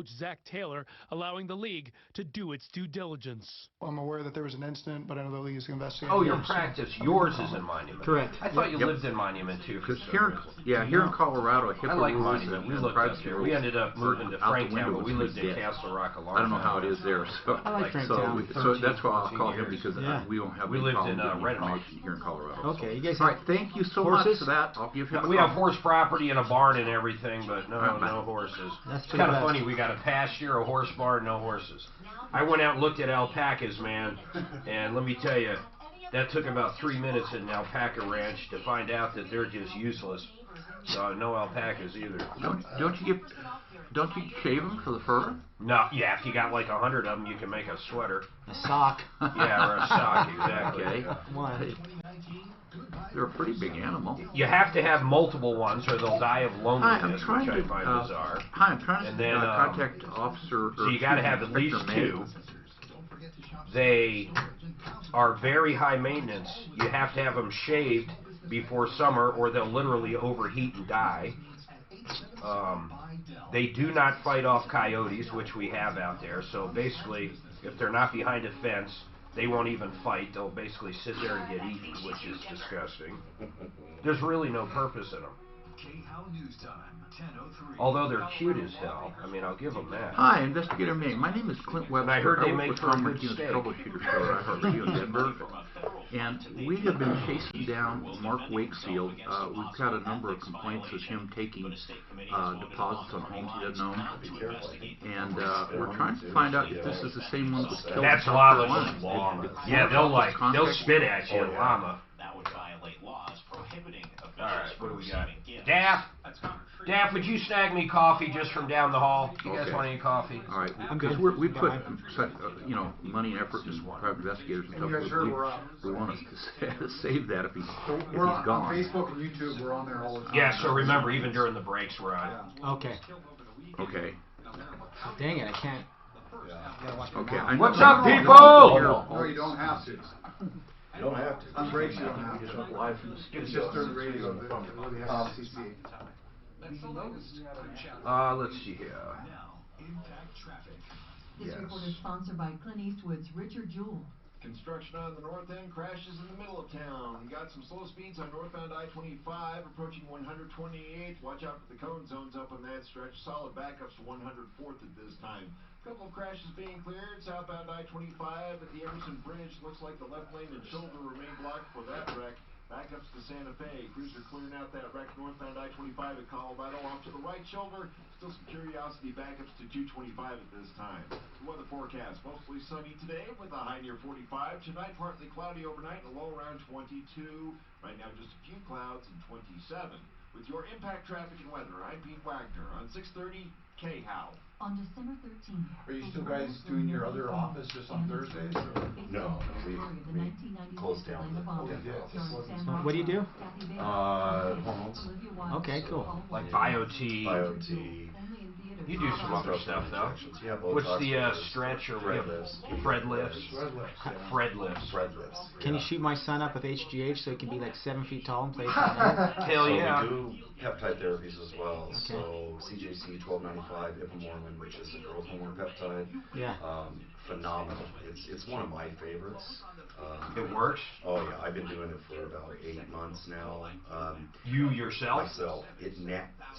coach Zach Taylor, allowing the league to do its due diligence. I'm aware that there was an incident, but I know the league is investigating. Oh, your practice, yours is in Monument. Correct. I thought you lived in Monument too. Because here in Colorado, HIPAA I like rules Monument. We and lived private up there. rules We ended up moving to are out the Franktown, window but we when lived he's in dead. Castle Rock a long I don't know time how it ago. is there. So, I like Franktown. so that's why I'll 13, call him 14 because years. we don't have We any lived problem in, getting Redmond. information here in Colorado. Okay, you guys All have right, thank you so horses? much for that. I'll give him a We have call. horse property and a barn and everything, but no horses. That's It's kind of bad. funny. We got a pasture, a horse barn, no horses. I went out and looked at alpacas, man, and let me tell you, that took about 3 minutes at an alpaca ranch to find out that they're just useless. So no alpacas either. Don't you shave them for the fur? No, yeah, if you got like 100 of them, you can make a sweater. a sock. Yeah, or a sock, exactly. Okay. Why? They're a pretty big animal. You have to have multiple ones, or they'll die of Hi, I'm loneliness, trying which to I find bizarre. Hi, I'm trying to And then, contact officer. So you got to have at least 2. They are very high maintenance. You have to have them shaved before summer, or they'll literally overheat and die. They do not fight off coyotes, which we have out there. So basically, if they're not behind a fence, they won't even fight. They'll basically sit there and get eaten, which is disgusting. There's really no purpose in them. Although they're cute as hell. I mean, I'll give them that. Hi, investigator May. My name is Clint Webster. And I heard they work make with for a Tom good Martinez steak. Troubleshooter show at iHeartRadio in Denver. And we have been chasing down Mark Wakefield. We've got a number of complaints of him taking deposits on homes he doesn't own. And we're trying to find out if this is the same one that was killed That's in South llama. Carolina. Yeah, they'll spit at you in llama. That would violate laws prohibiting Alright, what do we got? Daff, would you snag me coffee just from down the hall? You guys Okay. want any coffee? All right, I'm because good. we put money and effort in private investigators and stuff. Yeah, sure, we're on. We want to save that if he's We're on gone. Facebook and YouTube. We're on there all the time. Yeah, so remember, even during the breaks we're on. Okay. Okay. Dang it, I can't. Okay. I know- What's up, Here- people? No, you don't have to. You don't have to. On breaks, you don't have to. Live from the It's studio. just during the radio. The FCC. Let's see here. This Yes. report is sponsored by Clint Eastwood's Richard Jewell. Construction on the north end crashes in the middle of town. You got some slow speeds on northbound I-25 approaching 128. Watch out for the cone zones up on that stretch. Solid backups to 104th at this time. Couple of crashes being cleared. Southbound I-25 at the Emerson Bridge. Looks like the left lane and shoulder remain blocked for that wreck. Backups to Santa Fe. Crews are clearing out that wreck northbound I-25 at Colorado. Off to the right shoulder. Still some curiosity backups to 225 at this time. The weather forecast. Mostly sunny today with a high near 45. Tonight partly cloudy overnight and a low around 22. Right now just a few clouds and 27. With your impact traffic and weather, I'm Pete Wagner on 630 K-How. On December 13th. Are you still guys doing your other office just on Thursdays? Or? No, we closed down the What do you do? hormones. Okay, cool. Like BioT. IoT. You do some other stuff, though. Yeah, What's Botox, the stretch or Fred what? lifts. Fred lifts. Fred lifts. Fred lifts. Can you shoot my son up with HGH so he can be like 7 feet tall and play for Hell So yeah. we do peptide therapies as well. Okay. So CJC 1295, ipamorelin, which is a growth hormone peptide. Yeah. Phenomenal. It's one of my favorites. It works? Oh yeah, I've been doing it for about 8 months now. You yourself? Myself.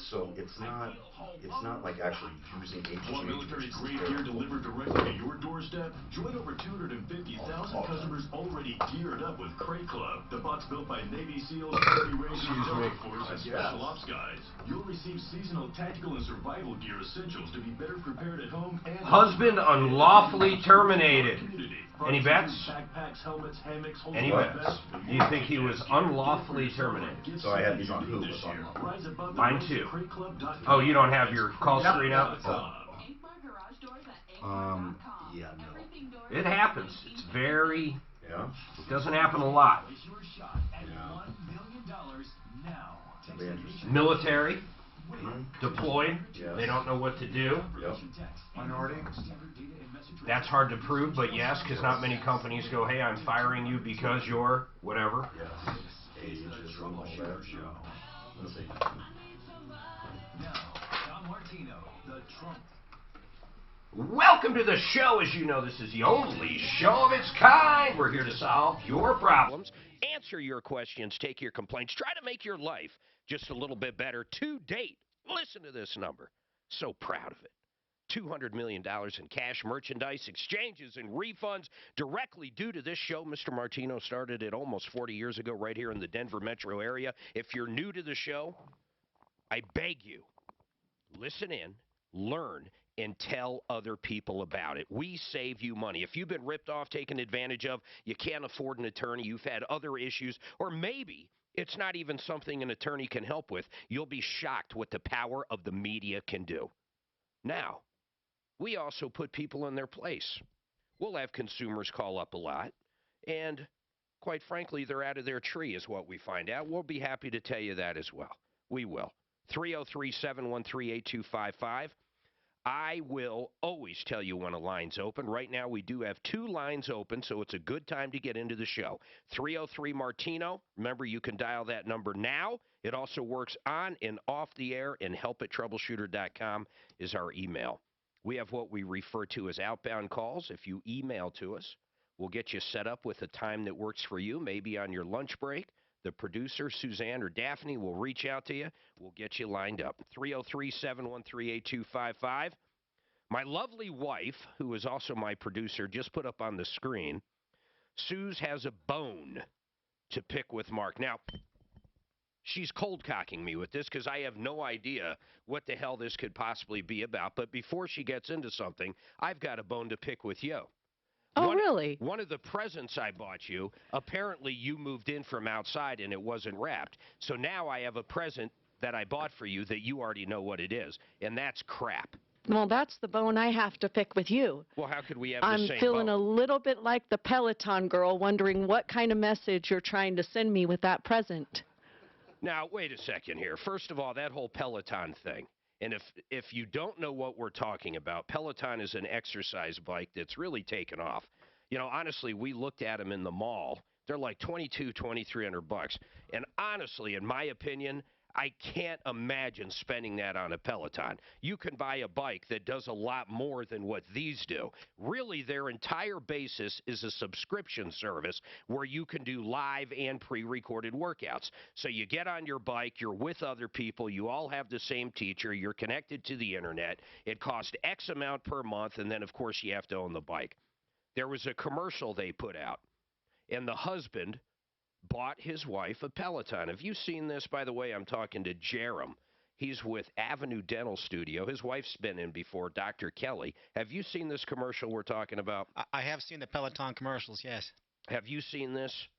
So it's not like actually using HGH. Want military-grade gear delivered directly to your doorstep? Join over 250,000 customers already geared up with Crate Club, the box built by Navy SEALs, Army Rangers, Delta Force, and Special Ops guys. You'll receive seasonal tactical and survival gear essentials to be better prepared at home and Husband unlawfully terminated. community. Any bets? Backpacks, helmets, hammocks, Any bets? Do you think he was unlawfully terminated? So I had these on who was on. Mine too. Oh, you don't have your call screen up? Yeah, no. It happens. It's very... Yeah. It doesn't happen a lot. Be interesting. Military, Mhm. deployed, Yes. they don't know what to do. Yep. Minority? That's hard to prove, but yes, because not many companies go, hey, I'm firing you because you're whatever. Yes. Age is all that. Let's see. Now, Don Martino, the Trump. Welcome to the show. As you know, this is the only show of its kind. We're here to solve your problems, answer your questions, take your complaints, try to make your life just a little bit better to date. Listen to this number. So proud of it. $200 million in cash, merchandise, exchanges, and refunds directly due to this show. Mr. Martino started it almost 40 years ago right here in the Denver metro area. If you're new to the show, I beg you, listen in, learn, and tell other people about it. We save you money. If you've been ripped off, taken advantage of, you can't afford an attorney, you've had other issues, or maybe it's not even something an attorney can help with, you'll be shocked what the power of the media can do. Now, we also put people in their place. We'll have consumers call up a lot, and quite frankly, they're out of their tree is what we find out. We'll be happy to tell you that as well. We will. 303-713-8255. I will always tell you when a line's open. Right now, we do have 2 lines open, so it's a good time to get into the show. 303-MARTINO. Remember, you can dial that number now. It also works on and off the air, and help@troubleshooter.com is our email. We have what we refer to as outbound calls. If you email to us, we'll get you set up with a time that works for you, maybe on your lunch break. The producer, Suzanne or Daphne, will reach out to you. We'll get you lined up. 303-713-8255. My lovely wife, who is also my producer, just put up on the screen, Suze has a bone to pick with Mark. Now, she's cold-cocking me with this because I have no idea what the hell this could possibly be about. But before she gets into something, I've got a bone to pick with you. Really? One of the presents I bought you, apparently you moved in from outside and it wasn't wrapped. So now I have a present that I bought for you that you already know what it is, and that's crap. Well, that's the bone I have to pick with you. Well, how could we have the I'm same feeling bone? a little bit like the Peloton girl, wondering what kind of message you're trying to send me with that present. Now, wait a second here. First of all, that whole Peloton thing. And if you don't know what we're talking about, Peloton is an exercise bike that's really taken off. You know, honestly, we looked at them in the mall. They're like $2,200-$2,300. And honestly, in my opinion, I can't imagine spending that on a Peloton. You can buy a bike that does a lot more than what these do. Really, their entire basis is a subscription service where you can do live and pre-recorded workouts. So you get on your bike, you're with other people, you all have the same teacher, you're connected to the internet. It costs X amount per month, and then, of course, you have to own the bike. There was a commercial they put out, and the husband bought his wife a Peloton. Have you seen this? By the way, I'm talking to Jerem. He's with Avenue Dental Studio. His wife's been in before, Dr. Kelly. Have you seen this commercial we're talking about? I have seen the Peloton commercials, yes. Have you seen this?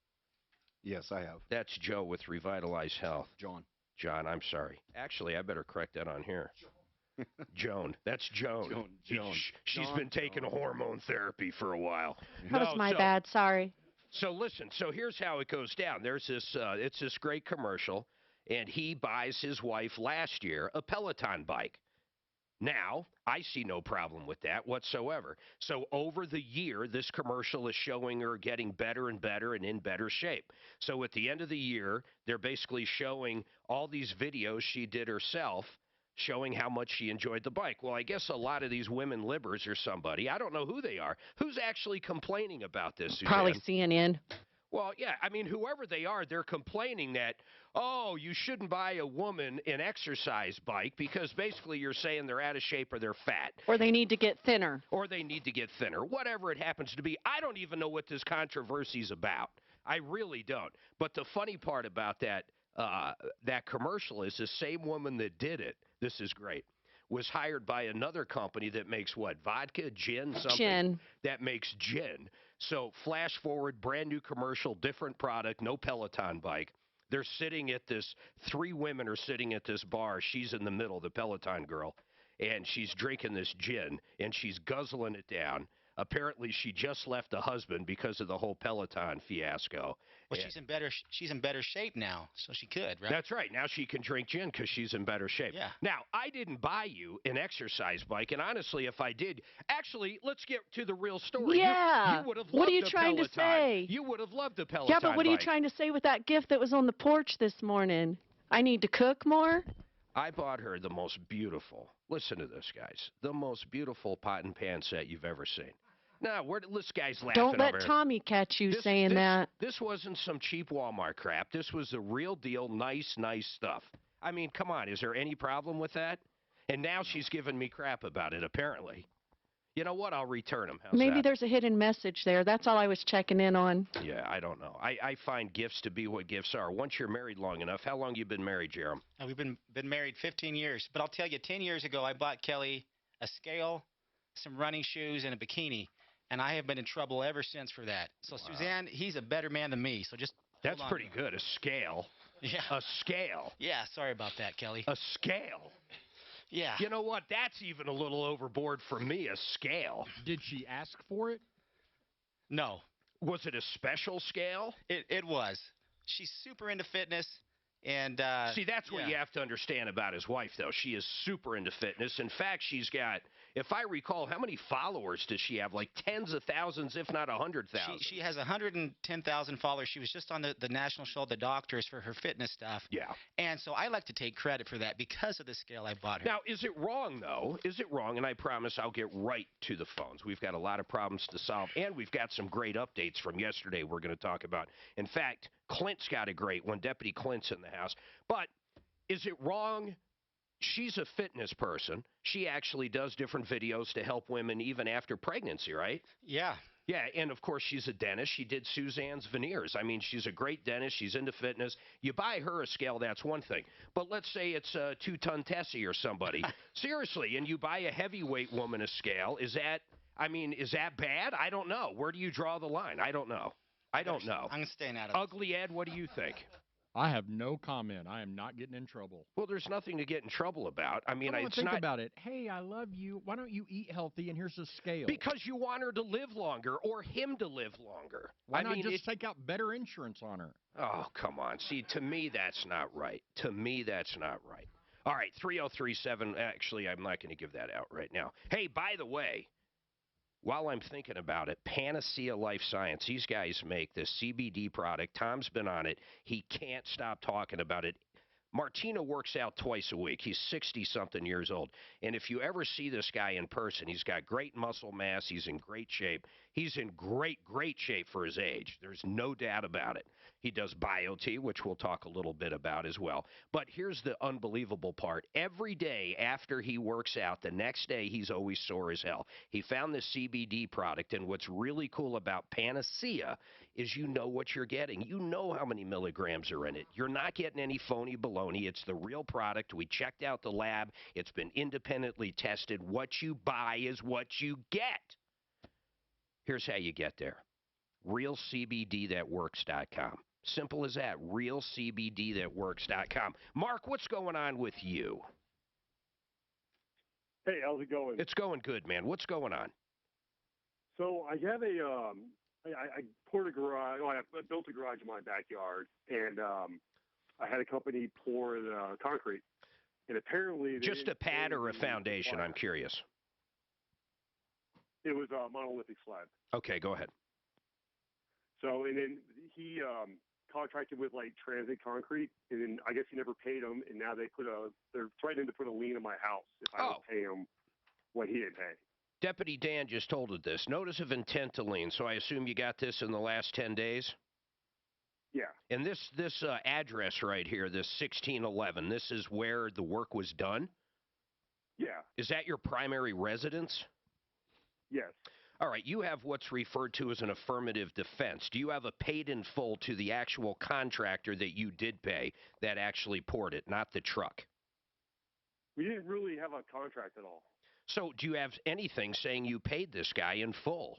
Yes, I have. That's Joe with Revitalize Health. John, I'm sorry. Actually, I better correct that on here. Joan. That's Joan. She's been taking hormone therapy for a while. That was my bad, sorry. So listen, so here's how it goes down. There's this, it's this great commercial, and he buys his wife last year a Peloton bike. Now, I see no problem with that whatsoever. So over the year, this commercial is showing her getting better and better and in better shape. So at the end of the year, they're basically showing all these videos she did herself, showing how much she enjoyed the bike. Well, I guess a lot of these women libbers or somebody, I don't know who they are, who's actually complaining about this, Suzanne? Probably CNN. Well, yeah, I mean, whoever they are, they're complaining that, oh, you shouldn't buy a woman an exercise bike because basically you're saying they're out of shape or they're fat. Or they need to get thinner. Or they need to get thinner. Whatever it happens to be. I don't even know what this controversy is about. I really don't. But the funny part about that commercial is the same woman that did it, this is great, was hired by another company that makes what? Vodka? Gin? Something? Gin. That makes gin. So flash forward, brand new commercial, different product, no Peloton bike. They're sitting at this, 3 women are sitting at this bar. She's in the middle, the Peloton girl, and she's drinking this gin, and she's guzzling it down. Apparently, she just left the husband because of the whole Peloton fiasco. Well, she's in better shape now, so she could, right? That's right. Now she can drink gin because she's in better shape. Yeah. Now, I didn't buy you an exercise bike, and honestly, if I did, actually, let's get to the real story. Yeah. You would have loved what are you the trying Peloton. to say? You would have loved the Peloton Yeah, but what are you bike. trying to say with that gift that was on the porch this morning? I need to cook more? I bought her the most beautiful, listen to this, guys, the most beautiful pot and pan set you've ever seen. Now, this guy's laughing Don't let over here. Tommy catch you saying that. This wasn't some cheap Walmart crap. This was the real deal, nice stuff. I mean, come on, is there any problem with that? And now she's giving me crap about it, apparently. You know what? I'll return them. Maybe there's a hidden message there. That's all I was checking in on. Yeah, I don't know. I find gifts to be what gifts are. Once you're married long enough, how long you been married, Jerem? We've been married 15 years. But I'll tell you, 10 years ago, I bought Kelly a scale, some running shoes, and a bikini. And I have been in trouble ever since for that. So, wow. Suzanne, he's a better man than me. So just That's pretty good. A scale. Yeah. A scale. Yeah, sorry about that, Kelly. A scale. Yeah. You know what? That's even a little overboard for me, a scale. Did she ask for it? No. Was it a special scale? It was. She's super into fitness. And see, that's what you have to understand about his wife, though. She is super into fitness. In fact, she's got, if I recall, how many followers does she have? Like tens of thousands, if not 100,000. She has 110,000 followers. She was just on the national show, The Doctors, for her fitness stuff. Yeah. And so I like to take credit for that because of the scale I bought her. Now, is it wrong, though? Is it wrong? And I promise I'll get right to the phones. We've got a lot of problems to solve, and we've got some great updates from yesterday we're going to talk about. In fact, Clint's got a great one. Deputy Clint's in the house. But is it wrong? She's a fitness person. She actually does different videos to help women even after pregnancy, right? Yeah. Yeah, and of course she's a dentist. She did Suzanne's veneers. I mean, she's a great dentist. She's into fitness. You buy her a scale, that's one thing. But let's say it's a 2-ton Tessie or somebody. Seriously, and you buy a heavyweight woman a scale. Is that bad? I don't know. Where do you draw the line? I don't know. I'm staying out of it. Ugly Ed, what do you think? I have no comment. I am not getting in trouble. Well, there's nothing to get in trouble about. I mean, think about it. Hey, I love you. Why don't you eat healthy? And here's a scale. Because you want her to live longer or him to live longer. Why not just take out better insurance on her? Oh, come on. See, to me, that's not right. To me, that's not right. All right, 3037. Actually, I'm not going to give that out right now. Hey, by the way, while I'm thinking about it, Panacea Life Science, these guys make this CBD product. Tom's been on it. He can't stop talking about it. Martino works out twice a week. He's 60-something years old. And if you ever see this guy in person, he's got great muscle mass. He's in great shape. He's in great shape for his age. There's no doubt about it. He does BioT, which we'll talk a little bit about as well. But here's the unbelievable part. Every day after he works out, the next day he's always sore as hell. He found this CBD product, and what's really cool about Panacea is you know what you're getting. You know how many milligrams are in it. You're not getting any phony baloney. It's the real product. We checked out the lab. It's been independently tested. What you buy is what you get. Here's how you get there. RealCBDThatWorks.com. Simple as that. RealCBDThatWorks.com. Mark, what's going on with you? Hey, how's it going? It's going good, man. What's going on? So I have I poured a garage. Well, I built a garage in my backyard, and I had a company pour the concrete. And apparently, just a pad or a foundation? I'm curious. It was a monolithic slab. Okay, go ahead. So, and then he contracted with like Transit Concrete, and then I guess he never paid them, and now they're threatening to put a lien on my house if I don't pay him what he didn't pay. Deputy Dan just told us this. Notice of intent to lien. So I assume you got this in the last 10 days? Yeah. And this address right here, this 1611, this is where the work was done? Yeah. Is that your primary residence? Yes. All right, you have what's referred to as an affirmative defense. Do you have a paid in full to the actual contractor that you did pay that actually poured it, not the truck? We didn't really have a contract at all. So do you have anything saying you paid this guy in full?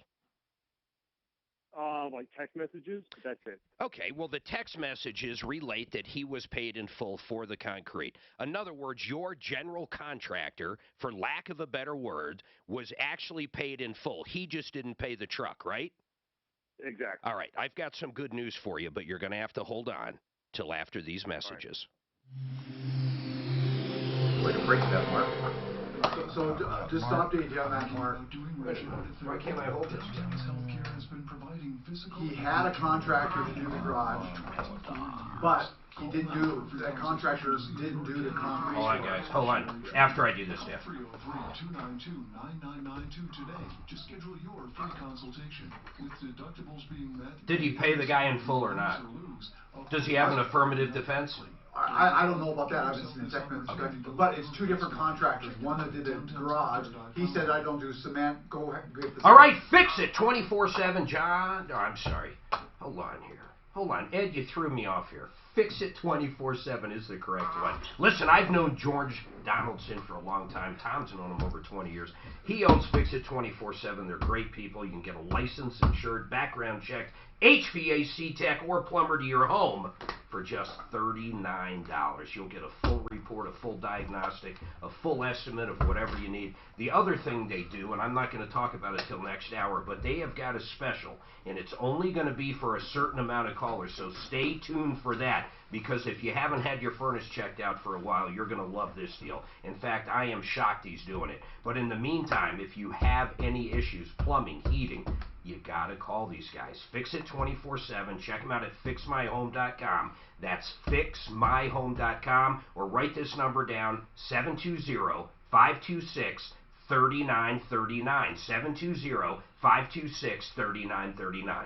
Like text messages, that's it. Okay, well, the text messages relate that he was paid in full for the concrete. In other words, your general contractor, for lack of a better word, was actually paid in full. He just didn't pay the truck, right? Exactly. All right, I've got some good news for you, but you're going to have to hold on till after these messages. Way to break that, Mark. So just to update you on that, Mark. Why can't I hold this? He had a contractor to do the garage, but He didn't do, that contractor didn't do the concrete. Hold on, guys. Hold on. After I do this, Jeff. 303-292-9992 today to schedule your free consultation. With deductibles being met. Did he pay the guy in full or not? Does he have an affirmative defense? I don't know about that. I haven't seen the text message, but it's two different contractors. One that did the garage. He said, I don't do cement. Go ahead and get the. All right, fix it 24/7, John. No, I'm sorry. Hold on here. Hold on, Ed. You threw me off here. Fix it 24/7 is the correct one. Listen, I've known George Donaldson for a long time. Tom's known him over 20 years. He owns Fix It 24/7. They're great people. You can get a license, insured, background checked, HVAC tech, or plumber to your home for just $39. You'll get a full report, a full diagnostic, a full estimate of whatever you need. The other thing they do, and I'm not going to talk about it till next hour, but they have got a special, and it's only going to be for a certain amount of callers, so stay tuned for that, because if you haven't had your furnace checked out for a while, you're going to love this deal. In fact, I am shocked he's doing it. But in the meantime, if you have any issues, plumbing, heating, you got to call these guys. Fix It 24/7. Check them out at fixmyhome.com. That's fixmyhome.com, or write this number down, 720-526-3939. 720-526-3939.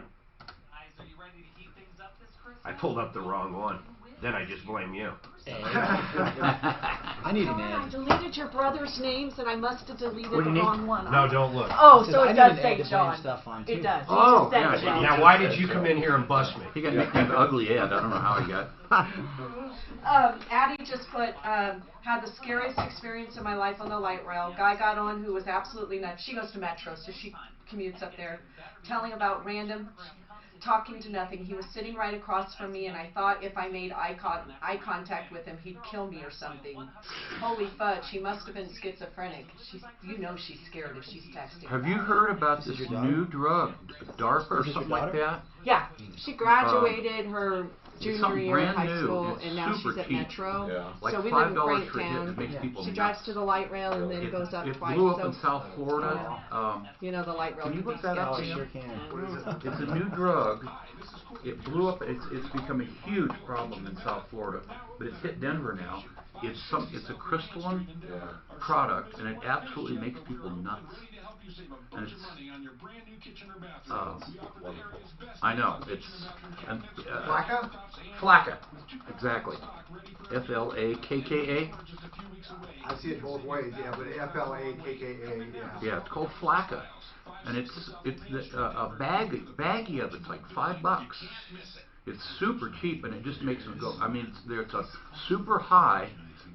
I pulled up the wrong one. Then I just blame you. I need an I ad. deleted your brother's names and I must have deleted What do the you need? wrong one. No, don't look. Oh, Says so I it need does an ad say to blame John. stuff on, It too. does. He Oh, just said yeah, John. Now, why did you come in here and bust me? He got nicknamed Ugly Ed. I don't know how he got. Addie just put, had the scariest experience of my life on the light rail. Guy got on who was absolutely nuts. She goes to Metro, so she commutes up there, telling about random, talking to nothing. He was sitting right across from me, and I thought if I made eye contact with him, he'd kill me or something. Holy fudge, he must have been schizophrenic. You know she's scared if she's texting. Have you heard about this new drug, DARPA or something like that? Yeah, she graduated her junior something year of brand high new. school, It's and now super she's at cheap. Metro. Yeah. Like So we live in $5 for a hit. Franktown. It makes people She nuts. drives to the light rail and then It, goes up it twice. blew up so in South Florida. you know the light rail Can you can be look that up? sketchy. Sure can. It's a new drug. It blew up. It's become a huge problem in South Florida, but it's hit Denver now. It's a crystalline product, and it absolutely makes people nuts. And it's, I know it's Flakka? Flakka, exactly. Flakka. I see it both ways, yeah, but FLAKKA, yeah. Yeah, it's called Flakka, and it's a baggie of it's like $5. It's super cheap, and it just makes them go. I mean, it's a super high,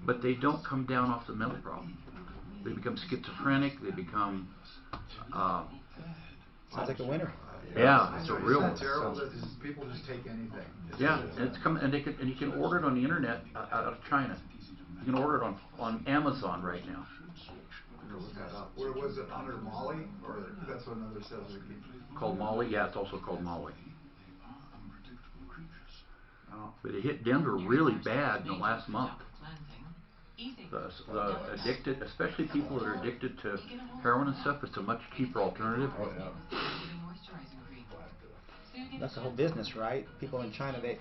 but they don't come down off the mental problem. They become schizophrenic. They become. Sounds like a winner. Yeah, it's a real. Isn't that terrible that people just take anything? Yeah, and it's come, and you can order it on the internet out of China. You can order it on Amazon right now. I'm gonna look that up. Where was it, under Molly, or that's what another says? Called Molly. Yeah, it's also called Molly. Oh. But it hit Denver really bad in the last month. The addicted, especially people that are addicted to heroin and stuff, it's a much cheaper alternative. Oh, yeah. That's the whole business, right? People in China, they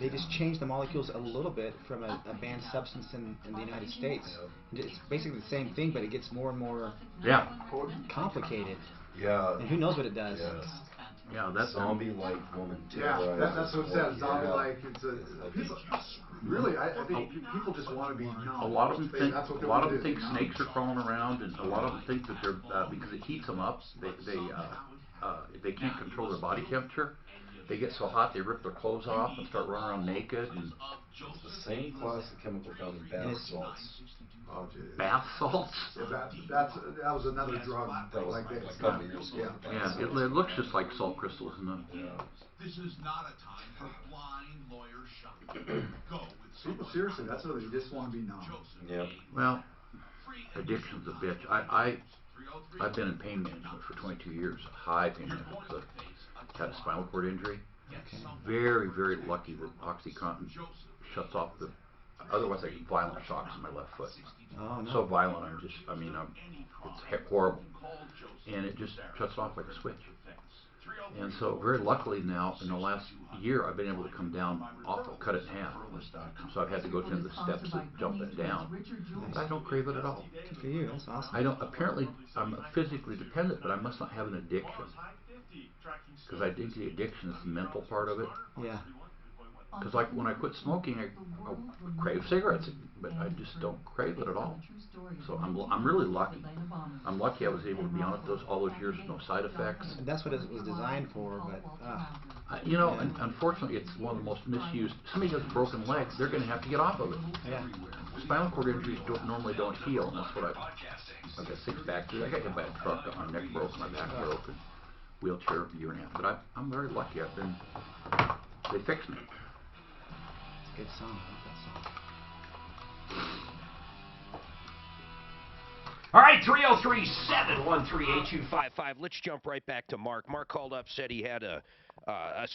just change the molecules a little bit from a banned substance in the United States. It's basically the same thing, but it gets more and more complicated. Yeah. And who knows what it does? Yes. Yeah, that's zombie-like woman. Yeah, that's what it says. Zombie-like. It's people, really, I think people just want to be numb. A lot of them think That's what a lot of do, them think numb. snakes are crawling around, and a lot of them think that they're because it heats them up. They can't control their body temperature. They get so hot they rip their clothes off and start running around naked. And It's the same class of chemical found in bath salts. Oh, geez. bath salts. Yeah, that was another drug That was like this. like a couple years ago. Yeah, it looks just like salt crystals, isn't it? Yeah. This is not a time for blind lawyer shopping. Go with People, seriously, that's what they just want to be numb. Yep. Well, addiction's a bitch. I've been in pain management for 22 years, high pain management, because I've had a spinal cord injury. Very, very lucky that OxyContin shuts off the. Otherwise, I get violent shocks in my left foot. Oh, no. So violent, it's horrible, and it just shuts off like a switch. And so very luckily now, in the last year, I've been able to come down off of cut it in half. So I've had to go to the steps and jump it down. But I don't crave it at all. Good for you. That's awesome. I don't. Apparently, I'm physically dependent, but I must not have an addiction. Because I think the addiction is the mental part of it. Yeah. Because like when I quit smoking, I crave cigarettes, but I just don't crave it at all. So I'm really lucky. I'm lucky I was able to be on it all those years with no side effects. And that's what it was designed for, but you know, and unfortunately, it's one of the most misused. Somebody has a broken leg, they're going to have to get off of it. Yeah. Spinal cord injuries normally don't heal, and that's what I've got 6 back here. I got hit by a truck, got my neck broke, my back broke, and wheelchair a year and a half. But I'm very lucky. They fixed me. Good song. I like that song. All right, 303-713-8255. Let's jump right back to Mark. Mark called up, said he had a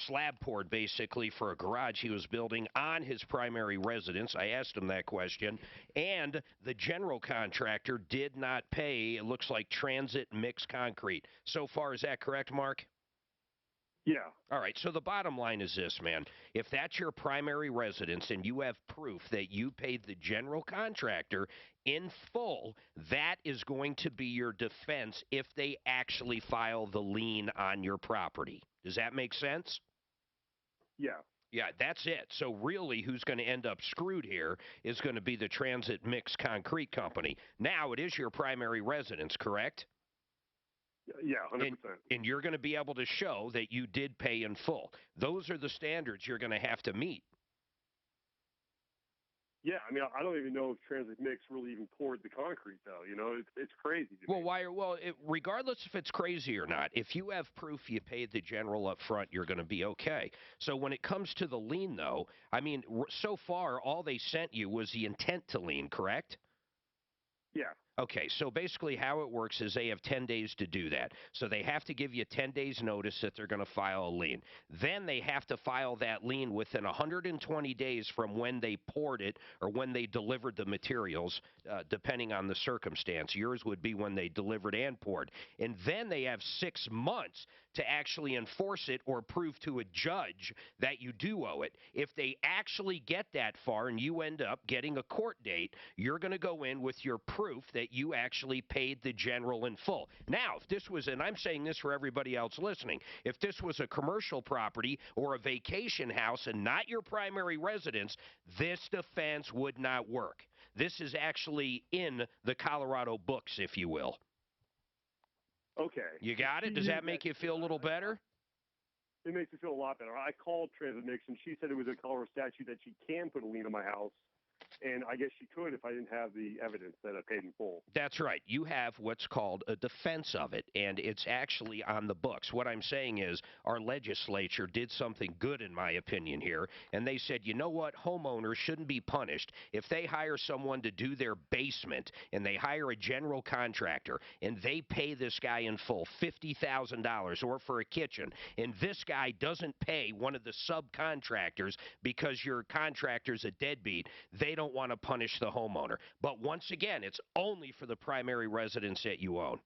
slab poured basically for a garage he was building on his primary residence. I asked him that question, and the general contractor did not pay, it looks like, Transit Mix Concrete. So far, is that correct, Mark? Yeah. All right, so the bottom line is this, man. If that's your primary residence and you have proof that you paid the general contractor in full, that is going to be your defense if they actually file the lien on your property. Does that make sense? Yeah. Yeah, that's it. So really, who's going to end up screwed here is going to be the Transit Mix Concrete Company. Now, it is your primary residence, correct? Yeah, 100%. And you're going to be able to show that you did pay in full. Those are the standards you're going to have to meet. Yeah, I mean, I don't even know if Transit Mix really even poured the concrete, though. You know, it's crazy. Regardless if it's crazy or not, if you have proof you paid the general up front, you're going to be okay. So when it comes to the lien, though, I mean, so far, all they sent you was the intent to lien, correct? Yeah. Okay, so basically how it works is they have 10 days to do that. So they have to give you 10 days notice that they're going to file a lien. Then they have to file that lien within 120 days from when they poured it or when they delivered the materials, depending on the circumstance. Yours would be when they delivered and poured. And then they have 6 months to actually enforce it or prove to a judge that you do owe it. If they actually get that far and you end up getting a court date, you're going to go in with your proof that you actually paid the general in full. Now, if this was, and I'm saying this for everybody else listening, if this was a commercial property or a vacation house and not your primary residence, this defense would not work. This is actually in the Colorado books, if you will. Okay. You got it? Does that make you feel a little better? It makes me feel a lot better. I called Transit Mix, and she said it was a Colorado statute that she can put a lien on my house. And I guess she could if I didn't have the evidence that I paid in full. That's right. You have what's called a defense of it, and it's actually on the books. What I'm saying is our legislature did something good, in my opinion, here, and they said, you know what, homeowners shouldn't be punished if they hire someone to do their basement, and they hire a general contractor, and they pay this guy in full $50,000 or for a kitchen, and this guy doesn't pay one of the subcontractors because your contractor's a deadbeat. They don't want to punish the homeowner. But once again, it's only for the primary residence that you own.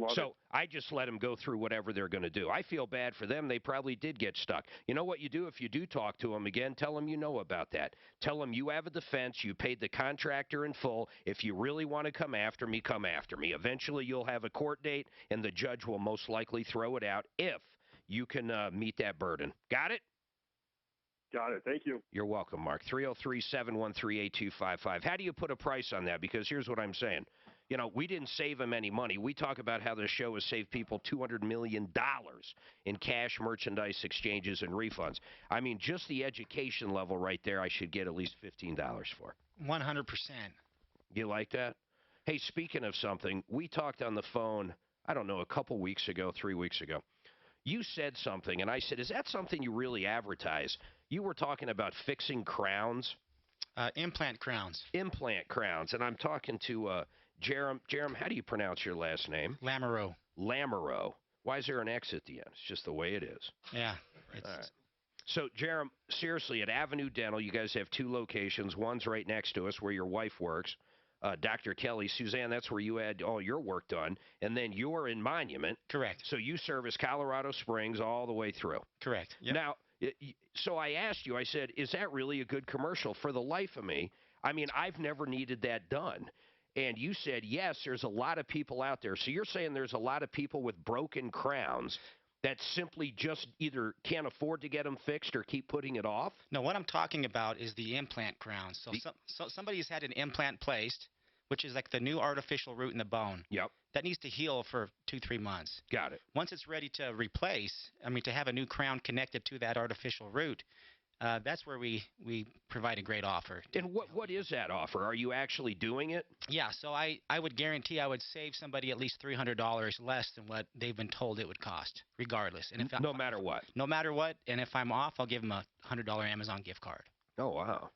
So I just let them go through whatever they're going to do. I feel bad for them. They probably did get stuck. You know what you do if you do talk to them again? Tell them you know about that. Tell them you have a defense. You paid the contractor in full. If you really want to come after me, come after me. Eventually you'll have a court date, and the judge will most likely throw it out if you can meet that burden. Got it? Got it. Thank you. You're welcome, Mark. 303-713-8255. How do you put a price on that? Because here's what I'm saying. You know, we didn't save them any money. We talk about how the show has saved people $200 million in cash, merchandise exchanges, and refunds. I mean, just the education level right there, I should get at least $15 for. 100%. You like that? Hey, speaking of something, we talked on the phone, I don't know, a couple weeks ago, 3 weeks ago. You said something, and I said, is that something you really advertise? You were talking about fixing crowns. Implant crowns. Implant crowns. And I'm talking to Jerem. Jerem, how do you pronounce your last name? Lamoureux. Lamoureux. Why is there an X at the end? It's just the way it is. Yeah. All right. So, Jerem, seriously, at Avenue Dental, you guys have 2 locations. One's right next to us where your wife works. Dr. Kelly, Suzanne, that's where you had all your work done, and then you're in Monument. Correct. So you service Colorado Springs all the way through. Correct. Yep. Now, so I asked you, I said, is that really a good commercial? For the life of me, I mean, I've never needed that done. And you said, yes, there's a lot of people out there. So you're saying there's a lot of people with broken crowns that simply just either can't afford to get them fixed or keep putting it off? No, what I'm talking about is the implant crown. So somebody's had an implant placed, which is like the new artificial root in the bone. Yep. That needs to heal for 2-3 months. Got it. Once it's ready to replace, to have a new crown connected to that artificial root, that's where we provide a great offer. And what is that offer? Are you actually doing it? Yeah, so I would guarantee I would save somebody at least $300 less than what they've been told it would cost, regardless. And no matter what? No matter what, and if I'm off, I'll give them a $100 Amazon gift card. Oh, wow.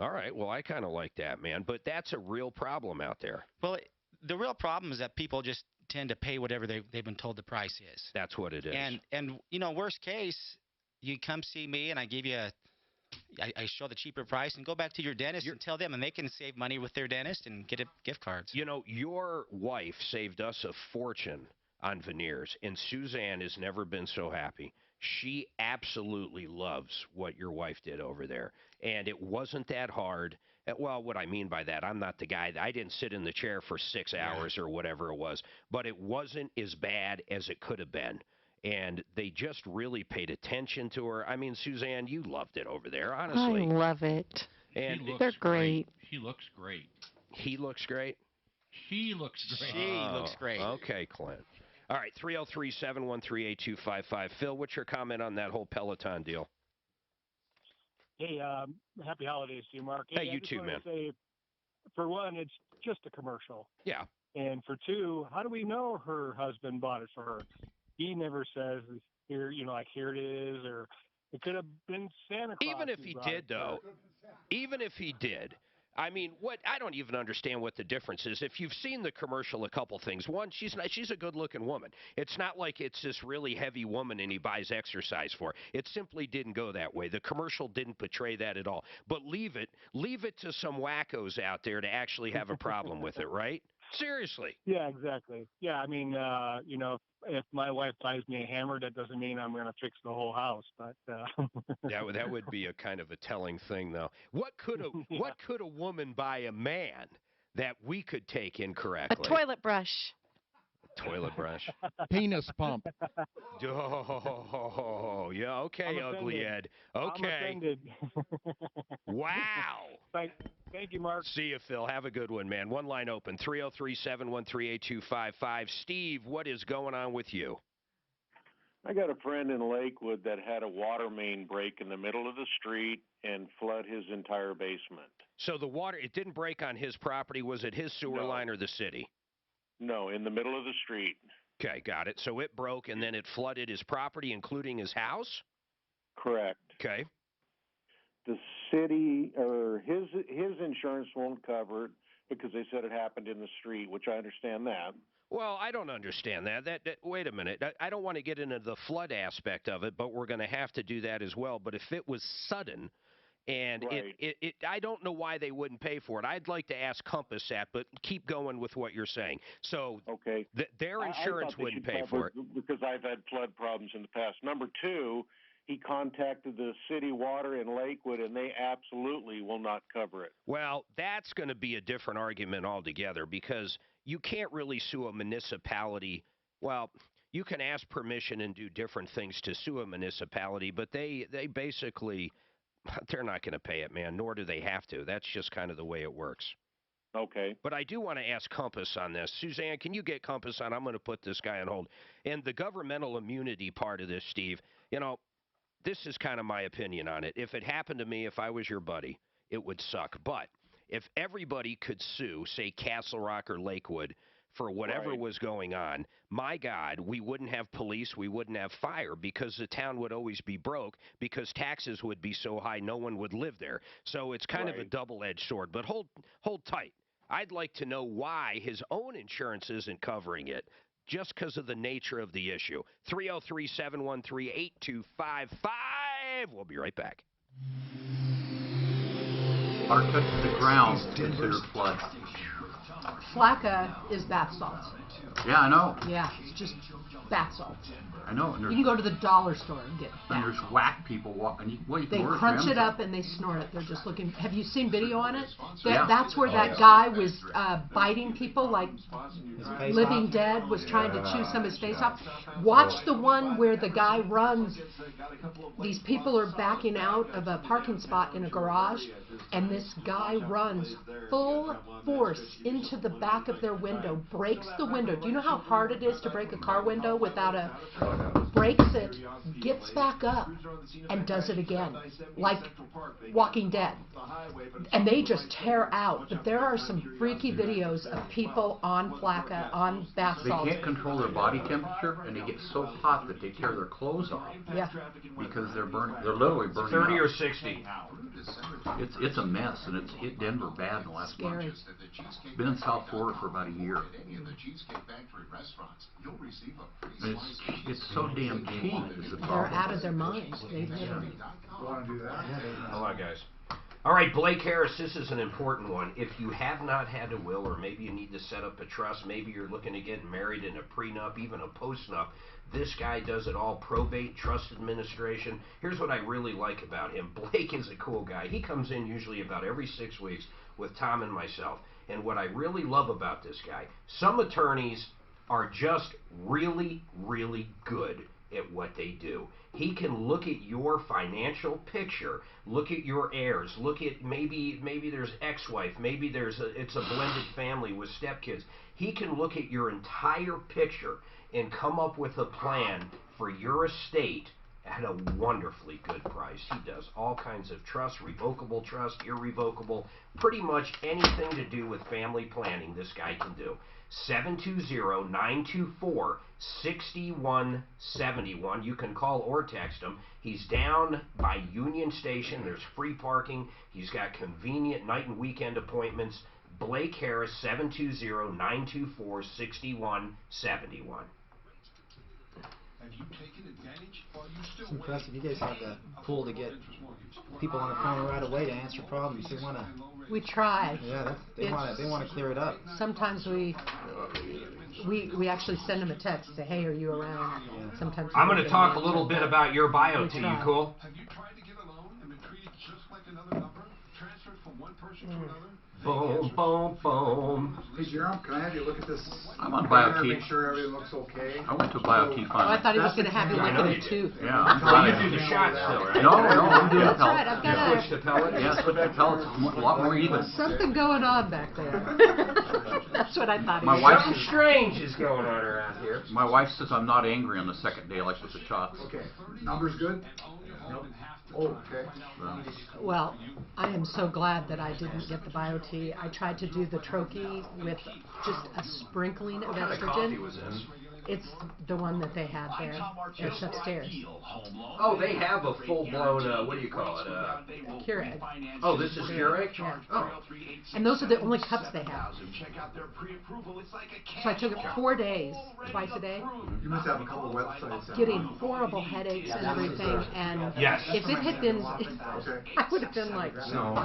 All right, well, I kind of like that, man. But that's a real problem out there. Well, the real problem is that people just tend to pay whatever they've been told the price is. That's what it is. And worst case, you come see me and I give you I show the cheaper price and go back to your dentist and tell them, and they can save money with their dentist and get gift cards. Your wife saved us a fortune on veneers, and Suzanne has never been so happy. She absolutely loves what your wife did over there, and it wasn't that hard. Well, what I mean by that, I'm not the guy. I didn't sit in the chair for 6 hours or whatever it was, but it wasn't as bad as it could have been. And they just really paid attention to her. I mean, Suzanne, you loved it over there, honestly. I love it. And they're great. She looks great. He looks great? She looks great. She looks great. Okay, Clint. All right, 303-713-8255. Phil, what's your comment on that whole Peloton deal? Hey, happy holidays to you, Mark. Hey, you I just too, wanted man. to say, for one, it's just a commercial. Yeah. And for two, how do we know her husband bought it for her? He never says, here, like, here it is, or it could have been Santa Claus. Even if he did, though, even if he did, I mean, I don't even understand what the difference is. If you've seen the commercial, a couple things. One, she's a good-looking woman. It's not like it's this really heavy woman and he buys exercise for. It simply didn't go that way. The commercial didn't portray that at all. But leave it to some wackos out there to actually have a problem with it, right? Seriously. Yeah, exactly. Yeah, I mean, if my wife buys me a hammer, that doesn't mean I'm going to fix the whole house. But that would be a kind of a telling thing, though. What could a woman buy a man that we could take incorrectly? A toilet brush. Toilet brush. Penis pump. Oh, yeah. Okay, Ugly Ed. Okay. I'm offended. Wow. Thank you, Mark. See you, Phil. Have a good one, man. One line open, 303-713-8255. Steve, what is going on with you? I got a friend in Lakewood that had a water main break in the middle of the street and flood his entire basement. So the water, it didn't break on his property. Was it his sewer line or the city? No, in the middle of the street. Okay, got it. So it broke and then it flooded his property, including his house? Correct. Okay. The city or his insurance won't cover it because they said it happened in the street, which I understand that. Well, I don't understand that. Wait a minute. I don't want to get into the flood aspect of it, but we're going to have to do that as well. But if it was sudden, and right. I don't know why they wouldn't pay for it. I'd like to ask Compass that, but keep going with what you're saying. So okay, their insurance wouldn't pay for it because I've had flood problems in the past. Number two, he contacted the city water in Lakewood, and they absolutely will not cover it. Well, that's going to be a different argument altogether because you can't really sue a municipality. Well, you can ask permission and do different things to sue a municipality, but they basically, they're not going to pay it, man, nor do they have to. That's just kind of the way it works. Okay. But I do want to ask Compass on this. Suzanne, can you get Compass on? I'm going to put this guy on hold. And the governmental immunity part of this, Steve, this is kind of my opinion on it. If it happened to me, if I was your buddy, it would suck. But if everybody could sue, say, Castle Rock or Lakewood for whatever was going on, my God, we wouldn't have police, we wouldn't have fire because the town would always be broke because taxes would be so high no one would live there. So it's kind of a double-edged sword. But hold tight. I'd like to know why his own insurance isn't covering it. Just because of the nature of the issue. 303-713-8255. We'll be right back. Are touch to the ground considered flood? Flacca is bath salts. Yeah, I know. Yeah, it's just bath salts. I know. And you can go to the dollar store and get that. And there's whack people walking. They crunch it up and they snort it. They're just looking. Have you seen video on it? Yeah. That's where that guy was biting people like Living Dead, was trying to chew some of his face off. Watch the one where the guy runs. These people are backing out of a parking spot in a garage, and this guy runs full force into the back of their window, breaks the window. Do you know how hard it is to break a car window without a... breaks it, gets back up, and does it again, like Walking Dead. And they just tear out. But there are some freaky videos of people on Flacca, on bath salts. They can't control their body temperature, and they get so hot that they tear their clothes off. Yeah. Because they're burning. They're literally burning. 30 up. or 60. It's a mess, and it's hit Denver bad in the last month. Been in South Florida for about a year. It's so damn cheap. Is the problem. They're out of their minds. They literally want to do that. Hold on, guys. All right, Blake Harris, this is an important one. If you have not had a will, or maybe you need to set up a trust, maybe you're looking to get married in a prenup, even a postnup, this guy does it all. Probate, trust administration. Here's what I really like about him. Blake is a cool guy. He comes in usually about every 6 weeks with Tom and myself. And what I really love about this guy, some attorneys are just really, really good at what they do. He can look at your financial picture, look at your heirs, look at maybe there's ex-wife, maybe it's a blended family with stepkids. He can look at your entire picture and come up with a plan for your estate at a wonderfully good price. He does all kinds of trusts, revocable trust, irrevocable, pretty much anything to do with family planning this guy can do. 720-924-6171. You can call or text him. He's down by Union Station. There's free parking. He's got convenient night and weekend appointments. Blake Harris, 720-924-6171. It's impressive. You guys have the pull to get people on the phone right away to answer problems. They want to. We try. Yeah, they want to clear it up. Sometimes we actually send them a text, say, "Hey, are you around?" Yeah. Sometimes. I'm going to talk a little bit about your bio to you, cool? Have you tried to get a loan and been treated just like another number, transferred from one person to another? Boom, boom, boom. Hey, Jerome, can I have you look at this? I'm on BioT. Make sure everything looks okay. I went to BioT Oh, I thought he was going to have you look at it too. Yeah, I'm you do the shot still, right? No, I'm doing That's pellet. right. I've got Switch to pellet? Yeah, switch to pellets. It's a lot more even. something going on back there. That's what I thought. My wife Something strange is going on around here. My wife says I'm not angry on the second day, like with the shots. Okay. Numbers good? Nope. Oh, okay. Well, I am so glad that I didn't get the BioT. I tried to do the troche with just a sprinkling of estrogen. Was this? It's the one that they had there. It's upstairs. Oh, they have a full-blown, what do you call it? Keurig. Oh, this is Keurig? Yeah. Oh. And those are the only cups they have. So I took it 4 days, twice a day. You must have a couple websites. Getting horrible headaches and everything, and yes. if it had been, I would have been like, No,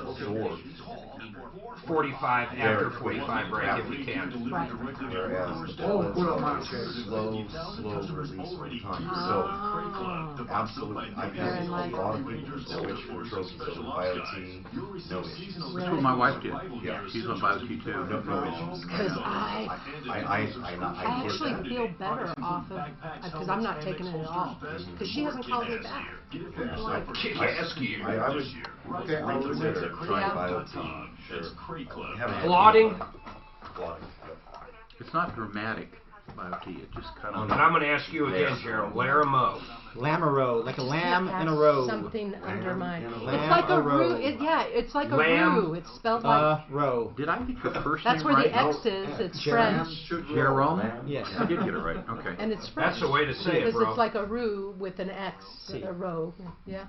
absorbed. 45 after 45 break if we can. Whereas Oh, slow release over time. So absolutely, I've had a lot of people switch from trophy to BioT, no issues. That's what my wife did. Yeah, she's on BioT too. No issues. because I I actually feel better off of, because I'm not taking it at all, because she hasn't called me back. Like, I would reconsider trying BioT. Sure. Blotting? Blotting. It's not dramatic, BioT. It just kind of. And I'm going to ask you again, Gerald. Laramie. Lamaro, like a lamb has in a row. something under mine. Lamb It's like a row. roux. It's like a Lamb roux. It's spelled like. Row. Did I get your first That's name where right? the X is. It's French, Jerome? Yes. I did get it right. Okay. and it's French. That's the way to say it, because bro. it's like a roux with an X, a row. Yeah.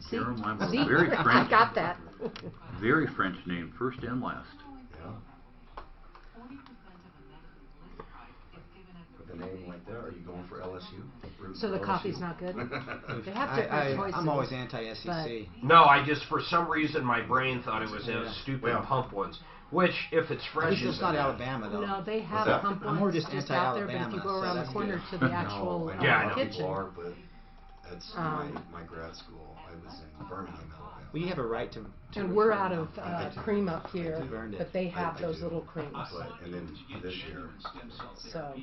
See, Jerome Lambert. See? Very I French. got that. Very French name, first and last. name like that, are you going for LSU? So the coffee's not good? They have different choices. I'm always anti-SEC. No, I just, for some reason, my brain thought it was those stupid pump ones. Which, if it's fresh, at least it's not Alabama, though. No, they have pump ones I'm more just out there, but if you go around the corner to the actual kitchen. Are, but that's my grad school. I was in Birmingham, Alabama. We have a right to and we're out of cream up here, but they have those little creams. And then this year, so.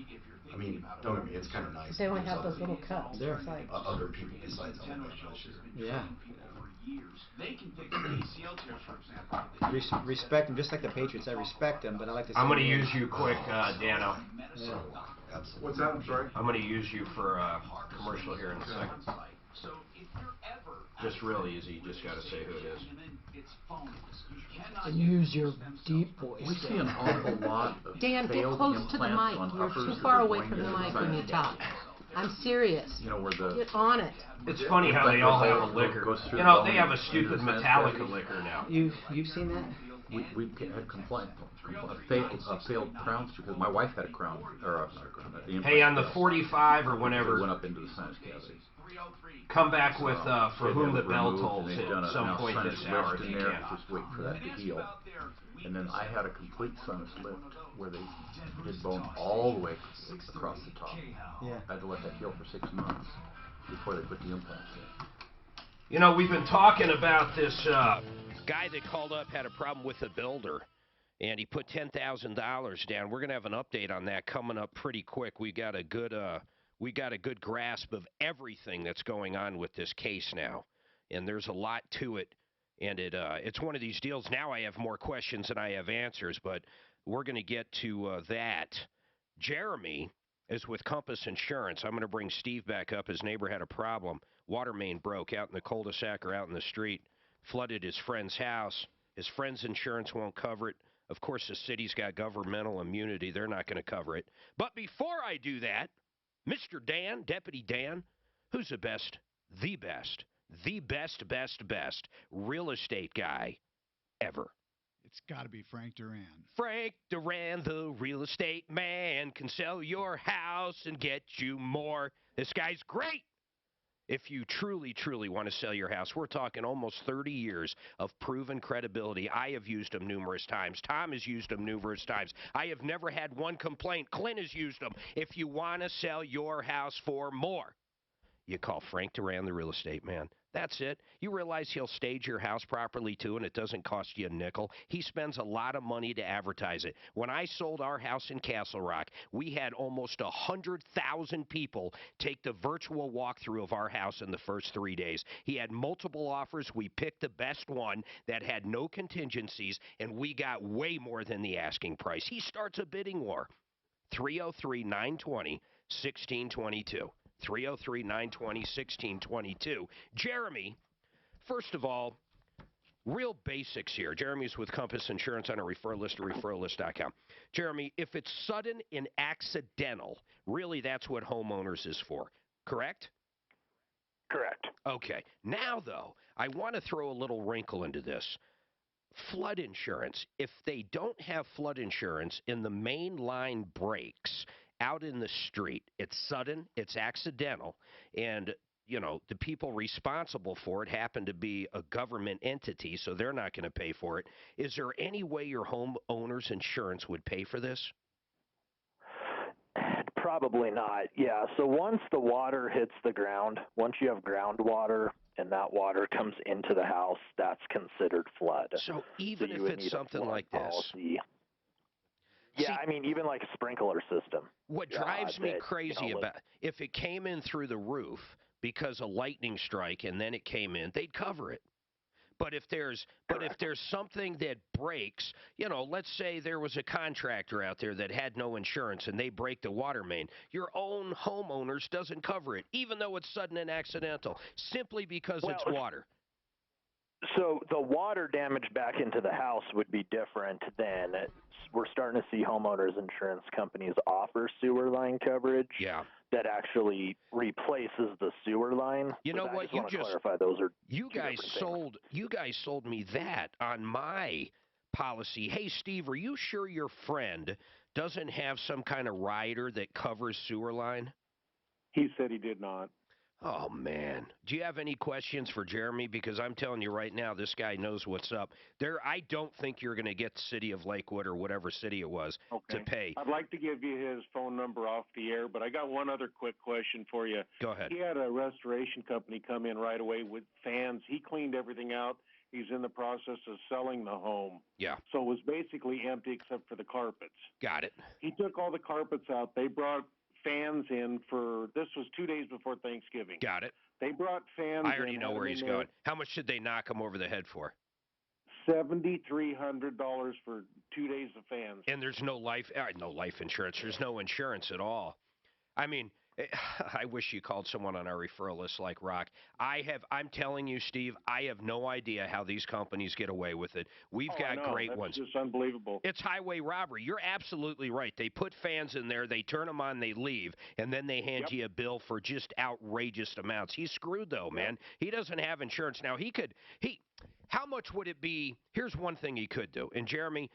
I mean, don't get me, it's kind of nice. They only have those little cups. They're like other people besides Alabama this year. Yeah. Respect them, just like the Patriots. I respect them, but I like to. I'm going to use you quick, Dano. Yeah. What's that? I'm sorry. I'm going to use you for a commercial here in a second. Just real easy. You just got to say who it is. And use your deep voice. We see an awful lot of Dan, get close to the mic. You're too far away from the mic when you talk. I'm serious. You know, where the get on it. It's funny how they all have a liquor. You know, they have a stupid Metallica liquor now. You've seen that? We had complaint, a failed crown because my wife had a crown or not a crown. Hey, on the 45 or whenever, went up into the sinus cavity. Come back with for whom the bell tolls at some point this hour. In there, just wait for that to heal. And then I had a complete sinus lift where they did bone all the way across the top. Yeah. I had to let that heal for 6 months before they put the implants in. You know, we've been talking about this guy that called up had a problem with a builder, and he put $10,000 down. We're going to have an update on that coming up pretty quick. We got a good grasp of everything that's going on with this case now, and there's a lot to it. And it's one of these deals. Now I have more questions than I have answers, but we're going to get to that. Jeremy is with Compass Insurance. I'm going to bring Steve back up. His neighbor had a problem. Water main broke out in the cul-de-sac or out in the street. Flooded his friend's house. His friend's insurance won't cover it. Of course, the city's got governmental immunity. They're not going to cover it. But before I do that, Mr. Dan, Deputy Dan, who's the best real estate guy ever? It's got to be Frank Duran. Frank Duran, the real estate man, can sell your house and get you more. This guy's great. If you truly, truly want to sell your house, we're talking almost 30 years of proven credibility. I have used them numerous times. Tom has used them numerous times. I have never had one complaint. Clint has used them. If you want to sell your house for more, you call Frank Duran, the real estate man. That's it. You realize he'll stage your house properly, too, and it doesn't cost you a nickel. He spends a lot of money to advertise it. When I sold our house in Castle Rock, we had almost 100,000 people take the virtual walkthrough of our house in the first 3 days. He had multiple offers. We picked the best one that had no contingencies, and we got way more than the asking price. He starts a bidding war. 303-920-1622. 303-920-1622. Jeremy, first of all, real basics here. Jeremy's with Compass Insurance on a referral list at referrallist.com. Jeremy, if it's sudden and accidental, really that's what homeowners is for, correct? Correct. Okay. Now, though, I want to throw a little wrinkle into this. Flood insurance. If they don't have flood insurance and the main line breaks out in the street, it's sudden, it's accidental, and, you know, the people responsible for it happen to be a government entity, so they're not going to pay for it. Is there any way your homeowner's insurance would pay for this? Probably not. Yeah, so once the water hits the ground, once you have groundwater and that water comes into the house, that's considered flood. So even if it's something like this. Yeah, I mean, even like a sprinkler system. What drives me crazy about, if it came in through the roof because a lightning strike and then it came in, they'd cover it. But if there's something that breaks, you know, let's say there was a contractor out there that had no insurance and they break the water main, your own homeowners doesn't cover it, even though it's sudden and accidental, simply because it's water. So the water damage back into the house would be different than we're starting to see homeowners insurance companies offer sewer line coverage. Yeah. That actually replaces the sewer line. You know what? You just clarify those are you guys sold me that on my policy. Hey, Steve, are you sure your friend doesn't have some kind of rider that covers sewer line? He said he did not. Oh, man. Do you have any questions for Jeremy? Because I'm telling you right now, this guy knows what's up. I don't think you're going to get the city of Lakewood or whatever city it was to pay. I'd like to give you his phone number off the air, but I got one other quick question for you. Go ahead. He had a restoration company come in right away with fans. He cleaned everything out. He's in the process of selling the home. Yeah. So it was basically empty except for the carpets. Got it. He took all the carpets out. They brought fans in this was 2 days before Thanksgiving. Got it. They brought fans in. I already know where he's going. How much did they knock him over the head for? $7,300 for 2 days of fans. And there's no life insurance. There's no insurance at all. I mean, I wish you called someone on our referral list like Rock. I'm telling you, Steve, I have no idea how these companies get away with it. We've got great ones. It's just unbelievable. It's highway robbery. You're absolutely right. They put fans in there, they turn them on, they leave, and then they hand you a bill for just outrageous amounts. He's screwed, though, man. He doesn't have insurance. Now, how much would it be? Here's one thing he could do. And, Jeremy,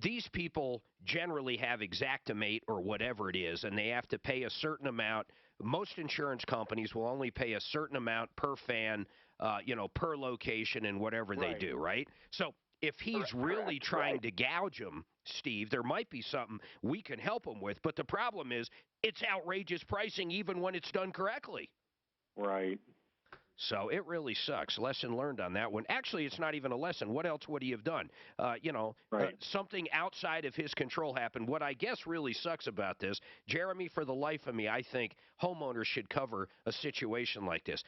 these people generally have Xactimate or whatever it is, and they have to pay a certain amount. Most insurance companies will only pay a certain amount per fan, per location and whatever they do, right? So if he's really trying to gouge them, Steve, there might be something we can help him with. But the problem is it's outrageous pricing even when it's done correctly. Right. So it really sucks. Lesson learned on that one. Actually, it's not even a lesson. What else would he have done? Something outside of his control happened. What I guess really sucks about this, Jeremy, for the life of me, I think homeowners should cover a situation like this.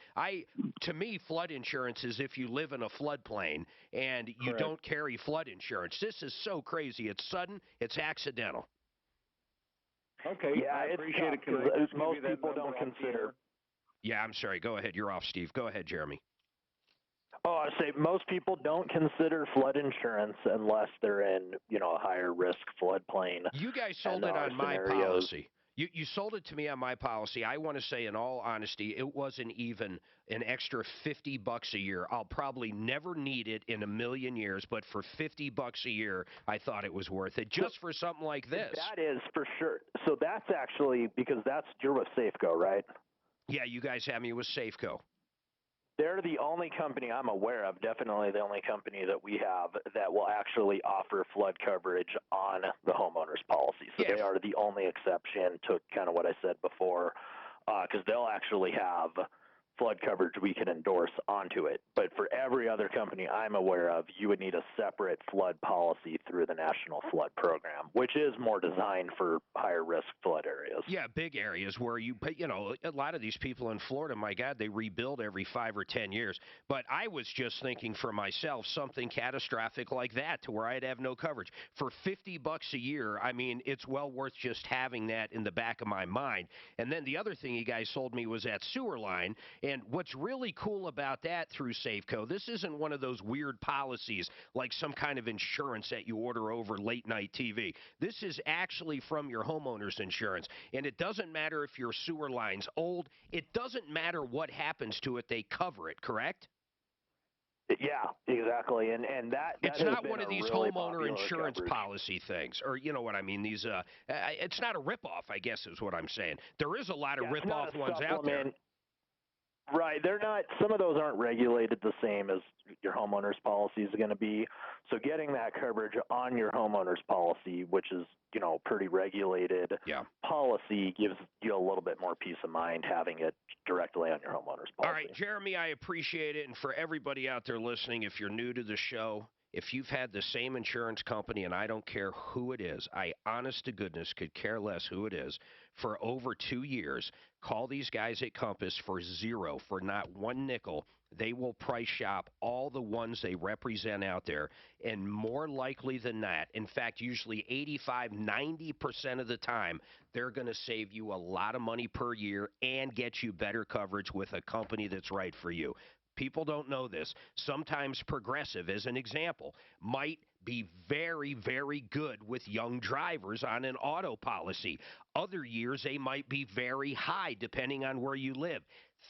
To me, flood insurance is if you live in a floodplain and you don't carry flood insurance. This is so crazy. It's sudden. It's accidental. Okay. Yeah, I appreciate it. Most people don't consider. Yeah, I'm sorry. Go ahead. You're off, Steve. Go ahead, Jeremy. Oh, I say most people don't consider flood insurance unless they're in, a higher risk floodplain. You guys sold it on my policy. You sold it to me on my policy. I want to say, in all honesty, it wasn't even an extra $50 a year. I'll probably never need it in a million years, but for $50 a year, I thought it was worth it just for something like this. That is for sure. So that's actually because you're with Safeco, right? Yeah, you guys have me with Safeco. They're the only company I'm aware of, definitely the only company that we have that will actually offer flood coverage on the homeowner's policy. So they are the only exception to kind of what I said before, because they'll actually have flood coverage we can endorse onto it. But for every other company I'm aware of, you would need a separate flood policy through the National Flood Program, which is more designed for higher risk flood areas. Yeah, big areas where a lot of these people in Florida, my God, they rebuild every 5 or 10 years. But I was just thinking for myself, something catastrophic like that to where I'd have no coverage. For $50 a year, I mean, it's well worth just having that in the back of my mind. And then the other thing you guys sold me was that sewer line. And what's really cool about that through Safeco, this isn't one of those weird policies like some kind of insurance that you order over late night TV. This is actually from your homeowner's insurance. And it doesn't matter if your sewer line's old. It doesn't matter what happens to it. They cover it, correct? Yeah, exactly. And that it's not one of these really homeowner insurance policy things, or you know what I mean. These it's not a ripoff, I guess is what I'm saying. There is a lot of ripoff ones out there. Right, they're not. Some of those aren't regulated the same as your homeowner's policy is going to be. So getting that coverage on your homeowner's policy, which is pretty regulated policy, gives you a little bit more peace of mind having it directly on your homeowner's policy. All right, Jeremy, I appreciate it, and for everybody out there listening, if you're new to the show, if you've had the same insurance company, and I don't care who it is, I honest to goodness could care less who it is, for over 2 years, call these guys at Compass for zero, for not one nickel. They will price shop all the ones they represent out there, and more likely than not, in fact, usually 85-90% of the time, they're going to save you a lot of money per year and get you better coverage with a company that's right for you. People don't know this. Sometimes Progressive, as an example, might be very, very good with young drivers on an auto policy. Other years, they might be very high, depending on where you live.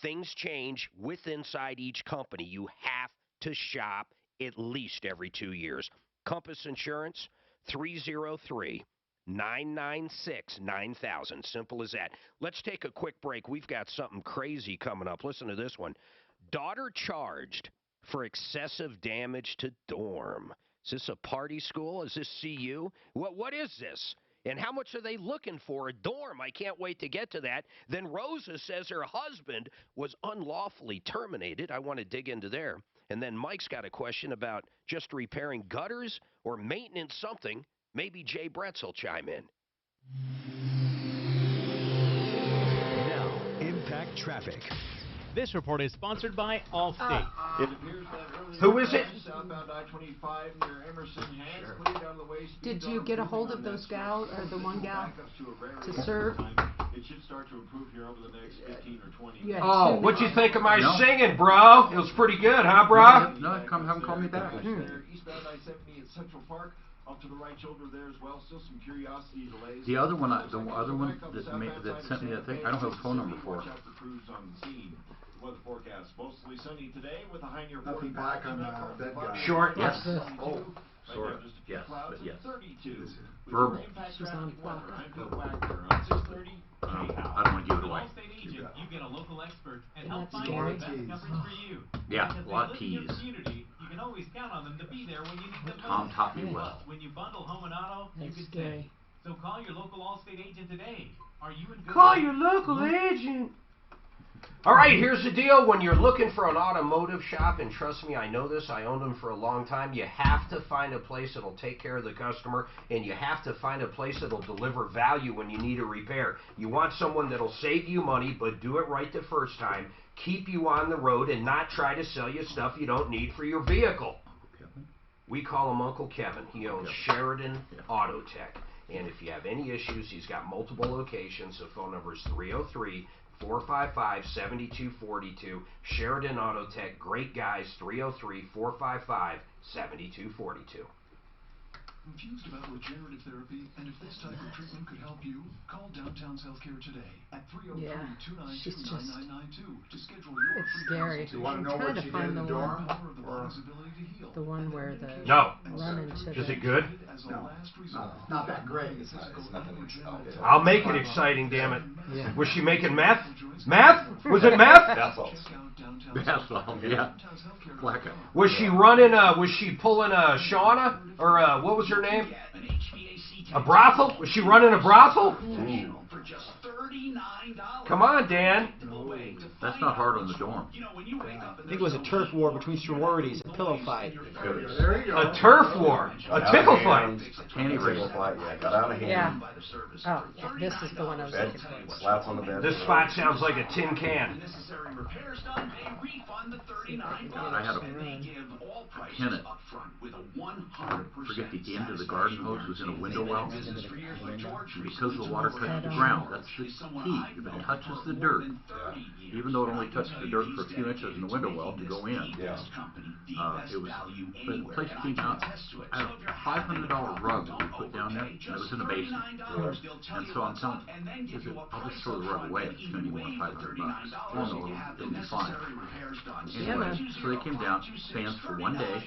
Things change inside each company. You have to shop at least every 2 years. Compass Insurance, 303-996-9000. Simple as that. Let's take a quick break. We've got something crazy coming up. Listen to this one. Daughter charged for excessive damage to dorm. Is this a party school? Is this CU? What is this? And how much are they looking for a dorm? I can't wait to get to that. Then Rosa says her husband was unlawfully terminated. I want to dig into there. And then Mike's got a question about just repairing gutters or maintenance something. Maybe Jay Bretz will chime in. Now, Impact Traffic. This report is sponsored by Allstate. Who is it? Southbound I-25 near Emerson has put it out of the way. Did you get a hold of those gals, or the one gal, to serve? It should start to improve here over the next 15 or 20 Yeah, Oh, what'd you think of my singing, bro? It was pretty good, huh, bro? No, haven't called me back. Eastbound I-70 at Central Park. Up to the right shoulder there as well. Still some curiosity delays. The other one that sent me that thing, I don't have a phone number for. Weather forecast mostly sunny today with a high near 40. Nothing back on that guy. Short, yes. Oh, sort of. Yes, but yes. 32. Verbal. She's on clock. I don't want to give it away. You get a local expert and That's help find scary. the best coverage for you. Yeah, Because a lot of they live in your T's. community, you can always count on them to be there when you need them Tom most. taught me well. When you bundle home and auto, you That's can scary. save. So call your local Allstate agent today. Are you in good Call shape? your local agent. All right, here's the deal. When you're looking for an automotive shop, and trust me, I know this, I owned them for a long time, you have to find a place that'll take care of the customer, and you have to find a place that'll deliver value when you need a repair. You want someone that'll save you money, but do it right the first time, keep you on the road, and not try to sell you stuff you don't need for your vehicle. We call him Uncle Kevin. He owns Sheridan Auto Tech. And if you have any issues, he's got multiple locations. The phone number is 303-455-7242. Sheridan Auto Tech, great guys, 303-455-7242. Confused about regenerative therapy and if this type of treatment could help you? Call Downtown's Healthcare today at 303-292-9992 to schedule your It's free scary. You want I'm to know trying what to you did find in the the dorm? one. The one where the No. run into Is the it good? No, not that great. It's nothing. I'll make it exciting, damn it. Yeah. Was she making meth? Meth? Was it meth? That's all, yeah. Blackout. Was she pulling a Shauna? Or what was her name? A brothel? Was she running a brothel? Ooh. Come on, Dan. That's not hard on the dorm. I think it was a turf war between sororities, a pillow fight. There you go. A turf war. A tickle fight. Tanny race. Yeah, got out of hand. Yeah. Oh, yeah, this is the one I was Bed, looking for. slaps on the bed. This spot sounds like a tin can. I had a tenant. Forget the end of the garden hose was in a window well. And because the water touched the ground, that's the key. If it touches the dirt, even though it only touched the dirt for a few inches in the window well to go in, it was, but the place came out. I had a $500 rug that we put down there, and it was in the basement. And so I'm telling, I'll just throw the rug away. It's going to be more than $500. Oh no, it'll be fine. Anyway, so they came down, fans for one day,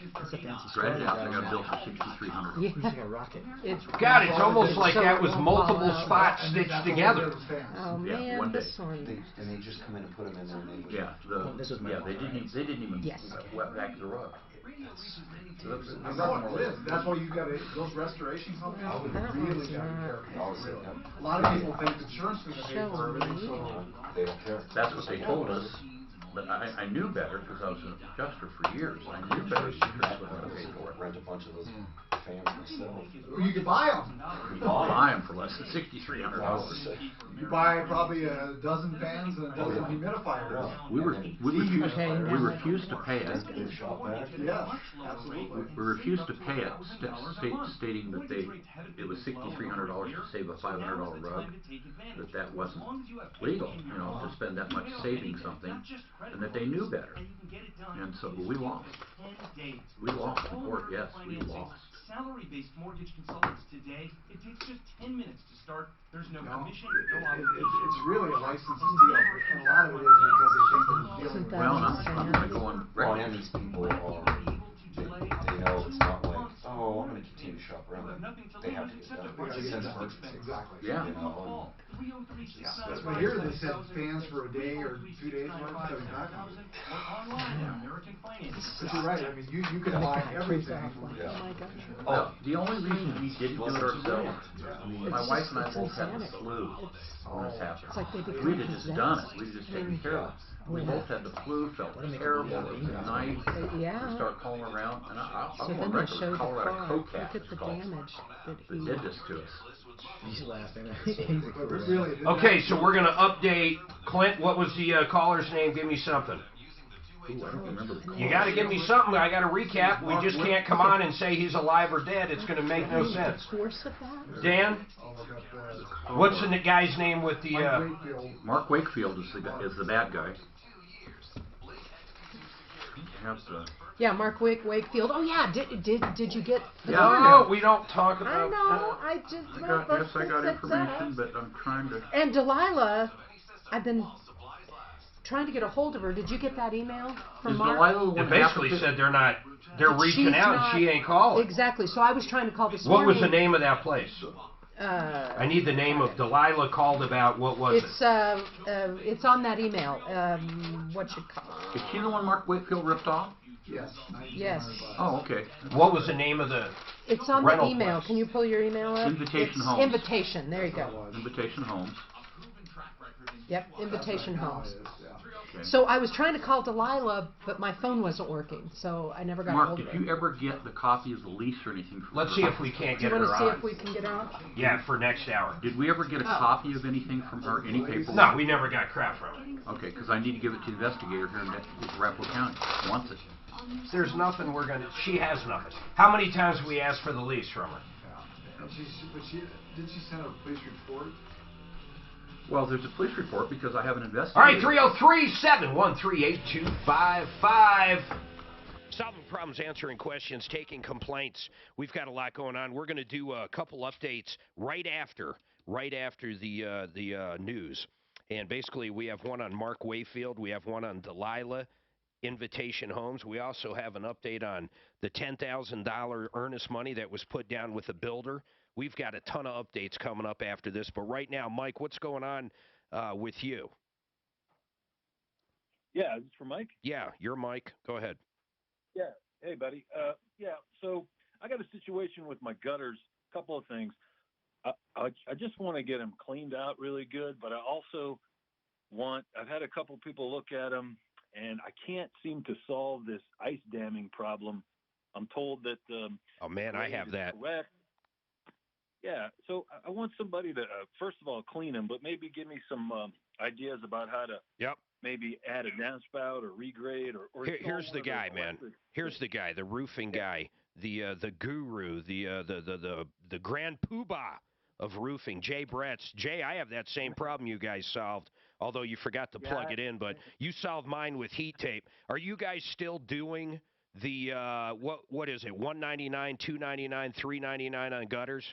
dried it out, and I got a bill for $6,300. Yeah. It's like a rocket. God, it's almost like so that was multiple well, spots stitched together. Oh Yeah, man, one day. this one. And they just come in and put them in there. And they Yeah, This was my they didn't even Yes. wet back the rug. That's why you got those restoration companies. That Really one's got to be not. careful. A lot of people think insurance is going to pay for everything, so They don't care. That's what they told us. But I knew better because I was an adjuster for years. I knew better. Insurance was going to pay for it. Rent a bunch of those fans myself. you could buy them. I'll buy them for less than $6,300. You buy probably a dozen fans and a dozen humidifiers. We refused to pay it. Yeah, absolutely. We refused to pay it, stating that it was $6,300 to save a $500 rug. That wasn't legal, to spend that much saving something, and that they knew better. And so we lost. We lost in court. Yes, we lost. Salary-based mortgage consultants today, it takes just 10 minutes to start. There's no commission, no It's obligation. really a licensed deal, and a lot of it is because they think they're dealing with. Well, I'm going Well, and these people are, they know it's not like, oh, I'm going to continue to shop You around, have nothing to they lose have to get except done. a It's bunch a of sense of diesel urgency. expenses. Exactly. Yeah. Give them a call. 303-695-7000. But here they said fans for a day or 2 days worth coming back. Or online at American Finance. But you're right. I mean, you could buy everything. Yeah. Oh my gosh. Well, the only reason we didn't do it ourselves, my It's wife just- and I it's both had the insanity. flu when this happened. It's like they become We'd have just done it. possessed. We'd have just I mean, taken care of it. We yeah. both had the flu, felt terrible. It was a night. Yeah. We start calling around, and I'm So on then they record show with the Colorado car. Cocat Look at the called damage that that he did this to us. He's laughing. But really, Okay, so we're going to update. Clint, what was the caller's name? Give me something. Ooh, I don't remember the call. You got to give me something. I got to recap. We just can't come on and say he's alive or dead. It's going to make no sense. The force of that? Dan, what's the guy's name with the? Mark Wakefield is the bad guy. Yeah, Mark Wakefield. Oh yeah, did you get? No, we don't talk about. I know. I just. Yes, I got information, but I'm trying to. And Delilah, I've been trying to get a hold of her. Did you get that email from Is Mark? Delilah the one It basically said they're reaching She's out not- and she ain't calling. Exactly. So I was trying to call this What was morning. the name of that place? I need the name of Delilah called about. What was it? It's on that email. What you call? Is she the one Mark Wakefield ripped off? Yes. Yes. Oh, okay. What was the name of the? It's on rental the email. place? Can you pull your email up? Invitation It's Homes. Invitation. There you go. Invitation Homes. Yep. Invitation Homes. Okay. So I was trying to call Delilah, but my phone wasn't working, so I never got a Mark, hold of did her. you ever get the copy of the lease or anything from Let's her? see if we can't Do you get want her to see on. if we can get her on? Yeah, for next hour. Did we ever get a Oh. copy of anything from her? Any paperwork? No, we never got crap from her. Okay, because I need to give it to the investigator here in Arapahoe County. Wants it. There's nothing we're gonna. She has nothing. How many times we asked for the lease from her? And did she send a police report? Well, there's a police report because I have an investigator. All right, 303-713-8255. Solving problems, answering questions, taking complaints. We've got a lot going on. We're going to do a couple updates right after the news. And basically, we have one on Mark Wayfield. We have one on Delilah, Invitation Homes. We also have an update on the $10,000 earnest money that was put down with the builder. We've got a ton of updates coming up after this. But right now, Mike, what's going on with you? Yeah, is this for Mike? Yeah, you're Mike. Go ahead. Yeah. Hey, buddy. So I got a situation with my gutters. A couple of things. I just want to get them cleaned out really good, but I also I've had a couple people look at them, and I can't seem to solve this ice damming problem. I'm told that oh man, I have that. Correct. Yeah, so I want somebody to first of all clean them, but maybe give me some ideas about how to maybe add a downspout or regrade or Here's the guy, man. Here's the guy, the roofing guy, the guru, the grand poobah of roofing, Jay Bretz. Jay, I have that same problem you guys solved, although you forgot to plug it in, but you solved mine with heat tape. Are you guys still doing the what is it? $199, $299, $399 on gutters?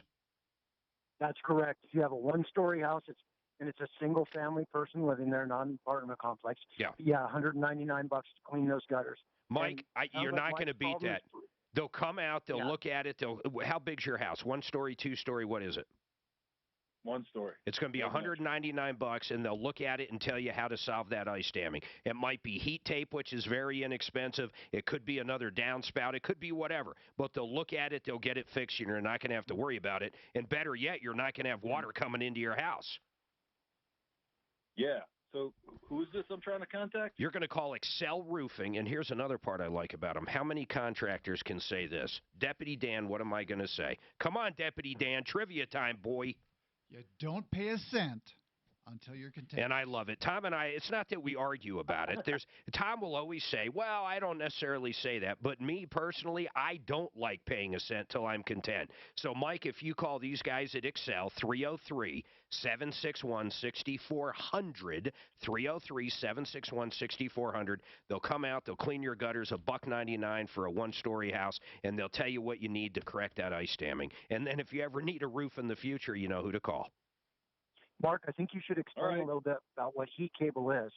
That's correct. If you have a one-story house, it's a single-family person living there, not an apartment complex. Yeah. Yeah, $199 to clean those gutters. Mike, you're not going to beat that. They'll come out. They'll look at it. How big's your house? 1 story, 2 story? What is it? 1 story. It's going to be $199, and they'll look at it and tell you how to solve that ice damming. It might be heat tape, which is very inexpensive. It could be another downspout. It could be whatever. But they'll look at it. They'll get it fixed. You're not going to have to worry about it. And better yet, you're not going to have water coming into your house. Yeah. So who's this I'm trying to contact? You're going to call Excel Roofing, and here's another part I like about them. How many contractors can say this? Deputy Dan, what am I going to say? Come on, Deputy Dan. Trivia time, boy. You don't pay a cent until you're content. And I love it. Tom and I, it's not that we argue about it. Tom will always say, well, I don't necessarily say that. But me personally, I don't like paying a cent till I'm content. So, Mike, if you call these guys at Excel, 303-761-6400, 303-761-6400, they'll come out, they'll clean your gutters, $199 for a 1-story house, and they'll tell you what you need to correct that ice damming. And then if you ever need a roof in the future, you know who to call. Mark, I think you should explain a little bit about what heat cable is.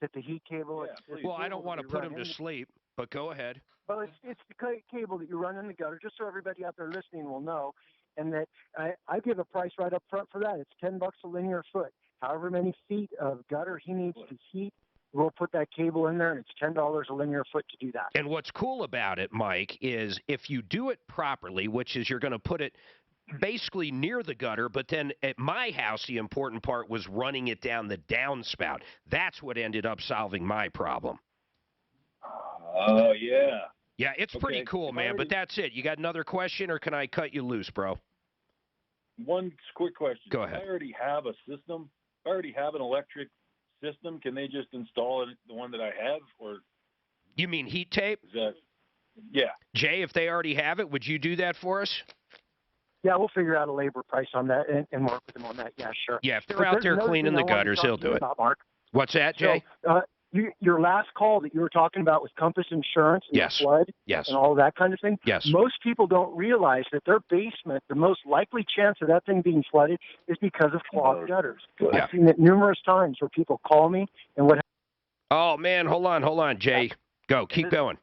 That the heat cable. Well, I don't want to put him to sleep, but go ahead. Well, it's the cable that you run in the gutter, just so everybody out there listening will know. And that I give a price right up front for that. It's $10 a linear foot. However many feet of gutter he needs to heat, we'll put that cable in there, and it's $10 a linear foot to do that. And what's cool about it, Mike, is if you do it properly, which is you're going to put it basically near the gutter, but then at my house, the important part was running it down the downspout. That's what ended up solving my problem. Oh, yeah. Yeah, it's pretty cool, man, but that's it. You got another question, or can I cut you loose, bro? One quick question. Go ahead. If I already have a system, if I already have an electric system, can they just install it, the one that I have? Or you mean heat tape? Yeah. Jay, if they already have it, would you do that for us? Yeah, we'll figure out a labor price on that and work with them on that. Yeah, sure. Yeah, if they're out there cleaning the gutters, they'll do it. Mark. What's that, Jay? So, your last call that you were talking about with Compass Insurance and the flood and all that kind of thing, most people don't realize that their basement, the most likely chance of that thing being flooded is because of clogged gutters. I've seen it numerous times where people call me and what. Oh, man, hold on, Jay. Go, keep going.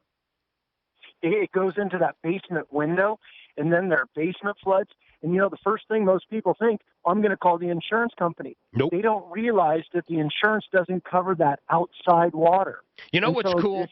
It goes into that basement window, and then their basement floods. And, the first thing most people think, I'm going to call the insurance company. Nope. They don't realize that the insurance doesn't cover that outside water. You know and what's so cool?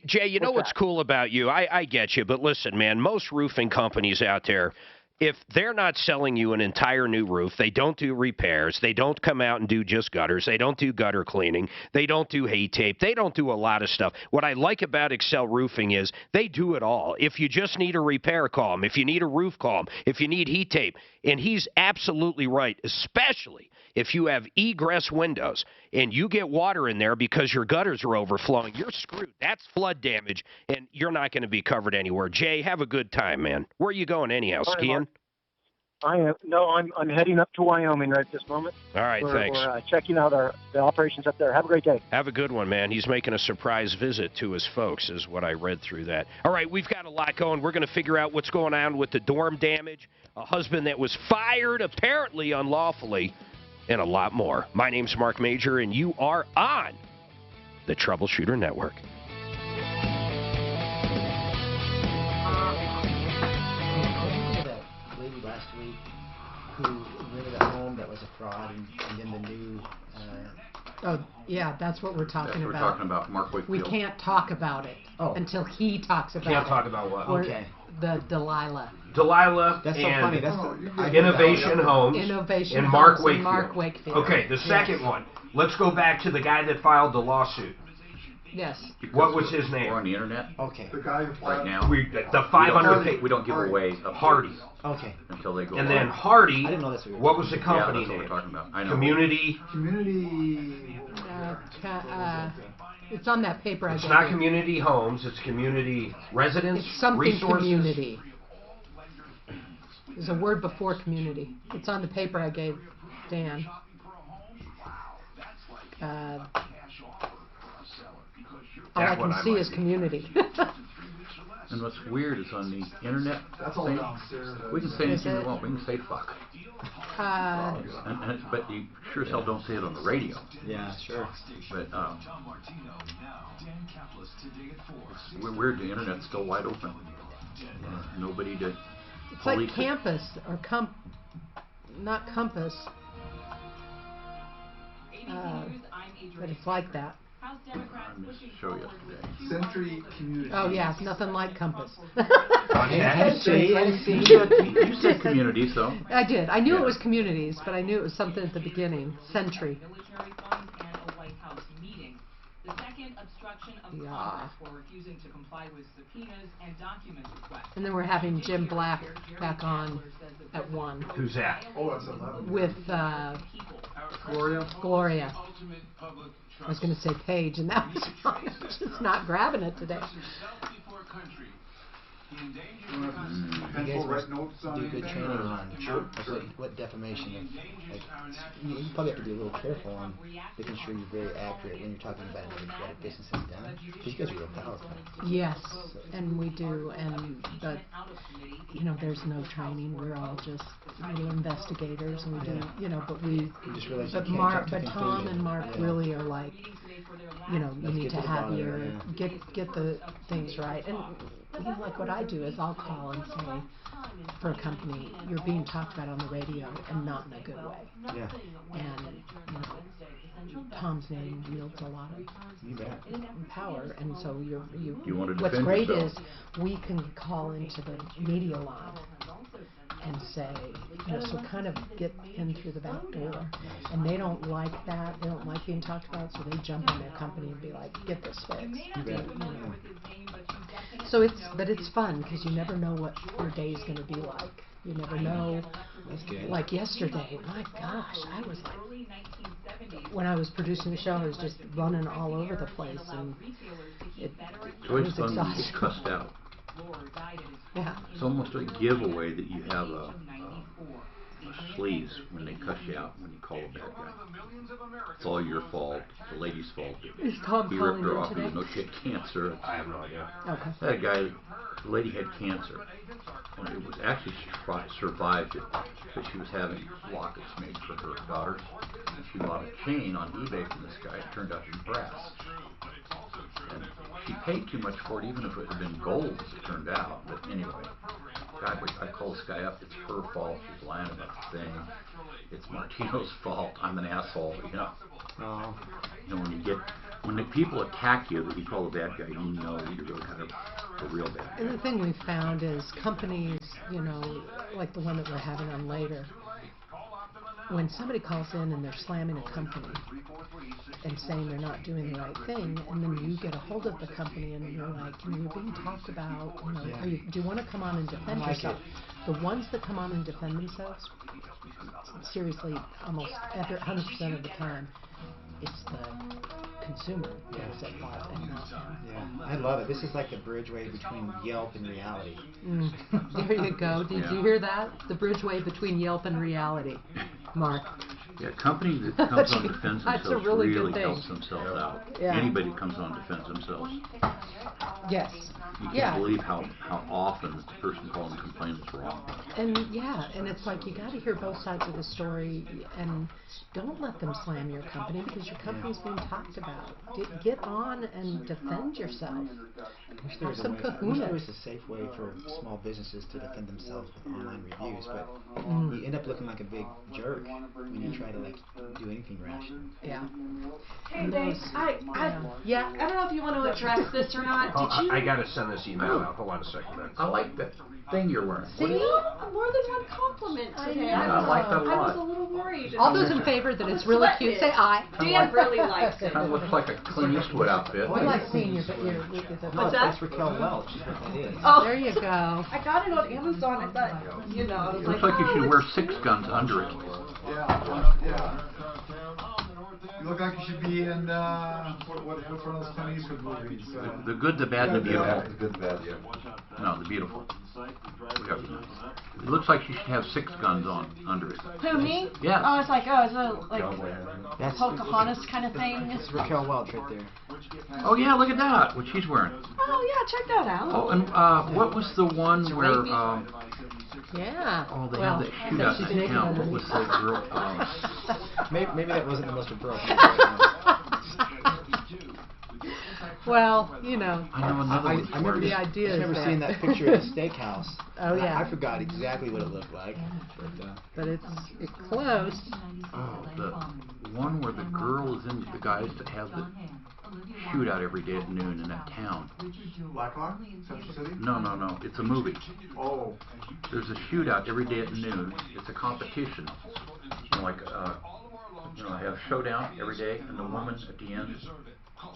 Jay, you know what's that? cool about you? I get you, but listen, man, most roofing companies out there, if they're not selling you an entire new roof, they don't do repairs, they don't come out and do just gutters, they don't do gutter cleaning, they don't do heat tape, they don't do a lot of stuff. What I like about Excel Roofing is they do it all. If you just need a repair, call them. If you need a roof, call them. If you need heat tape. And he's absolutely right, especially if you have egress windows and you get water in there because your gutters are overflowing, you're screwed. That's flood damage, and you're not going to be covered anywhere. Jay, have a good time, man. Where are you going anyhow? Skiing? I'm heading up to Wyoming right this moment. All right, thanks. We're checking out the operations up there. Have a great day. Have a good one, man. He's making a surprise visit to his folks, is what I read through that. All right, we've got a lot going. We're going to figure out what's going on with the dorm damage, a husband that was fired apparently unlawfully, and a lot more. My name's Mark Major, and you are on the Troubleshooter Network. Last week who rented a home that was a fraud, and then the new. Oh, yeah, that's what we're talking about. We're talking about Mark Wakefield. We can't talk about it until he talks about it. Can't talk about what? Okay. The Delilah. That's so funny. That's Innovation Homes. Innovation and Homes Mark and Mark Wakefield. Okay, the second one. Let's go back to the guy that filed the lawsuit. Yes. What was his name? We're on the internet. Okay. The guy right now. The 500. We don't give away Hardy. Okay. Until they go. And then Hardy. I didn't know this. What was the company name? What we're talking about. I know. Community. It's on that paper. It's not Community Homes. It's Community Residence. It's something Resources. Community. There's a word before community. It's on the paper I gave Dan. All I can see is community. And what's weird is on the internet, we can say anything we want. We can say fuck. But you sure as hell don't say it on the radio. Yeah, sure. But we're weird. The internet's still wide open. Nobody to. It's like campus or not compass. But it's like that. I'm just show you today. Century Community. Oh yeah, it's nothing like compass. You said community, so. I did. I knew it was communities, but I knew it was something at the beginning. Century. The second obstruction of Congress for refusing to comply with subpoenas and document requests. And then we're having Jim Black back on at 1. Who's that? Oh, that's 11. With Gloria. I was going to say Paige, and that was just not grabbing it today. You guys write notes on do good anything, training or- on Sure. what defamation of, like, you probably have to be a little careful on making sure you're very accurate when you're talking about what a business has done, because you guys are real powerful. Yes, and we do, but you know, there's no training. We're all just little investigators, and we do, you know, but we. Just realize you But can't Mark, jump to but Tom and conclusions. Mark Yeah. really are like, you know, you Let's need get to to the have bottom of your it, get the things right, and you know, like what I do is I'll call and say, for a company, you're being talked about on the radio and not in a good way. Yeah. And you know, Tom's name wields a lot You bet. of power, and so you want to what's defend great yourself. is we can call into the media line and say, you know, so kind of get in through the back door, and they don't like that. They don't like being talked about, so they jump on their company and be like, get this fixed. You bet. You know. So it's fun because you never know what your day is going to be like. You never know. That's good. Like yesterday, my gosh, I was like, when I was producing the show, I was just running all over the place, and it It's always was fun to get exhausting. cussed out. Yeah. It's almost a giveaway that you have a sleaze when they cuss you out when you call a bad guy. It's all your fault. The lady's fault. Is Tom He calling ripped her in off today? because no, she had cancer. I have no idea. Okay. That guy, the lady had cancer, and it was actually survived it, but she was having lockets made for her daughters. And she bought a chain on eBay from this guy. It turned out to be brass. And she paid too much for it, even if it had been gold, as it turned out. But anyway, God, I call this guy up. It's her fault. She's lying about the thing. It's Martino's fault. I'm an asshole. You know. You know, when the people attack you, that you call a bad guy, you know you're really kind of a real bad guy. And the thing we've found is companies, you know, like the one that we're having on later, when somebody calls in and they're slamming a company and saying they're not doing the right thing, and then you get a hold of the company and you're like, you know, you're being talked about, you know, Yeah. do you want to come on and defend I like yourself? The ones that come on and defend themselves, seriously, almost 100% of the time, it's the consumer that's at fault and not them. Yeah, I love it. This is like the bridgeway between Yelp and reality. There you go. Did you hear that? The bridgeway between Yelp and reality, Mark. Yeah, a company that comes on and defends That's a themselves really really good thing. helps themselves out. Yeah. Anybody that comes on and defends themselves. Yes. You can't Yeah. believe how often the person calling the complaint is wrong. And yeah, and it's like you got to hear both sides of the story, and don't let them slam your company because your company's being talked about. Get on and defend yourself. I wish there Have was some a way. I wish kahuna. there was a safe way for small businesses to defend themselves with online reviews, but you end up looking like a big jerk when you try to like do anything rational. Yeah. Hey, Dave, I Yeah. don't know if you want to address this or not. Oh, Did you? I gotta send this email out. Hold on a second, man. I like that thing you're wearing. See, more than one compliment today. I like that a I was lot. a little worried. All those in favor that it's really cute, say aye. Dan really likes it. Kind of looks like a Clint Eastwood outfit. We like seeing your No, that's Raquel Welch is what that is. Oh, there you go. I got it on Amazon. I thought, you know, I was It looks like, like you should oh, wear 6 guns under it. Yeah. You look like you should be in what's one of those Clint Eastwood movies? The Good, the Bad, and the Beautiful. The good, the bad, yeah. No, the Beautiful. It looks like you should have 6 guns on under it. who, me? Yes. Oh, it's like, is it like That's Pocahontas kind of thing? It's Raquel Welch right there. Oh yeah, look at that. What she's wearing. Oh, yeah, check that out. Oh, and what was the one where? Yeah. Oh, they Well, had that shootout in town. What was that girl? Maybe that wasn't the most appropriate. Well, you know. I know another one. I remember the idea. I remember is seeing that picture at a steakhouse. Oh yeah. I forgot exactly what it looked like. But it's close. Oh, the one where the girl is in the guys that have the shootout every day at noon in that town. Blacklock? Central City? No. It's a movie. Oh. There's a shootout every day at noon. It's a competition. You know, like they have a showdown every day, and the woman at the end. What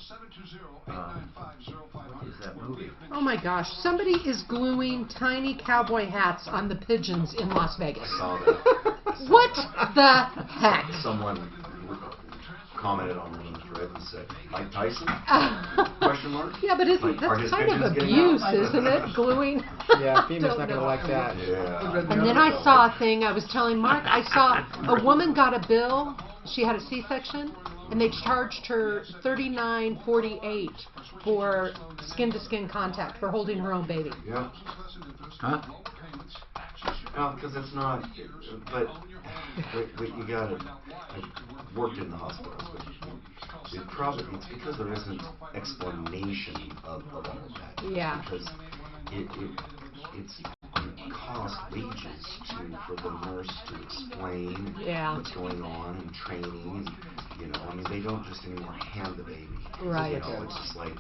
is that movie? Oh my gosh! Somebody is gluing tiny cowboy hats on the pigeons in Las Vegas. I saw that. What the heck? Someone commented on one of those Mike Tyson? Question mark? Yeah, but that's kind of abuse, isn't it? Gluing. Yeah, female's not gonna like that. Yeah. And then I saw a thing. I was telling Mark. I saw a woman got a bill. She had a C-section, and they charged her $39.48 for skin-to-skin contact for holding her own baby. Yeah. Huh? No, because it's not. But you got it. I worked in the hospitals, but it's because there isn't explanation of all of that. Yeah. Because it's cost wages for the nurse to explain what's going on and training. I mean, they don't just anymore hand the baby. Right. It's just like,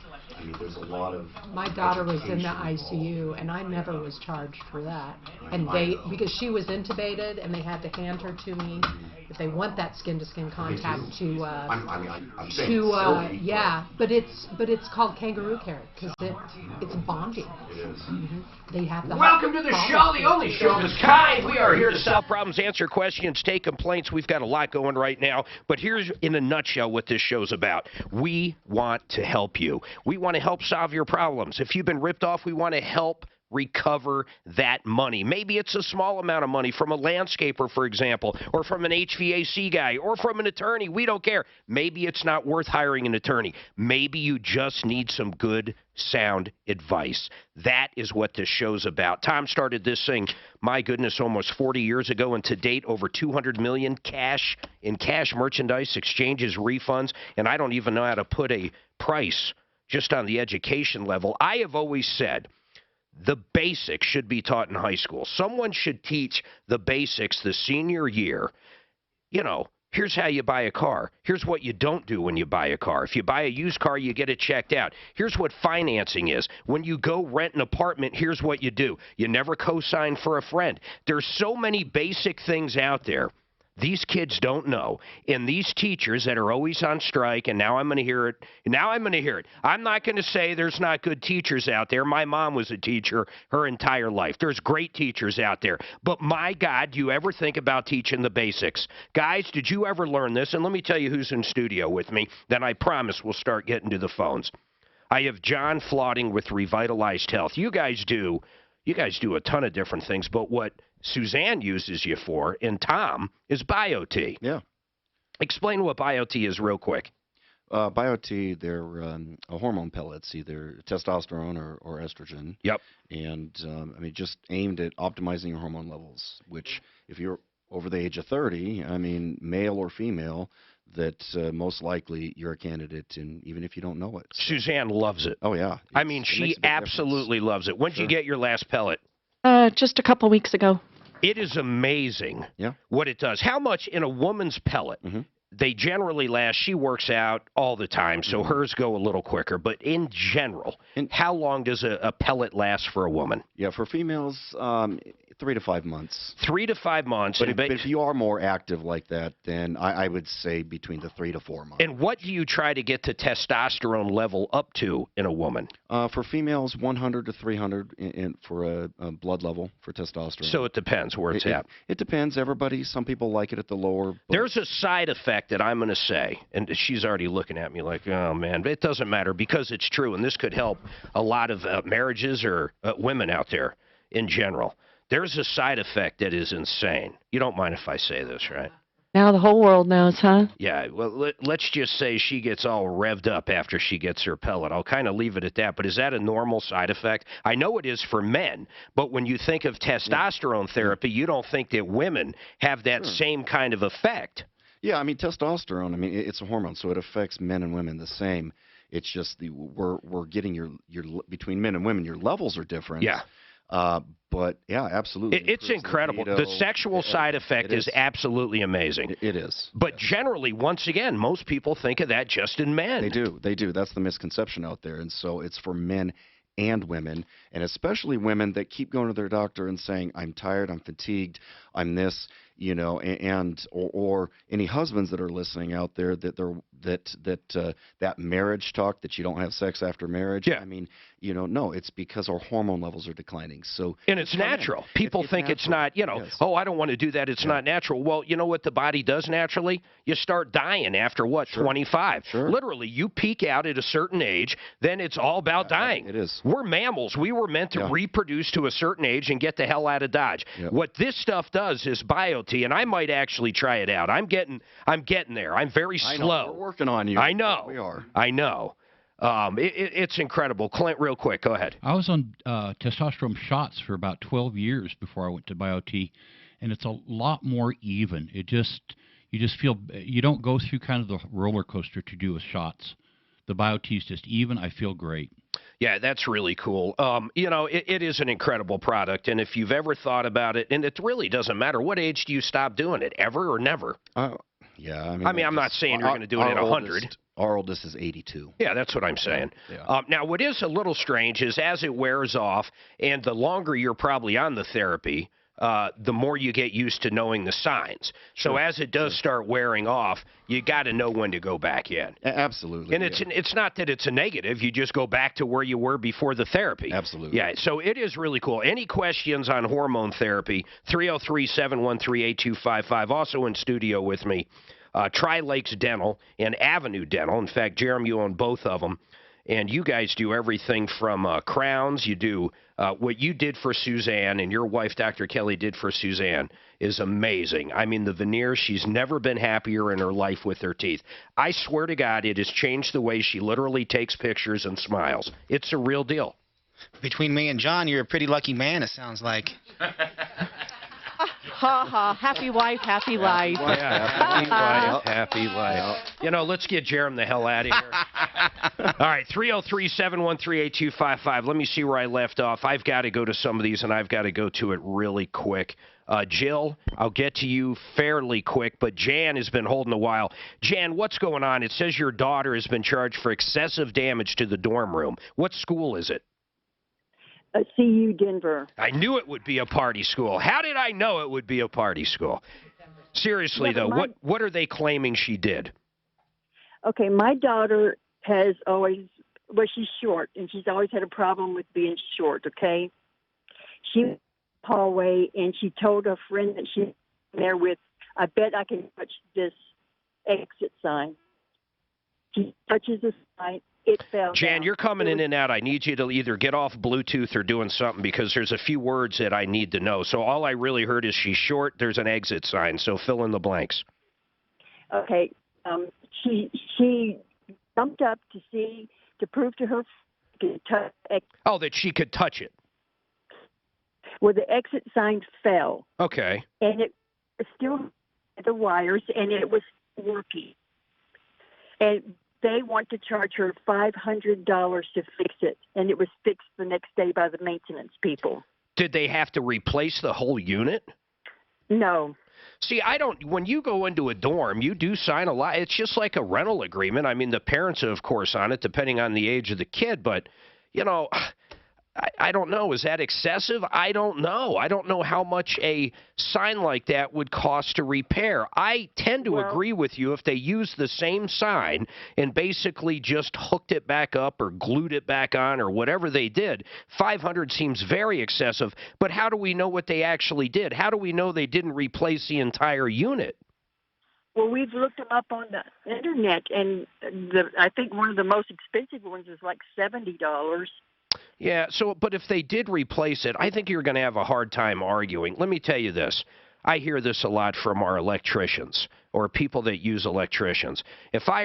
there's a lot of. My daughter was in the ICU, and I never was charged for that. And because she was intubated, and they had to hand her to me. If they want that skin-to-skin contact I'm saying yeah, but it's called kangaroo care because it's bonding. It is. They have the. Welcome to the show, the only show of its kind. We are here to solve problems, answer questions, take complaints. We've got a lot going right now, but here's in a nutshell what this show's about. We want to help you. We want to help solve your problems. If you've been ripped off, we want to help recover that money. Maybe it's a small amount of money from a landscaper, for example, or from an HVAC guy, or from an attorney. We don't care. Maybe it's not worth hiring an attorney. Maybe you just need some good, sound advice. That is what this show's about. Tom started this thing, my goodness, almost 40 years ago, and to date, over $200 million cash merchandise, exchanges, refunds, and I don't even know how to put a price just on the education level. I have always said the basics should be taught in high school. Someone should teach the basics the senior year. Here's how you buy a car. Here's what you don't do when you buy a car. If you buy a used car, you get it checked out. Here's what financing is. When you go rent an apartment, here's what you do. You never co-sign for a friend. There's so many basic things out there these kids don't know. And these teachers that are always on strike, and now I'm going to hear it. I'm not going to say there's not good teachers out there. My mom was a teacher her entire life. There's great teachers out there. But my God, do you ever think about teaching the basics? Guys, did you ever learn this? And let me tell you who's in studio with me. Then I promise we'll start getting to the phones. I have John Flotting with Revitalized Health. You guys do a ton of different things, but what Suzanne uses you for, and Tom, is BioT. Yeah. Explain what BioT is real quick. BioT, they're hormone pellets, either testosterone or estrogen. Yep. And, just aimed at optimizing your hormone levels, which if you're over the age of 30, male or female, that most likely you're a candidate, and even if you don't know it. Suzanne loves it. Oh, yeah. She absolutely loves it. When did you get your last pellet? Just a couple weeks ago. It is amazing what it does. How much in a woman's pellet, they generally last, she works out all the time, so hers go a little quicker. But in general, how long does a pellet last for a woman? Yeah, for females, 3 to 5 months. 3 to 5 months. But if you are more active like that, then I would say between the 3 to 4 months. And what do you try to get the testosterone level up to in a woman? For females, 100 to 300 for a blood level for testosterone. So it depends where it's at. It depends. Some people like it at the lower. There's a side effect that I'm going to say, and she's already looking at me like, oh, man, but it doesn't matter because it's true, and this could help a lot of marriages or women out there in general. There's a side effect that is insane. You don't mind if I say this, right? Now the whole world knows, huh? Yeah, well, let's just say she gets all revved up after she gets her pellet. I'll kind of leave it at that, but is that a normal side effect? I know it is for men, but when you think of testosterone therapy, you don't think that women have that same kind of effect. Yeah, testosterone, it's a hormone, so it affects men and women the same. It's just we're getting your between men and women, your levels are different. Yeah. But yeah, absolutely. It's incredible. The sexual side effect is absolutely amazing. It is. But generally, once again, most people think of that just in men. They do. That's the misconception out there. And so it's for men and women, and especially women that keep going to their doctor and saying, I'm tired, I'm fatigued, I'm this. you know, or any husbands that are listening out there that marriage talk that you don't have sex after marriage. Yeah. I mean, you know, no, it's because our hormone levels are declining. So and it's natural. People think it's not, you know, oh, I don't want to do that. It's not natural. Well, you know what the body does naturally? You start dying after what, 25? Literally, you peak out at a certain age, then it's all about dying. It is. We're mammals. We were meant to reproduce to a certain age and get the hell out of Dodge. What this stuff does is BioT, and I might actually try it out. I'm getting there. I'm very slow. We're working on you. I know. We are. I know. It's incredible. Clint, real quick, go ahead. I was on testosterone shots for about 12 years before I went to BioT, and it's a lot more even. You just feel, you don't go through kind of the roller coaster to do with shots. The BioT is just even. I feel great. Yeah, that's really cool. You know, it is an incredible product, and if you've ever thought about it, and it really doesn't matter, what age do you stop doing it, ever or never? Yeah, I mean, I'm not saying you're going to do it at 100. Our oldest is 82. Yeah, that's what I'm saying. Now, what is a little strange is as it wears off, and the longer you're probably on the therapy, the more you get used to knowing the signs. So as it does start wearing off, you got to know when to go back in. Absolutely. And it's not that it's a negative. You just go back to where you were before the therapy. Absolutely. Yeah, so it is really cool. Any questions on hormone therapy, 303-713-8255. Also in studio with me, Tri-Lakes Dental and Avenue Dental. In fact, Jeremy, you own both of them. And you guys do everything from crowns. You do what you did for Suzanne and your wife, Dr. Kelly, did for Suzanne is amazing. I mean, the veneers, she's never been happier in her life with her teeth. I swear to God, it has changed the way she literally takes pictures and smiles. It's a real deal. Between me and John, you're a pretty lucky man, it sounds like. Ha ha. Happy wife, happy life. Yeah, happy life, happy life. You know, let's get Jerem the hell out of here. All right, 303-713-8255. Let me see where I left off. I've got to go to some of these, and I've got to go to it really quick. Jill, I'll get to you fairly quick, but Jan has been holding a while. Jan, what's going on? It says your daughter has been charged for excessive damage to the dorm room. What school is it? CU Denver. I knew it would be a party school. How did I know it would be a party school? Seriously, though, what are they claiming she did? Okay, my daughter has always, well, she's short, and she's always had a problem with being short, okay? She went in the hallway, and she told a friend that she's there with, I bet I can touch this exit sign. She touches the sign. It fell Jan, down. you're coming in and out. I need you to either get off Bluetooth or doing something because there's a few words that I need to know. So all I really heard is she's short. There's an exit sign. So fill in the blanks. Okay. She jumped up to prove to her that she could touch it. Well, the exit sign fell. Okay. And it still had the wires, and it was working. And they want to charge her $500 to fix it, and it was fixed the next day by the maintenance people. Did they have to replace the whole unit? No. See, when you go into a dorm, you do sign a lot. It's just like a rental agreement. I mean, the parents are, of course, on it, depending on the age of the kid, but, you know, I don't know. Is that excessive? I don't know. I don't know how much a sign like that would cost to repair. I tend to agree with you if they used the same sign and basically just hooked it back up or glued it back on or whatever they did. $500 seems very excessive, but how do we know what they actually did? How do we know they didn't replace the entire unit? Well, we've looked them up on the internet, and I think one of the most expensive ones is like $70. Yeah, but if they did replace it, I think you're going to have a hard time arguing. Let me tell you this. I hear this a lot from our electricians or people that use electricians. If I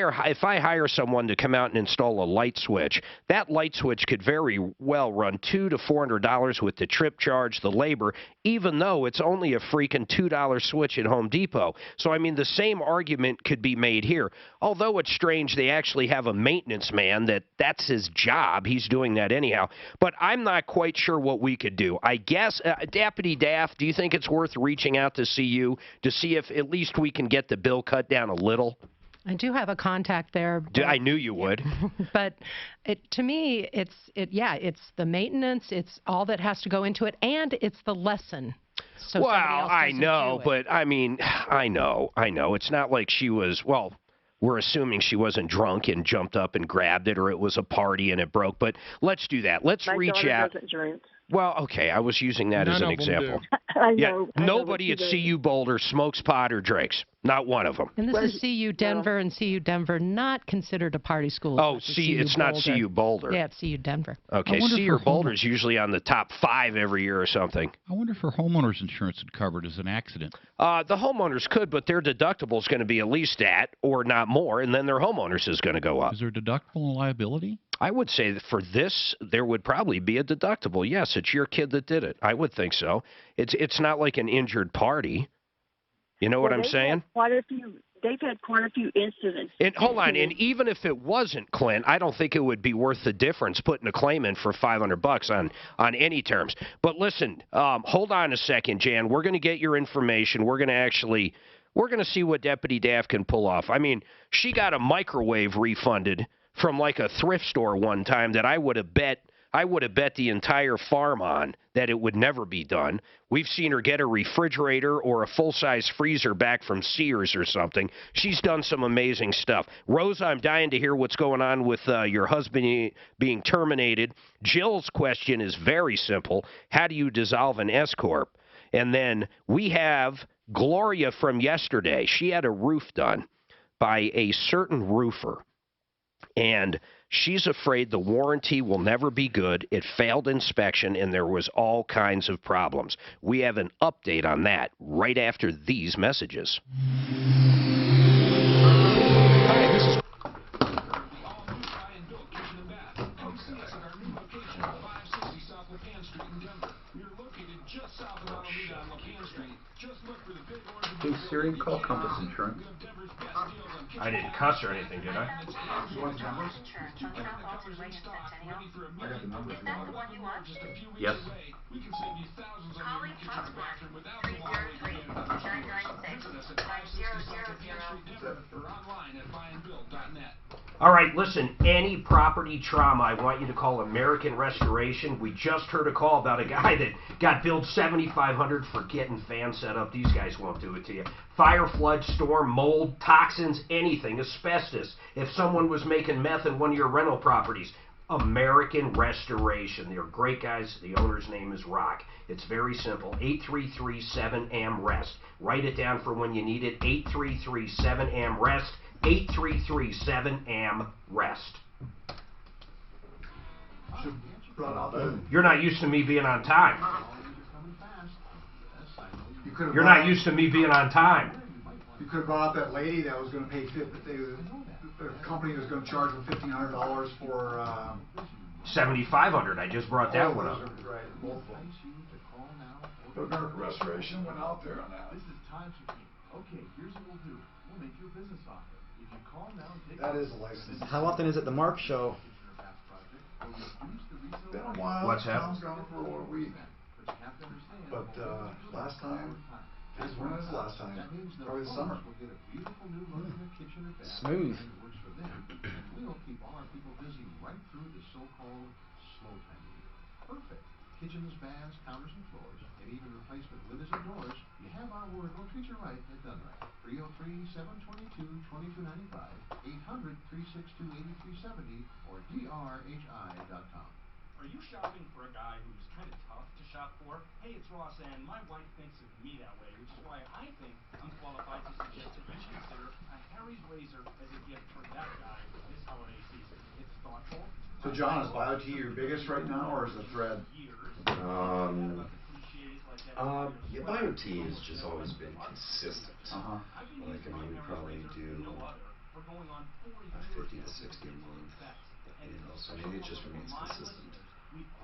hire someone to come out and install a light switch, that light switch could very well run $200 to $400 with the trip charge, the labor, even though it's only a freaking $2 switch at Home Depot. So, I mean, the same argument could be made here. Although it's strange they actually have a maintenance man that's his job. He's doing that anyhow. But I'm not quite sure what we could do. I guess, Deputy Daff, do you think it's worth reaching out to CU to see if at least we can get the bill cut down a little? I do have a contact there. I knew you would. But to me, it's the maintenance, it's all that has to go into it, and it's the lesson So well, somebody else I doesn't know, do it. but I mean, I know. It's not like she was, well, we're assuming she wasn't drunk and jumped up and grabbed it, or it was a party and it broke. But let's do that. Let's My reach daughter out. doesn't drink. Well, okay, I was using that as an example. I Yeah, know. nobody at CU Boulder smokes pot or drinks. Not one of them. And this is CU Denver, and CU Denver not considered a party school. Oh, it's not CU Boulder. Yeah, it's CU Denver. Okay, CU Boulder's usually on the top 5 every year or something. I wonder if her homeowner's insurance had covered as an accident. The homeowners could, but their deductible is going to be at least that, or not more, and then their homeowners is going to go up. Is there deductible and liability? I would say that for this, there would probably be a deductible. Yes, it's your kid that did it. I would think so. It's not like an injured party. You know what I'm saying? They've had quite a few incidents. And hold on, and even if it wasn't, Clint, I don't think it would be worth the difference putting a claim in for $500 on any terms. But listen, hold on a second, Jan. We're going to get your information. We're going to see what Deputy Daff can pull off. I mean, she got a microwave refunded from like a thrift store one time that I would have bet the entire farm on that it would never be done. We've seen her get a refrigerator or a full-size freezer back from Sears or something. She's done some amazing stuff. Rose, I'm dying to hear what's going on with your husband being terminated. Jill's question is very simple. How do you dissolve an S-Corp? And then we have Gloria from yesterday. She had a roof done by a certain roofer. And she's afraid the warranty will never be good. It failed inspection, and there was all kinds of problems. We have an update on that right after these messages. Hey Siri, call Compass Insurance. I didn't cuss or anything, did I? You want the numbers? I got the numbers. Yes. All right, listen, any property trauma, I want you to call American Restoration. We just heard a call about a guy that got billed $7,500 for getting fans set up. These guys won't do it to you. Fire, flood, storm, mold, toxins, anything, asbestos. If someone was making meth in one of your rental properties, American Restoration. They're great guys. The owner's name is Rock. It's very simple. 833-7AM-REST. Write it down for when you need it. 833-7AM-REST. 833-7AM-REST. You're not used to me being on time. You're not used to me being on time. You could have brought up that lady that was going to pay the company was going to charge them $1,500 for $7,500. I just brought that one up. Right, both of them. But American Restoration went out there on that. This is time security. Okay, here's what we'll do. We'll make you a business offer. If you call now and take that is a license. How often is it the Mark Show? Been a while. What's that? Tom's gone for a week. But last time, when was the last time? Probably the summer. Smooth. We'll keep all our people busy right through the so-called slow time of year. Perfect. Kitchens, baths, counters, and floors, and even replacement windows and doors. You have our word. We'll treat you right and done right. 303-722-2295, 800-362-8370, or drhi.com. Are you shopping for a guy who's kind of tough to shop for? Hey, it's Ross, and my wife thinks of me that way, which is why I think I'm qualified to suggest that you consider a Harry's razor as a gift for that guy this holiday season. It's thoughtful. So John, is BioT your biggest right now, or is it Thread? BioT has just always been consistent. Like, I mean, we probably do 50 to 60 a month, you know, so maybe it just remains consistent.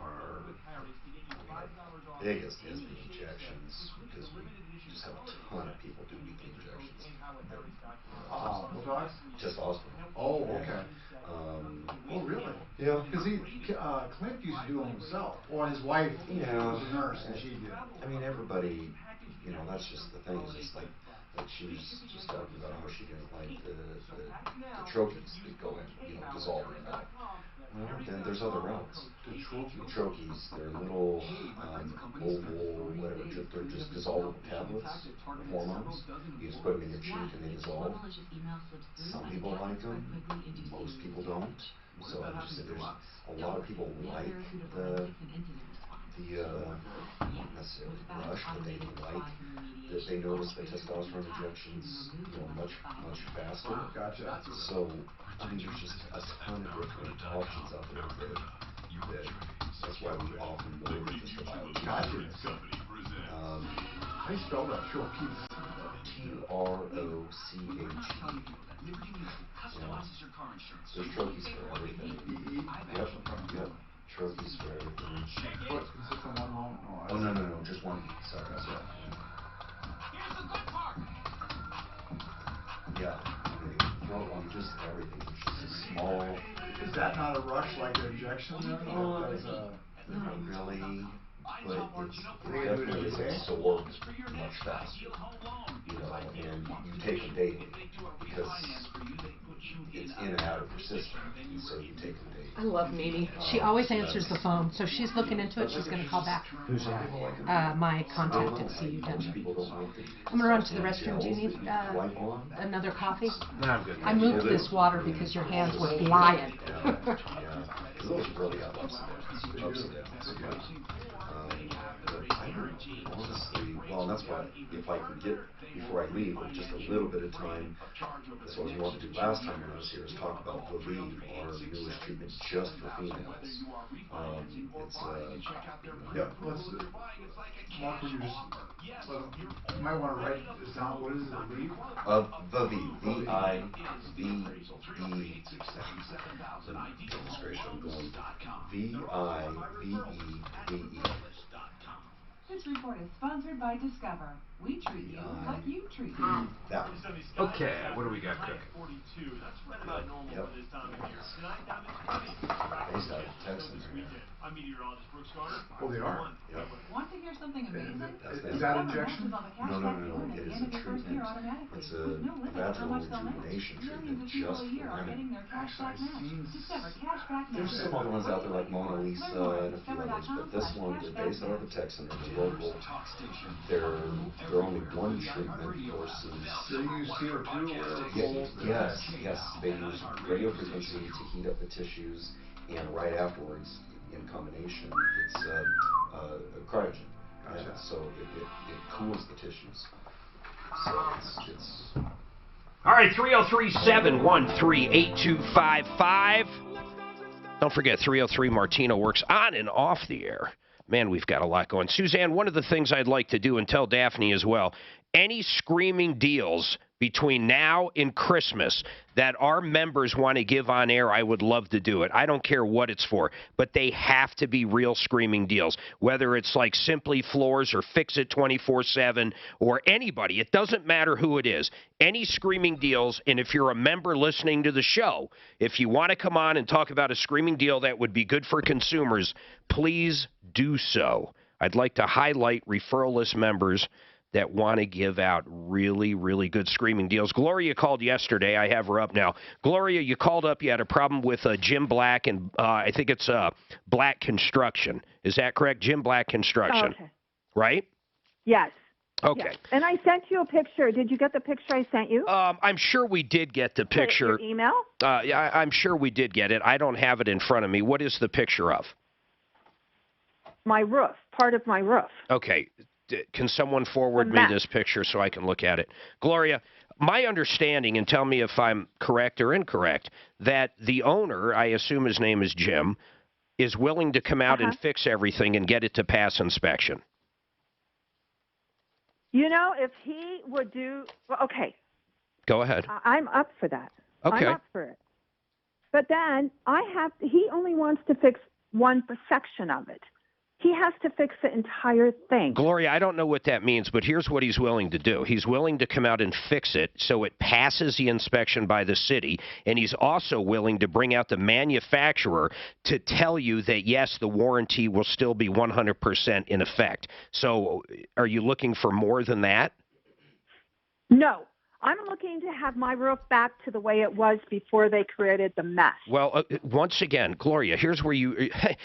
Our biggest is the injections, because we just have a ton of people do weekly injections. Testosterone. Oh, okay. Oh, really? Yeah. Because Clint used to do them himself. Oh, Well, his wife Yeah. was a nurse, and she did. I mean, everybody, you know, that's just the thing. Is just like she was just talking about how she didn't like the trochees that go in, you know, dissolve in the middle. Well, then there's other routes. The trochees, they're little oval, whatever, they're just dissolvable tablets of hormones. You just put them in your cheek and they dissolve. Some people like them, most people don't. So I'm just saying there's a lot of people like the not necessarily rush, but they like that they notice the testosterone injections, you know, much faster. Gotcha. So I mean, there's just a ton of different options out there that that's why we often more than just the biochemistry. Gotcha. How do you spell that? Trochees. Troche. There's trochees for everything. Yep. Trochees for everything. What, consist of one long? Oh, no, just one. Sorry. Yeah, I mean, throw it on just everything. It's just a small. Is that not a rush like an injection then? Not really, but it definitely is absorbed much faster. You know, and you take them daily because it's in and out of your system, and so you take them daily. I love Mimi. She always answers the phone, so she's looking into it. She's going to call back. Who's that? My contact at CU Denver. I'm going to run to the restroom. Do you need another coffee? No, I'm good. I moved this water because your hands were flying. Yeah. Those really have ups and downs. But I don't honestly, well, that's why if I could get, before I leave, with just a little bit of time, that's what I wanted to do last time when I was here, is talk about Viviv, our newest treatment just for females. It's yeah, let's, Mark, would you just, you might want to write this down. What is it, Viviv? Viviv, V-I-V-E, demonstration, I'm going, V-I-V-E-V-E. This report is sponsored by Discover. We treat you like you treat you. Okay, what do we got cooking? That's right about normal for this time of year. Tonight, down to 20. Based out of Texas. I'm meteorologist Brooks Garner. Oh, they are? Yep. Want to hear something amazing? Is that injection? No. It is a treatment. It's a vaginal rejuvenation treatment just for women. There's some other ones out there like Mona Lisa and a few others, but this one, they're based out of the Texan, they're local. They're only one treatment versus. Do they use CO2 or whatever? Yes. They use radio frequency to heat up the tissues, and right afterwards, in combination, it's cryogen. Gotcha. And so it cools the tissues. So it's All right, 303-713-8255. Don't forget, 303 Martino works on and off the air. Man, we've got a lot going. Suzanne, one of the things I'd like to do, and tell Daphne as well, any screaming deals between now and Christmas that our members want to give on air, I would love to do it. I don't care what it's for, but they have to be real screaming deals, whether it's like Simply Floors or Fix It 24/7 or anybody. It doesn't matter who it is. Any screaming deals, and if you're a member listening to the show, if you want to come on and talk about a screaming deal that would be good for consumers, please do so. I'd like to highlight referral list members that want to give out really, really good screaming deals. Gloria called yesterday. I have her up now. Gloria, you called up. You had a problem with Jim Black, and I think it's Black Construction. Is that correct? Jim Black Construction. Okay. Right? Yes. Okay. Yes. And I sent you a picture. Did you get the picture I sent you? I'm sure we did get the picture. Your email? Yeah, I'm sure we did get it. I don't have it in front of me. What is the picture of? My roof. Part of my roof. Okay. Can someone forward me this picture so I can look at it? Gloria, my understanding, and tell me if I'm correct or incorrect, that the owner, I assume his name is Jim, is willing to come out and fix everything and get it to pass inspection. You know, if he would do, well, okay. Go ahead. I'm up for that. Okay. I'm up for it. But then he only wants to fix one section of it. He has to fix the entire thing. Gloria, I don't know what that means, but here's what he's willing to do. He's willing to come out and fix it so it passes the inspection by the city, and he's also willing to bring out the manufacturer to tell you that, yes, the warranty will still be 100% in effect. So are you looking for more than that? No. I'm looking to have my roof back to the way it was before they created the mess. Well, once again, Gloria, here's where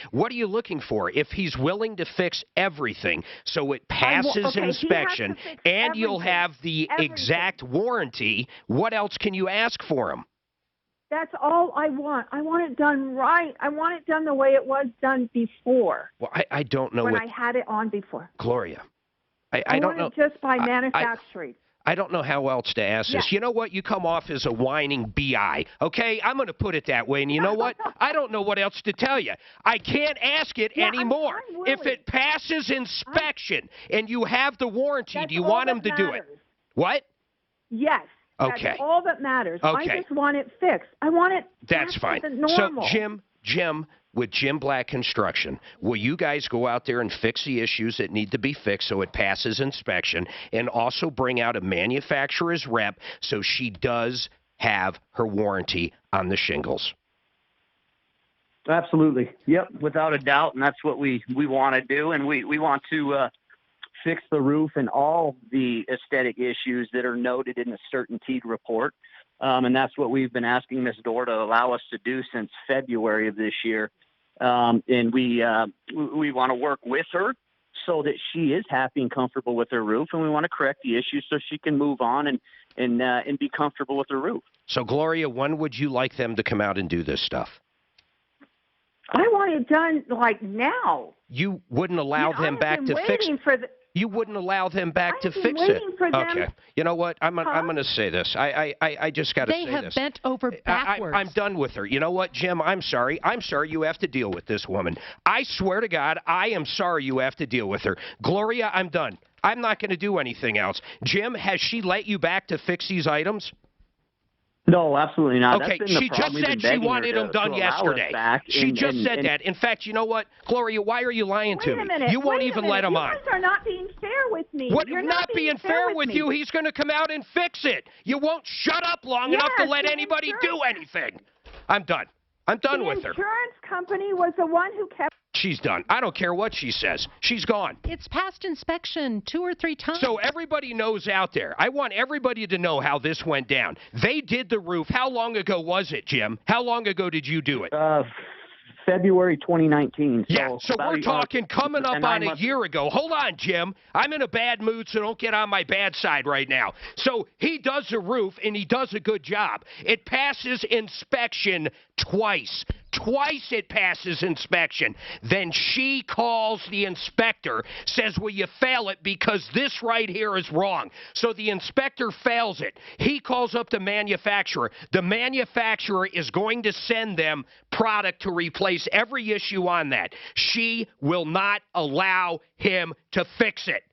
what are you looking for? If he's willing to fix everything so it passes inspection and you'll have the exact warranty, what else can you ask for him? That's all I want. I want it done right. I want it done the way it was done before. Well, I don't know when I had it on before. Gloria, I don't know. Want it just by manufacturing. I don't know how else to ask this. You know what? You come off as a whining BI, okay? I'm going to put it that way. And you know what? I don't know what else to tell you. I can't ask it anymore. If it passes inspection and you have the warranty, do you want him to do it? What? Yes. Okay. That's all that matters. Okay. I just want it fixed. I want it That's fine. normal. So, Jim, with Jim Black Construction, will you guys go out there and fix the issues that need to be fixed so it passes inspection, and also bring out a manufacturer's rep so she does have her warranty on the shingles? Absolutely. Yep, without a doubt, and that's what we want to do, and we want to fix the roof and all the aesthetic issues that are noted in the CertainTeed report. And that's what we've been asking Ms. Dorr to allow us to do since February of this year. And we want to work with her so that she is happy and comfortable with her roof, and we want to correct the issues so she can move on and be comfortable with her roof. So, Gloria, when would you like them to come out and do this stuff? I want it done like now. You wouldn't allow them back to fix it? You wouldn't allow them back to fix it. Okay. You know what? I'm going to say this. I just got to say this. They have bent over backwards. I'm done with her. You know what, Jim? I'm sorry. I'm sorry you have to deal with this woman. I swear to God, I am sorry you have to deal with her. Gloria, I'm done. I'm not going to do anything else. Jim, has she let you back to fix these items? No, absolutely not. Okay, she just said she wanted them done yesterday. She just said that. In fact, you know what, Gloria, why are you lying to me? You won't even let him on. You guys are not being fair with me. What? You're not being fair with you? He's going to come out and fix it. You won't shut up long enough to let anybody do anything. I'm done. I'm done with her. The insurance company was the one who kept... She's done. I don't care what she says. She's gone. It's passed inspection 2 or 3 times. So everybody knows out there. I want everybody to know how this went down. They did the roof. How long ago was it, Jim? How long ago did you do it? February 2019. So we're talking coming up on a year ago. Hold on, Jim. I'm in a bad mood, so don't get on my bad side right now. So he does the roof, and he does a good job. It passes inspection twice. Twice it passes inspection. Then she calls the inspector, says, will you fail it because this right here is wrong. So the inspector fails it. He calls up the manufacturer. The manufacturer is going to send them product to replace every issue on that. She will not allow him to fix it.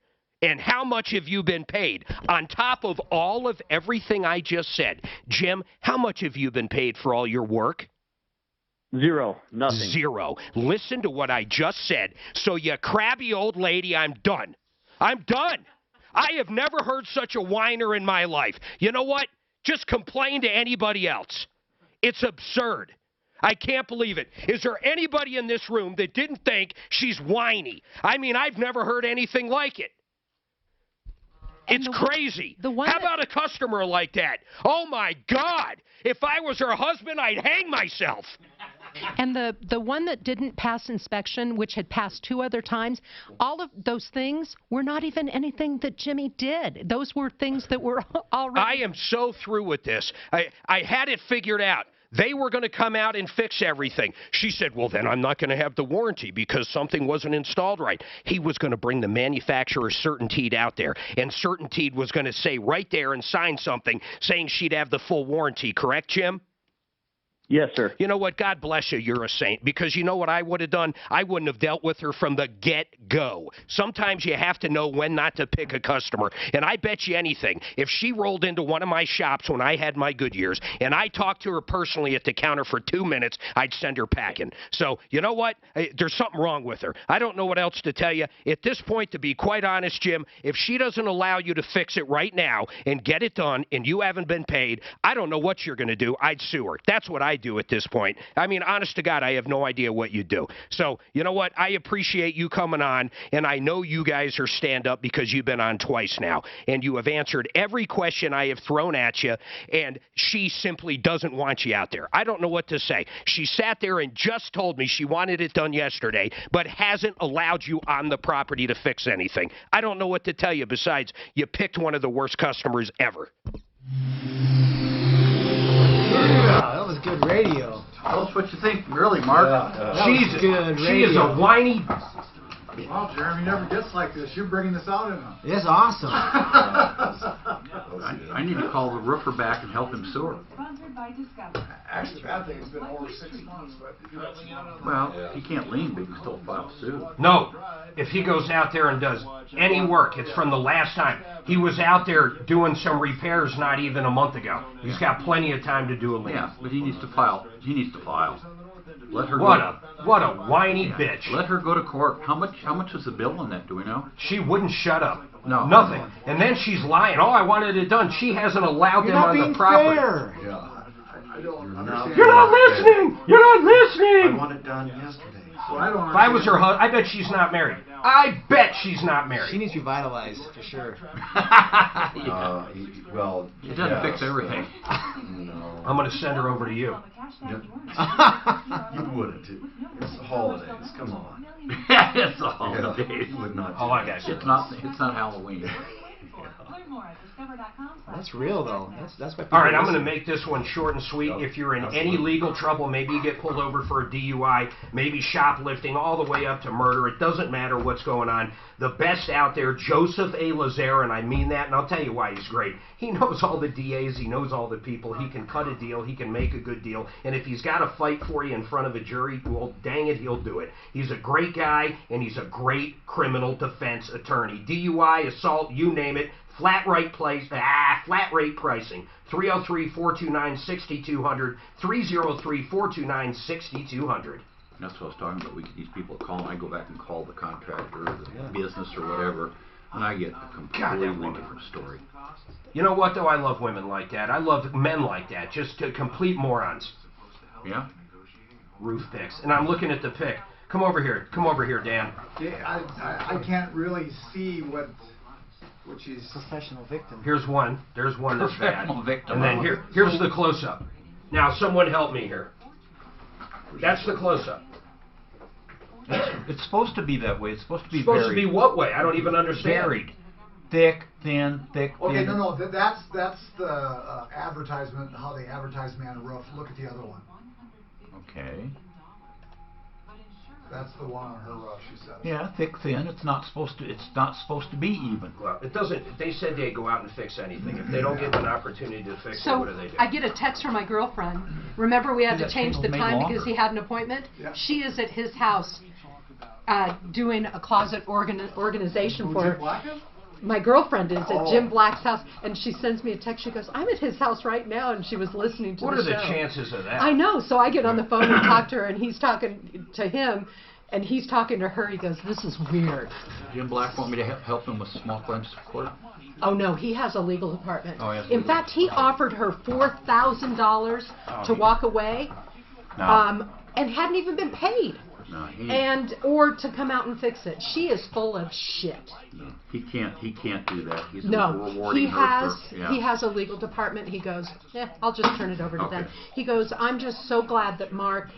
And how much have you been paid? On top of all of everything I just said, Jim, how much have you been paid for all your work? Zero. Nothing. Zero. Listen to what I just said. So you crabby old lady, I'm done. I'm done. I have never heard such a whiner in my life. You know what? Just complain to anybody else. It's absurd. I can't believe it. Is there anybody in this room that didn't think she's whiny? I mean, I've never heard anything like it. It's crazy. How about a customer like that? Oh, my God. If I was her husband, I'd hang myself. And the one that didn't pass inspection, which had passed 2 other times, all of those things were not even anything that Jimmy did. Those were things that were already... I am so through with this. I had it figured out. They were going to come out and fix everything. She said, well, then I'm not going to have the warranty because something wasn't installed right. He was going to bring the manufacturer CertainTeed out there, and CertainTeed was going to say right there and sign something saying she'd have the full warranty. Correct, Jim? Yes, sir. You know what? God bless you. You're a saint. Because you know what I would have done? I wouldn't have dealt with her from the get-go. Sometimes you have to know when not to pick a customer. And I bet you anything, if she rolled into one of my shops when I had my good years, and I talked to her personally at the counter for 2 minutes, I'd send her packing. So, you know what? There's something wrong with her. I don't know what else to tell you. At this point, to be quite honest, Jim, if she doesn't allow you to fix it right now and get it done and you haven't been paid, I don't know what you're going to do. I'd sue her. That's what I do at this point. I mean, honest to God, I have no idea what you do. So, you know what? I appreciate you coming on, and I know you guys are stand-up because you've been on twice now, and you have answered every question I have thrown at you, and she simply doesn't want you out there. I don't know what to say. She sat there and just told me she wanted it done yesterday, but hasn't allowed you on the property to fix anything. I don't know what to tell you besides you picked one of the worst customers ever. Yeah, that was good radio. Tell us what you think, really, Mark. She's good radio. She is a whiny. Well, Jeremy never gets like this. You're bringing this out in him. It's awesome. I need to call the roofer back and help him sewer. Actually, the bad thing has been over 6 months, but Well, he can't lean, but he can still file suit. No. If he goes out there and does any work, it's from the last time. He was out there doing some repairs not even a month ago. He's got plenty of time to do a lien. Yeah, but he needs to file. He needs to file. Let her What go. a whiny bitch. Let her go to court. How much was the bill on that? Do we know? She wouldn't shut up. No. Nothing. And then she's lying. Oh, I wanted it done. She hasn't allowed them on the property. Fair. Yeah. You're not listening. You're not listening. I want it done yesterday. well, I don't If I was her husband, I bet she's not married. I bet she's not married. She needs revitalized, for sure. Well, It doesn't fix everything. No. I'm going to send her over to you. You wouldn't. It's the holidays. Come on. It's the holidays. Yeah, you would not. Oh, I got you. It's not Halloween. That's real, though. That's what. All right, I'm going to make this one short and sweet. If you're in any legal trouble, maybe you get pulled over for a DUI, maybe shoplifting, all the way up to murder. It doesn't matter what's going on. The best out there, Joseph A. Lazare, and I mean that, and I'll tell you why he's great. He knows all the DAs. He knows all the people. He can cut a deal. He can make a good deal. And if he's got to fight for you in front of a jury, well, dang it, he'll do it. He's a great guy, and he's a great criminal defense attorney. DUI, assault, you name it. Flat rate pricing. 303-429-6200. 303-429-6200. That's what I was talking about. We get these people calling. I go back and call the contractor or the business or whatever, and I get a completely different story. You know what, though? I love women like that. I love men like that. Just complete morons. Yeah? Roof picks. And I'm looking at the pick. Come over here. Come over here, Dan. Yeah, I can't really see what she's... Professional victim. Here's one. There's one that's bad. Professional victim. And then here's the close-up. Now, someone help me here. That's the close-up. It's supposed to be that way. It's supposed to be Supposed to be what way? I don't even understand. Buried. Thick, thin, thick, Okay, thin. no, that's the advertisement, how they advertise me on a roof. Look at the other one. Okay. That's the one on her roof, she says. Yeah, thick, thin. It's not supposed to be even. Well, it doesn't. They said they'd go out and fix anything. If they don't get an opportunity to fix it, what do they do? I get a text from my girlfriend. Remember, we had to change the time because he had an appointment? Yeah. She is at his house doing a closet organization for her. My girlfriend is at Jim Black's house, and she sends me a text. She goes, I'm at his house right now, and she was listening to What the are the show. chances of that? I know, so I get on the phone and talk to her, and he's talking to him, and he's talking to her. He goes, this is weird. Jim Black want me to help him with small claims court? Oh, no, he has a legal department. Oh, yes, in fact, he offered her $4,000 to walk away and hadn't even been paid. No, or to come out and fix it. She is full of shit. No, he can't do that. He's No, rewarding her he has a legal department. He goes, I'll just turn it over to them. He goes, I'm just so glad that Mark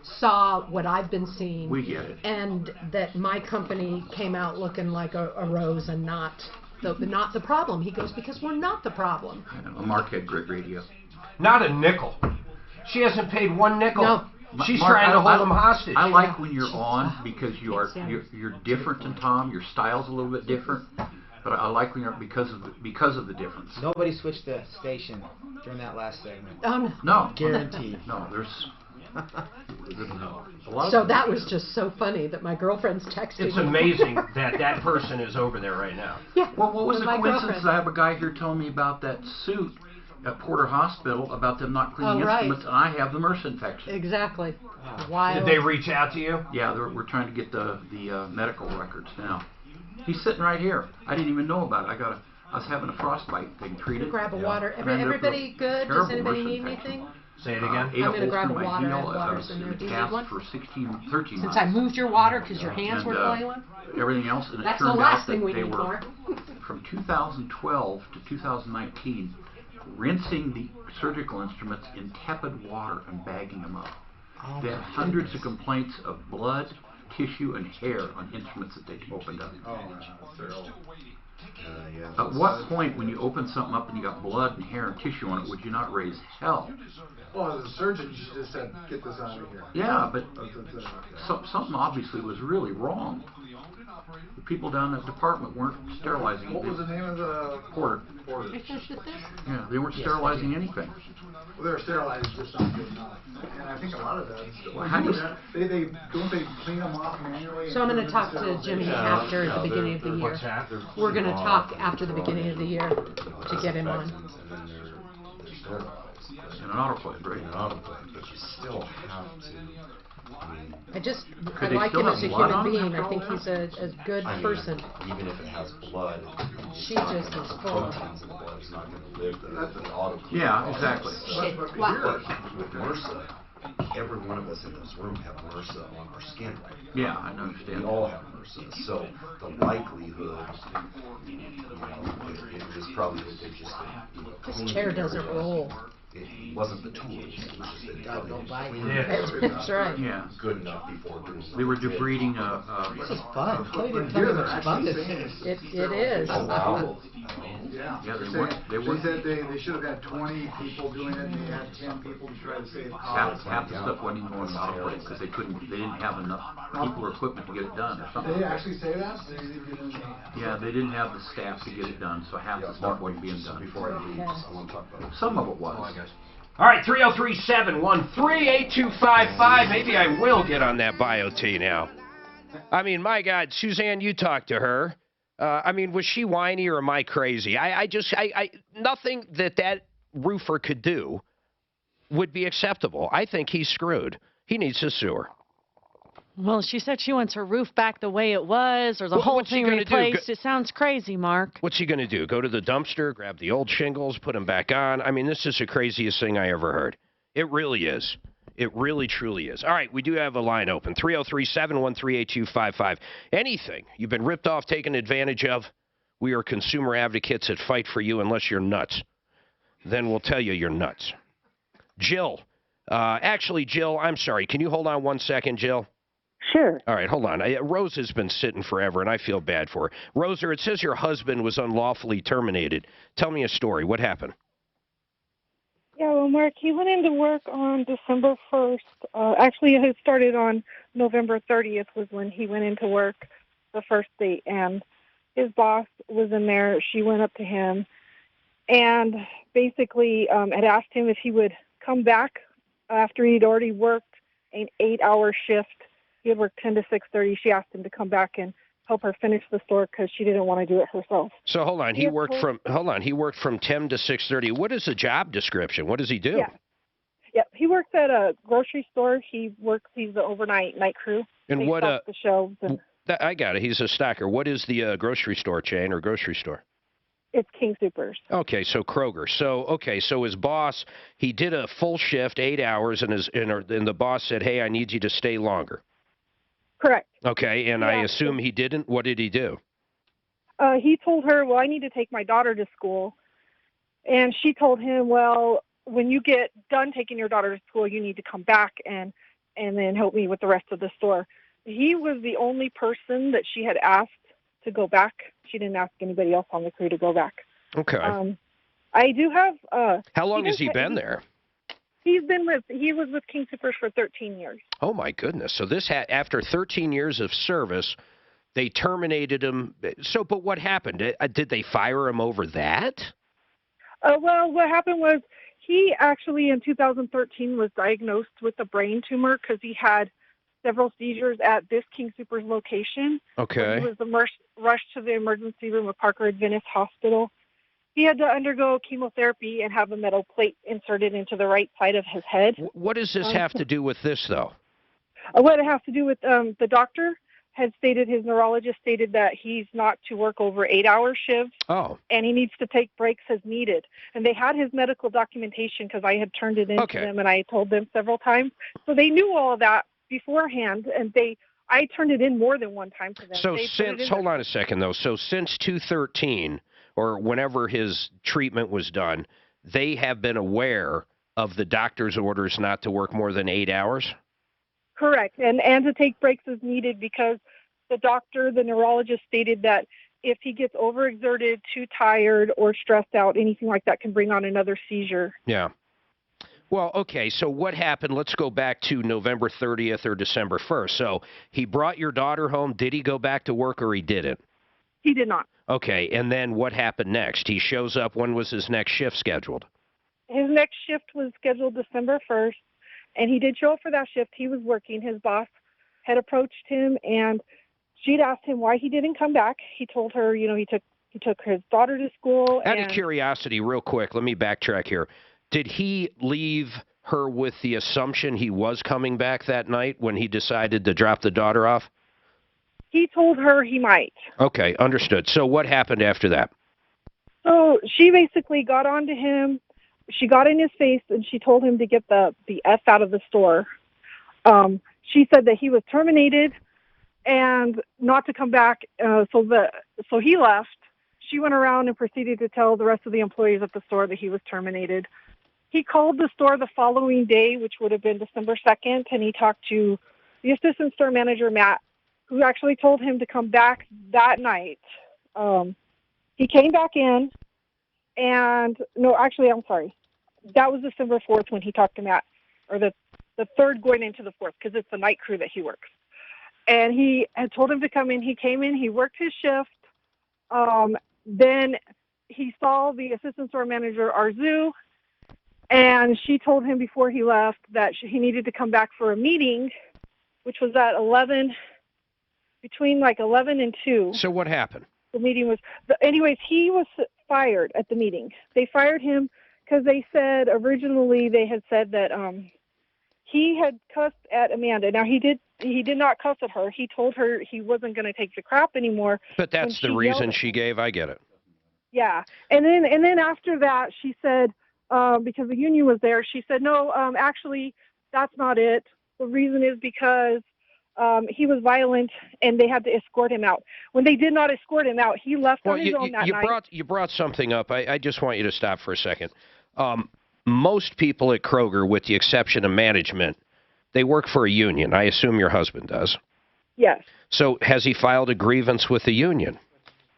saw what I've been seeing. We get it. And that my company came out looking like a rose and not the problem. He goes, because we're not the problem. Mark had great radio. Not a nickel. She hasn't paid one nickel. No. She's Mark, trying to hold him hostage. I like when you're on because you're different than Tom. Your style's a little bit different. But I like when you're because of the difference. Nobody switched the station during that last segment. No. Guaranteed. No, there's. So that was just so funny that my girlfriend's texting. It's amazing that person is over there right now. Yeah. Well, what was the coincidence? Girlfriend. I have a guy here telling me about that suit at Porter Hospital about them not cleaning right. instruments, and I have the MRSA infection. Exactly. Wild. Did they reach out to you? Yeah, we're trying to get the medical records now. He's sitting right here. I didn't even know about it. I was having a frostbite thing treated. Grab a water. Everybody good? Does anybody need anything? Say it again. I'm going to grab a water. Heel, Water's in there. Do you need one? For 13 months. Since I moved your water because your hands were flowing one? Everything else, and That's it turned the last out thing that we they need were, for. from 2012 to 2019, rinsing the surgical instruments in tepid water and bagging them up. They had hundreds of complaints of blood, tissue, and hair on instruments that they opened up. At what point, when you open something up and you got blood and hair and tissue on it, would you not raise hell? Well, as a surgeon, you should just said, get this out of here. Yeah, but something obviously was really wrong. The people down in that department weren't sterilizing. What was the name of the Porter? Yeah, they weren't sterilizing anything. Well, they were sterilizing, just not good enough. And I think a lot of that is they don't they clean them off manually. So I'm going to talk to Jimmy after the beginning of the year. We're going to talk after the beginning of the year to get him on. In an autoclave, right? In an autoclave, but you still have to. I like him as a human being. I think he's a good person. Even if it has blood, she just is full. Proteins in the blood is not going to live the autoclave. Yeah, exactly. But with MRSA, every one of us in this room have MRSA on our skin. Yeah, I understand. We all have MRSA, so the likelihood, it was probably that they just This chair doesn't roll. It wasn't the tools. It was just that it don't bite. That's right. Yeah. Good enough before doing. They were debreeding This is fun. Kelly didn't tell me how much fun this is. It is. Oh, wow. Yeah. Yeah, they said they should have had 20 people doing it, and they had 10 people to try to save costs. Half the stuff wasn't even going to autoclave because they didn't have enough people or equipment to get it done or something. Did they actually say that? Yeah, they didn't have the staff to get it done, so half the stuff wasn't being done. Before I leave, I want to talk about it. Some of it was. All right, 303-713-8255. Maybe I will get on that bio-T now. I mean, my God, Suzanne, you talked to her. Was she whiny or am I crazy? Nothing that roofer could do would be acceptable. I think he's screwed. He needs to sue her. Well, she said she wants her roof back the way it was or the whole thing replaced. It sounds crazy, Mark. What's he going to do? Go to the dumpster, grab the old shingles, put them back on? I mean, this is the craziest thing I ever heard. It really is. It really, truly is. All right, we do have a line open. 303-713-8255. Anything you've been ripped off, taken advantage of, we are consumer advocates that fight for you unless you're nuts. Then we'll tell you you're nuts. Jill. Jill, I'm sorry. Can you hold on 1 second, Jill? Sure. All right, hold on. Rose has been sitting forever, and I feel bad for her. Rosa, it says your husband was unlawfully terminated. Tell me a story. What happened? Yeah, well, Mark, he went into work on December 1st. Actually, it had started on November 30th was when he went into work, the first date, and his boss was in there. She went up to him and basically had asked him if he would come back after he'd already worked an 8-hour shift. He had worked 10 to 6:30. She asked him to come back and help her finish the store because she didn't want to do it herself. So hold on. He worked from 10 to 6:30. What is the job description? What does he do? Yeah. He works at a grocery store. He's the overnight night crew. And He what stocks the shelves and I got it. He's a stocker. What is the grocery store chain or grocery store? it's King Soopers. Okay, so Kroger. So his boss, he did a full shift, 8 hours, and the boss said, "Hey, I need you to stay longer." Correct. Okay, and I assume he didn't. What did he do? He told her, well, I need to take my daughter to school. And she told him, well, when you get done taking your daughter to school, you need to come back and then help me with the rest of the store. He was the only person that she had asked to go back. She didn't ask anybody else on the crew to go back. Okay. I do have... How long has he been there? He was with King Soopers for 13 years. Oh, my goodness. So this after 13 years of service, They terminated him. So, but what happened? Did they fire him over that? Well, what happened was he actually in 2013 was diagnosed with a brain tumor because he had several seizures at this King Soopers location. Okay. He was rushed to the emergency room of Parker Adventist Hospital. He had to undergo chemotherapy and have a metal plate inserted into the right side of his head. What does this have to do with this, though? What it has to do with the doctor had stated, his neurologist stated that he's not to work over 8-hour shifts. Oh. And he needs to take breaks as needed. And they had his medical documentation because I had turned it in to them and I told them several times. So they knew all of that beforehand, and I turned it in more than one time to them. So hold on a second, though. So since 2013, or whenever his treatment was done, they have been aware of the doctor's orders not to work more than 8 hours? Correct, and to take breaks as needed because the neurologist stated that if he gets overexerted, too tired, or stressed out, anything like that can bring on another seizure. Yeah. Well, okay, so what happened? Let's go back to November 30th or December 1st. So he brought your daughter home. Did he go back to work or he didn't? He did not. Okay, and then what happened next? He shows up. When was his next shift scheduled? His next shift was scheduled December 1st. And he did show up for that shift. He was working. His boss had approached him, and she'd asked him why he didn't come back. He told her, he took his daughter to school. Out of curiosity, real quick, let me backtrack here. Did he leave her with the assumption he was coming back that night when he decided to drop the daughter off? He told her he might. Okay, understood. So what happened after that? So she basically got onto him. She got in his face and she told him to get the F out of the store. She said that he was terminated and not to come back. So he left. She went around and proceeded to tell the rest of the employees at the store that he was terminated. He called the store the following day, which would have been December 2nd, and he talked to the assistant store manager, Matt, who actually told him to come back that night. He came back in. And no, actually, I'm sorry. That was December 4th when he talked to Matt, or the 3rd going into the 4th, because it's the night crew that he works. And he had told him to come in. He came in. He worked his shift. Then he saw the assistant store manager, Arzu, and she told him before he left that he needed to come back for a meeting, which was at 11, between like 11 and 2. So what happened? The meeting was, anyways, he was fired at the meeting. They fired him because they said originally they had said that he had cussed at Amanda. Now he did not cuss at her. He told her he wasn't going to take the crap anymore. But that's the reason she gave. I get it. Yeah, and then after that she said because the union was there, she said no, actually that's not it. The reason is because he was violent, and they had to escort him out. When they did not escort him out, he left on his own that night. You brought something up. I just want you to stop for a second. Most people at Kroger, with the exception of management, they work for a union. I assume your husband does. Yes. So has he filed a grievance with the union?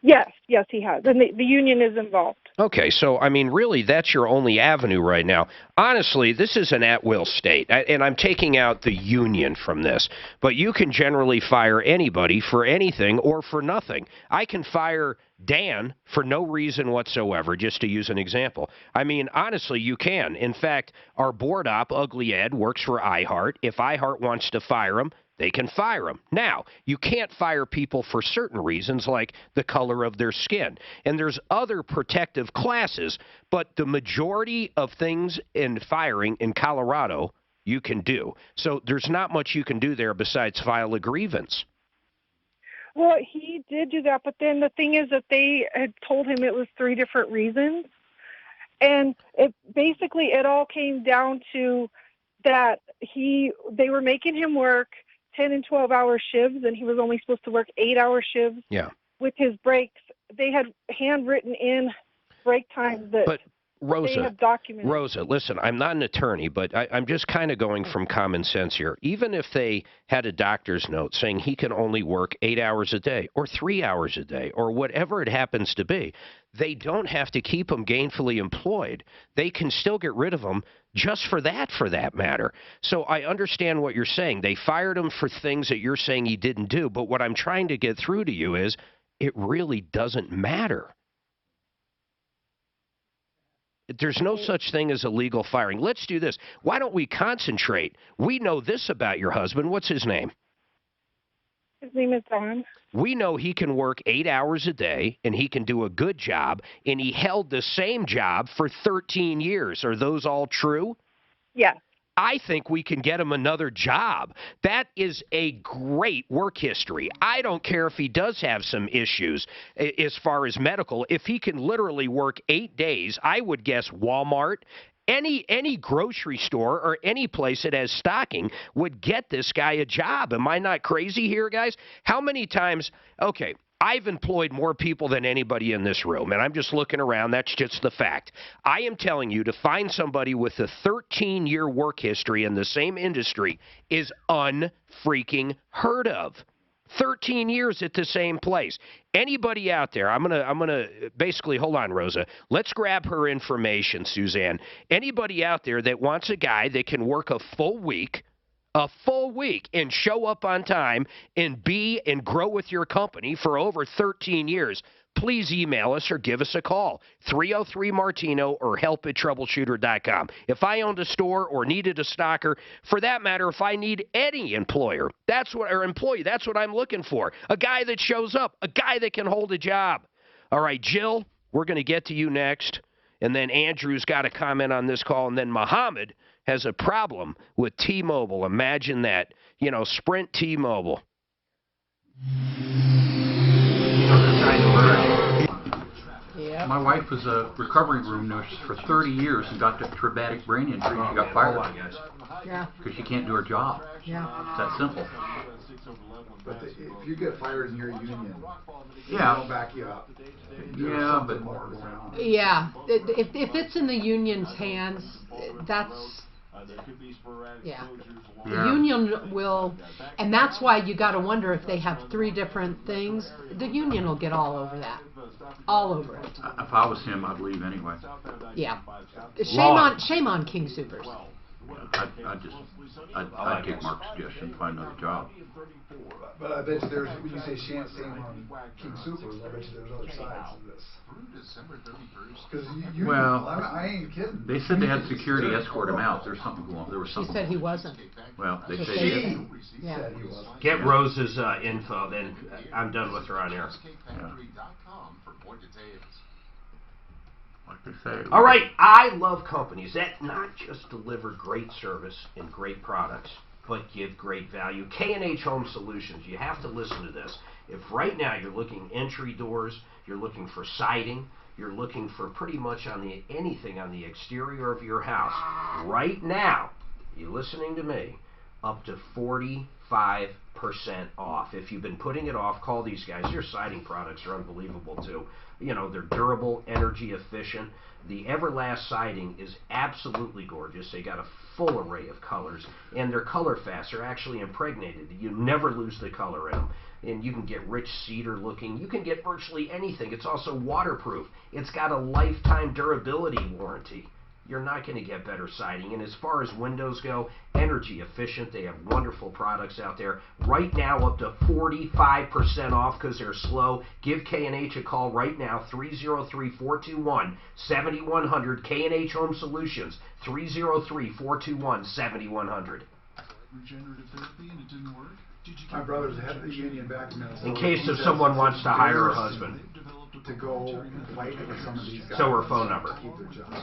Yes, he has. And the union is involved. Okay, so, I mean, really, that's your only avenue right now. Honestly, this is an at-will state, and I'm taking out the union from this. But you can generally fire anybody for anything or for nothing. I can fire Dan for no reason whatsoever, just to use an example. I mean, honestly, you can. In fact, our board op, Ugly Ed, works for iHeart. If iHeart wants to fire him, they can fire them. Now, you can't fire people for certain reasons, like the color of their skin. And there's other protective classes, but the majority of things in firing in Colorado, you can do. So there's not much you can do there besides file a grievance. Well, he did do that, but then the thing is that they had told him it was 3 different reasons. And it all came down to that they were making him work 10 and 12-hour shifts, and he was only supposed to work 8-hour shifts. Yeah. With his breaks. They had handwritten in break times that they have documented. Rosa, listen, I'm not an attorney, but I'm just kind of going from common sense here. Even if they had a doctor's note saying he can only work 8 hours a day or 3 hours a day or whatever it happens to be, they don't have to keep him gainfully employed. They can still get rid of him just for that matter. So I understand what you're saying. They fired him for things that you're saying he didn't do, but what I'm trying to get through to you is it really doesn't matter. There's no such thing as illegal firing. Let's do this. Why don't we concentrate? We know this about your husband. What's his name? His name is Don. We know he can work 8 hours a day, and he can do a good job, and he held the same job for 13 years. Are those all true? Yeah. I think we can get him another job. That is a great work history. I don't care if he does have some issues as far as medical. If he can literally work 8 days, I would guess Walmart, any grocery store or any place that has stocking would get this guy a job. Am I not crazy here, guys? How many times, okay, I've employed more people than anybody in this room, and I'm just looking around. That's just the fact. I am telling you, to find somebody with a 13-year work history in the same industry is unfreaking heard of. 13 years at the same place. Anybody out there, I'm gonna basically, hold on, Rosa. Let's grab her information, Suzanne. Anybody out there that wants a guy that can work a full week, and show up on time and be and grow with your company for over 13 years, please email us or give us a call. 303-MARTINO or help@troubleshooter.com. If I owned a store or needed a stocker, for that matter, if I need any employer, employee, that's what I'm looking for. A guy that shows up, a guy that can hold a job. All right, Jill, we're going to get to you next. And then Andrew's got a comment on this call. And then Muhammad has a problem with T-Mobile. Imagine that. Sprint T-Mobile. Yeah. My wife was a recovery room nurse for 30 years and got a traumatic brain injury. She got fired. Yeah. Because she can't do her job. Yeah. It's that simple. But if you get fired in your union, yeah, they'll back you up. Yeah, but yeah, if it's in the union's hands, that's yeah. The union will, and that's why you got to wonder if they have 3 different things. The union will get all over that, all over it. If I was him, I'd leave anyway. Yeah, shame on King Supers. I'd take Mark's suggestion, find another job. But I bet you there's, when you say shame on King Supers, I bet you there's other sides of this. Because I ain't kidding. They said they had security escort him out. There's something going on. There was something. He said he wasn't. Well, they say he is. Yeah. Get Rose's info, then I'm done with her on air. Yeah. Like they say. All right, I love companies that not just deliver great service and great products, but give great value. K&H Home Solutions, you have to listen to this. If right now you're looking entry doors, you're looking for siding, you're looking for pretty much anything on the exterior of your house, right now, you listening to me, up to 45% off. If you've been putting it off, call these guys. Their siding products are unbelievable too. They're durable, energy efficient. The Everlast siding is absolutely gorgeous. They got a full array of colors, and they're color fast. They're actually impregnated. You never lose the color in them. And you can get rich cedar looking. You can get virtually anything. It's also waterproof. It's got a lifetime durability warranty. You're not going to get better siding. And as far as windows go, energy efficient. They have wonderful products out there. Right now, up to 45% off because they're slow. Give K&H a call right now, 303-421-7100. K&H Home Solutions, 303-421-7100. Regenerative therapy and it didn't work? My brother's head of the union back in Minnesota. In case if someone wants to hire a husband. To go fight with some of these guys. So her phone number. Keep their jobs.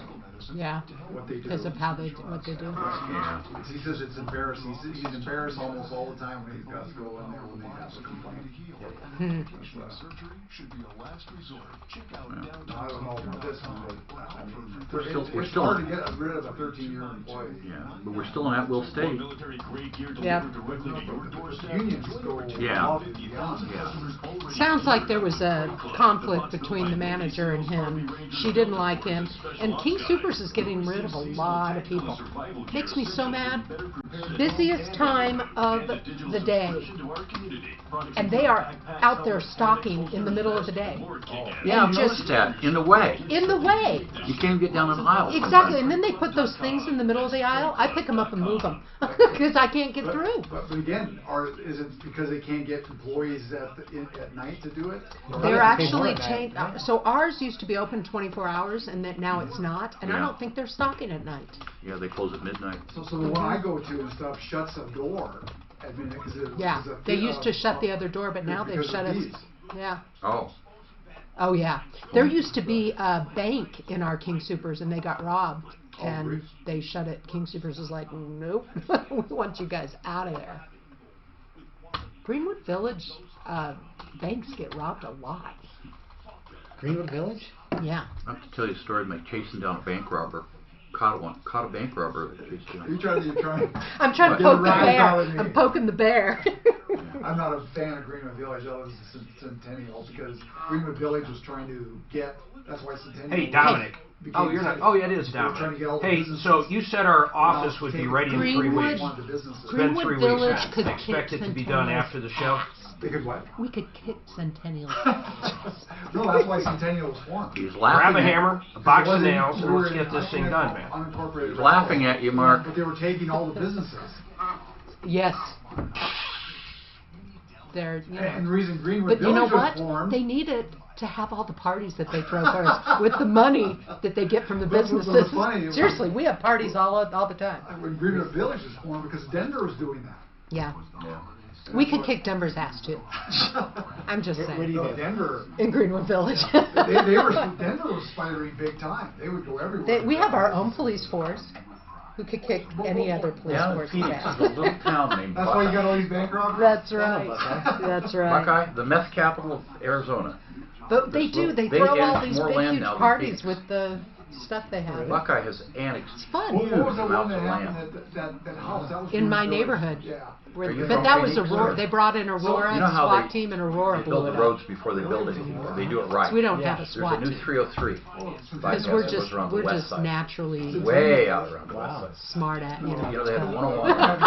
Yeah. What they do. Because of what they do. Yeah. He says it's embarrassing. He's embarrassed almost all the time when these guys go in there when they have a complaint. Surgery should be a last resort. Check out I don't know about this one, but We're still hard to get rid of a 13-year employee. Yeah, but we're still in at-will state. Yeah. Unions go above and beyond. Yeah. Sounds like there was a conflict between the manager and him. She didn't like him. And King Soopers is getting rid of a lot of people. Makes me so mad. Busiest time of the day. And they are out there stalking in the middle of the day. Yeah, I've noticed that. In the way. In the way. You can't get down an aisle. Exactly. And then they put those things in the middle of the aisle. I pick them up and move them because I can't get through. But again, is it because they can't get employees at night to do it? They're actually changed. So ours used to be open 24 hours, and that now it's not. And I don't think they're stalking at night. Yeah, they close at midnight. So the one I go to and stuff shuts a door. Yeah, they used to shut the other door, but now they've shut us. Yeah. Oh. Oh yeah. There used to be a bank in our King Soopers, and they got robbed, and they shut it. King Soopers was like, nope, we want you guys out of there. Greenwood Village banks get robbed a lot. Greenwood Village? Yeah. I have to tell you a story of my chasing down a bank robber. Caught a bank robber. I'm trying to poke the bear. I'm poking the bear. I'm not a fan of Greenwood Village. I was Centennial because Greenwood Village was trying to get. That's why Centennial. Hey, Dominic. Oh, you're not. Oh, yeah, it is Dominic. Hey, so you said our office would be ready in 3 weeks. It's been 3 weeks. Expect it to be done after the show. They could what? We could kick Centennial. No, that's why Centennial was formed. He's laughing. Grab a hammer, a box of nails, and let's get this thing done, man. He's laughing at you, Mark. But they were taking all the businesses. Yes. They're, And the reason Greenwood Village was what? formed. They need it to have all the parties that they throw for us with the money that they get from the businesses. Seriously, we have parties all the time. When Greenwood Village was formed because Denver was doing that. Yeah. We could kick Denver's ass too. I'm just saying. Where do you Denver. In Greenwood Village. Denver was spidery big time. They would go everywhere. We have our own police force who could kick any other police force ass. A little town named That's why you got all these bank robbers? That's right. That's right. Buckeye, the meth capital of Arizona. But they do. They throw all these big, huge parties with the stuff they have. Buckeye has annexed. It's fun. What was the one that happened that house? That was in my neighborhood. Yeah. But that was Aurora. They brought in Aurora, SWAT team, and Aurora They build the roads before they build it. They do it right. So we don't have a SWAT team. There's a new 303. Because we're just naturally way out around the west side. Smart at You know they had 101 and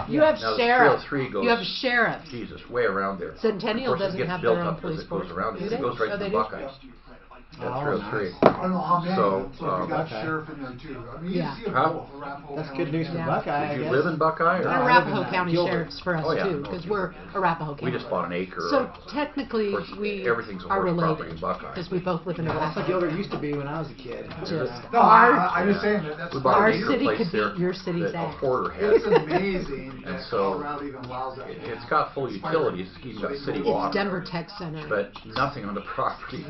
202. You have sheriff. 303 goes. You have sheriff. Jesus, way around there. Centennial doesn't have their own police force. It goes around. It goes right to the Buckeyes. That's 303. I don't know how many. So you got sheriff in there too. I mean, you see a Arapahoe That's good news for Buckeye. Did you live in Buckeye? And Arapahoe County sheriffs for us too, because we're Arapahoe County. We just bought an acre. So technically, we are related because we both live in Arapahoe. That's like Gilder used to be when I was a kid. No, I'm just saying that's our city could beat your city's ass. It's amazing and that so Colorado even allows that. It's got full utilities. It's got city water. It's Denver Tech Center. But nothing on the property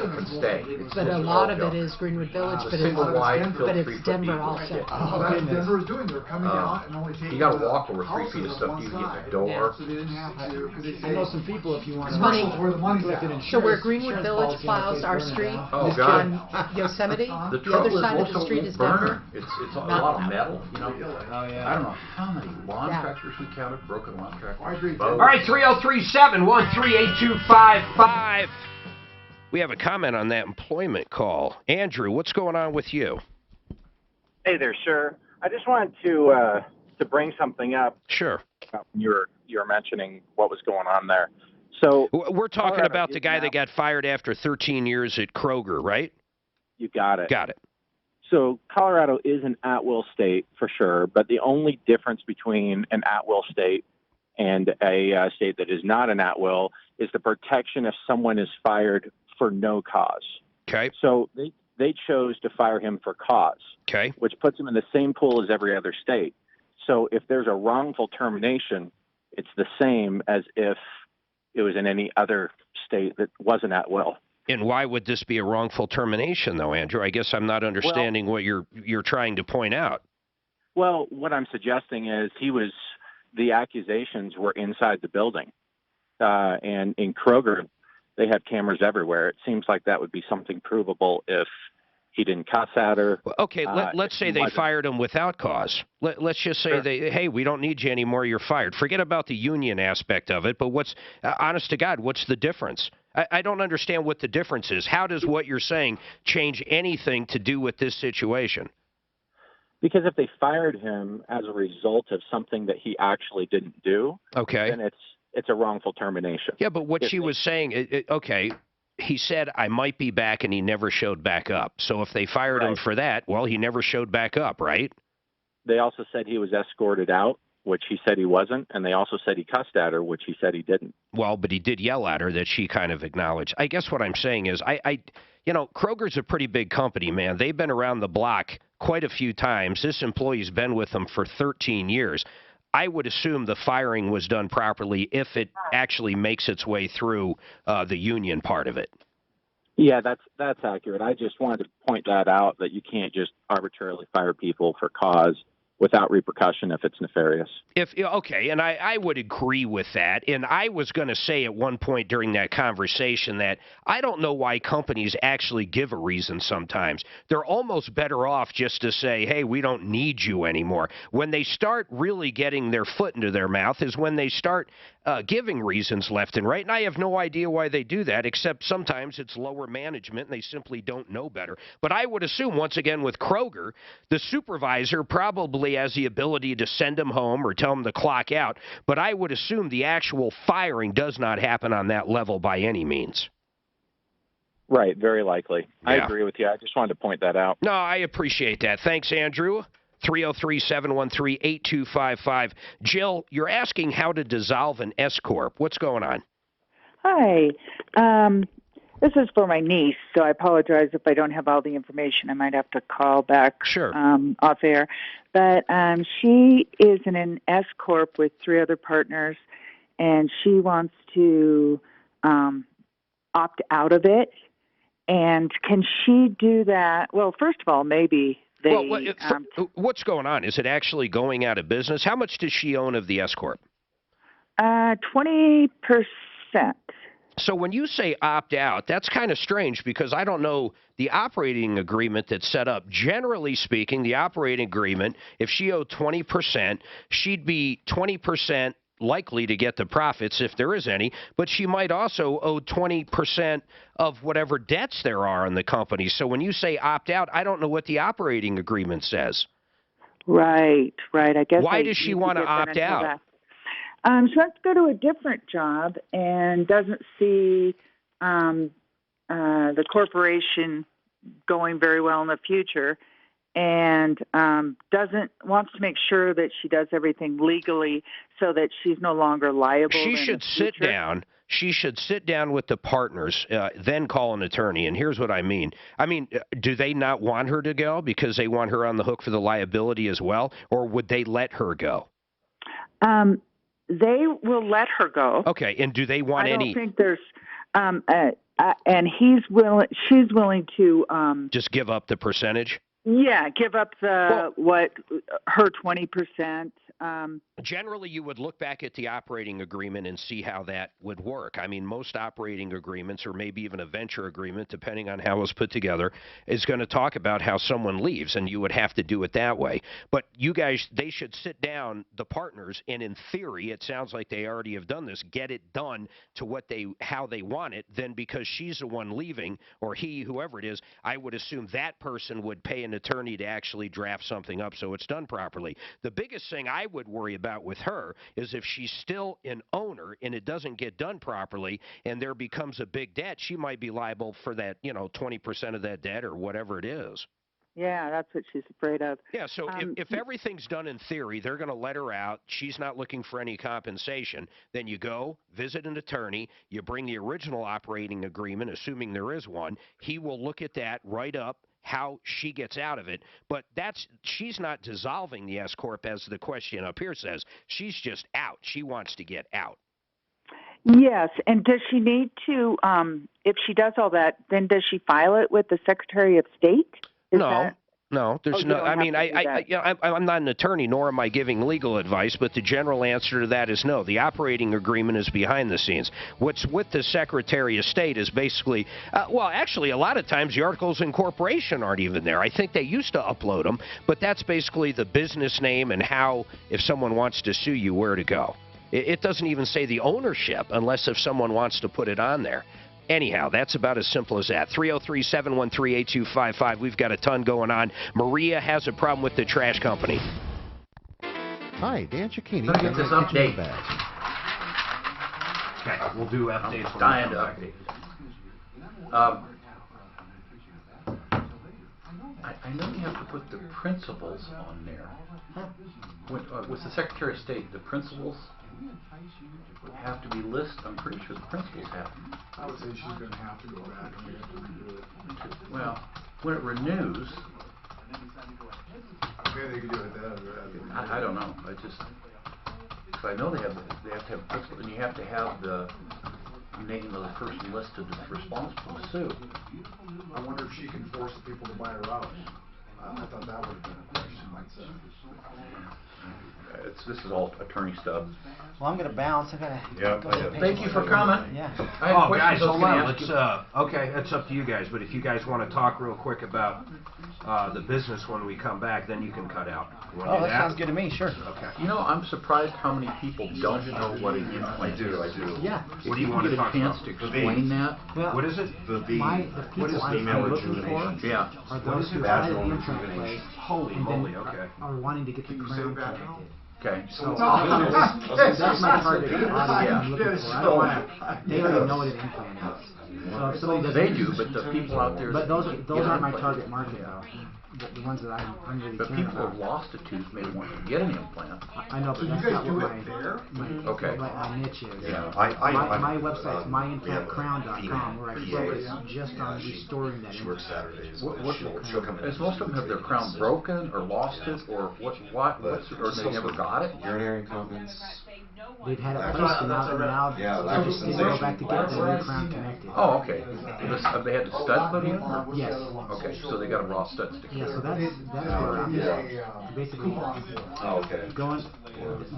can stay. But a lot of it is Greenwood Village, but it's Denver also. That's what Denver is doing. They're coming out and only taking. You got to walk over 3 feet of stuff. You can get the door. So they didn't have to. I know some people if you want to. It's funny. Where the money's at. So where Greenwood Village plows our street on Yosemite, the other side of the street is Denver. It's a lot of metal. You know. Oh yeah. I don't know how many lawn tractors we counted, broken lawn tractors. All right, 303-713-8255. We have a comment on that employment call. Andrew, what's going on with you? Hey there, sir. I just wanted to bring something up. Sure. You were mentioning what was going on there. So we're talking about the guy that got fired after 13 years at Kroger, right? You got it. Got it. So Colorado is an at-will state for sure, but the only difference between an at-will state and a state that is not an at-will is the protection if someone is fired for no cause. Okay. So they chose to fire him for cause. Okay. Which puts him in the same pool as every other state. So if there's a wrongful termination, it's the same as if it was in any other state that wasn't at will. And why would this be a wrongful termination, though, Andrew? I guess I'm not understanding what you're trying to point out. Well, what I'm suggesting is the accusations were inside the building. And in Kroger, they have cameras everywhere. It seems like that would be something provable if he didn't cuss at her. Okay, let's say they fired him without cause. Let's just say hey, we don't need you anymore, you're fired. Forget about the union aspect of it, but what's, honest to God, what's the difference? I don't understand what the difference is. How does what you're saying change anything to do with this situation? Because if they fired him as a result of something that he actually didn't do, then it's a wrongful termination. Yeah, but what she was saying, okay, he said, I might be back, and he never showed back up. So if they fired him for that, well, he never showed back up, right? They also said he was escorted out, which he said he wasn't, and they also said he cussed at her, which he said he didn't. Well, but he did yell at her that she kind of acknowledged. I guess what I'm saying is, Kroger's a pretty big company, man. They've been around the block quite a few times. This employee's been with them for 13 years. I would assume the firing was done properly if it actually makes its way through the union part of it. Yeah, that's accurate. I just wanted to point that out, that you can't just arbitrarily fire people for cause without repercussion if it's nefarious. Okay, and I would agree with that. And I was going to say at one point during that conversation that I don't know why companies actually give a reason sometimes. They're almost better off just to say, hey, we don't need you anymore. When they start really getting their foot into their mouth is when they start giving reasons left and right. And I have no idea why they do that, except sometimes it's lower management and they simply don't know better. But I would assume, once again, with Kroger, the supervisor probably has the ability to send him home or tell him to clock out. But I would assume the actual firing does not happen on that level by any means. Right, very likely. Yeah. I agree with you. I just wanted to point that out. No, I appreciate that. Thanks, Andrew. 303-713-8255. Jill, you're asking how to dissolve an S-Corp. What's going on? Hi. This is for my niece, so I apologize if I don't have all the information. I might have to call back off air. But she is in an S-Corp with 3 other partners, and she wants to opt out of it. And can she do that? Well, first of all, maybe... what's going on? Is it actually going out of business? How much does she own of the S-Corp? 20%. So when you say opt out, that's kind of strange because I don't know the operating agreement that's set up. Generally speaking, the operating agreement, if she owed 20%, she'd be 20% likely to get the profits if there is any, but she might also owe 20% of whatever debts there are in the company. So when you say opt out, I don't know what the operating agreement says. Right. I guess. Why does she want to opt out? She wants to go to a different job and doesn't see the corporation going very well in the future, and wants to make sure that she does everything legally so that she's no longer liable. She should sit down. She should sit down with the partners, then call an attorney. And here's what I mean. Do they not want her to go because they want her on the hook for the liability as well, or would they let her go? They will let her go. Okay, and do they want any? I don't think there's, and she's willing to just give up the percentage. Yeah, give up her 20%. Generally, you would look back at the operating agreement and see how that would work. I mean, most operating agreements, or maybe even a venture agreement, depending on how it's put together, is going to talk about how someone leaves, and you would have to do it that way. But you guys, they should sit down, the partners, and in theory, it sounds like they already have done this, get it done to how they want it. Then because she's the one leaving, or he, whoever it is, I would assume that person would pay an attorney to actually draft something up so it's done properly. The biggest thing I would worry about with her is if she's still an owner and it doesn't get done properly and there becomes a big debt, she might be liable for that, 20% of that debt or whatever it is. Yeah, that's what she's afraid of. Yeah, so if everything's done in theory, they're going to let her out. She's not looking for any compensation. Then you go, visit an attorney. You bring the original operating agreement, assuming there is one. He will look at that, write up how she gets out of it. But she's not dissolving the S-Corp, as the question up here says. She's just out. She wants to get out. Yes, and does she need to, if she does all that, then does she file it with the Secretary of State? No, No, there's no. I mean, I'm not an attorney, nor am I giving legal advice. But the general answer to that is no. The operating agreement is behind the scenes. What's with the Secretary of State is basically, well, actually, a lot of times the articles of incorporation aren't even there. I think they used to upload them, but that's basically the business name and how, if someone wants to sue you, where to go. It doesn't even say the ownership unless if someone wants to put it on there. Anyhow, that's about as simple as that. 303-713-8255. We've got a ton going on. Maria has a problem with the trash company. Hi, Dan Cicchini. Let me get this update. Okay, we'll do updates. I'm dying to update. I know you have to put the principals on there. With the Secretary of State, the principals have to be listed. I'm pretty sure the principals have to. I would say she's going to have to go back and we have to redo it. Well, when it renews. Okay, they could do it then. I don't know. So I know they have to have a principal, and you have to have the name of the person listed as responsible to sue. I wonder if she can force the people to buy her out. I thought that would have been a question like that. This is all attorney stuff. Well, I'm going to bounce. I got to go to the Thank you for coming. Yeah. Oh, guys, hold on. Let's, okay, that's up to you guys. But if you guys want to talk real quick about the business when we come back, then you can cut out. Oh, that sounds good to me. Sure. Okay. You know, I'm surprised how many people don't know what an implant is. I do. Yeah. What do you want to talk about? To explain that? Well, what is it? The people I'm looking for are those who had an implant place. Holy moly, okay. Are wanting to get the crown connected. Okay. So that's my target audience I'm looking for. I don't want to, they already know what an implant is. So if somebody doesn't, they do, but the people out there. But those aren't my target market though. The ones that I'm really but caring people about. who have lost a tooth may want to get an implant. I know, but that's not what my niche is. Yeah, my website's myimplantcrown.com, where I focus just on restoring that she works Saturdays. She'll come in. Most of them have their crown broken or lost it, or or they never got it. Urinary incontinence. They've had it placed and now they just need to go back to get the new crown connected. Oh, okay. They had the stud put in? Yes. Okay, so they got a raw stud stick. Yeah, so that's where I'm basically going.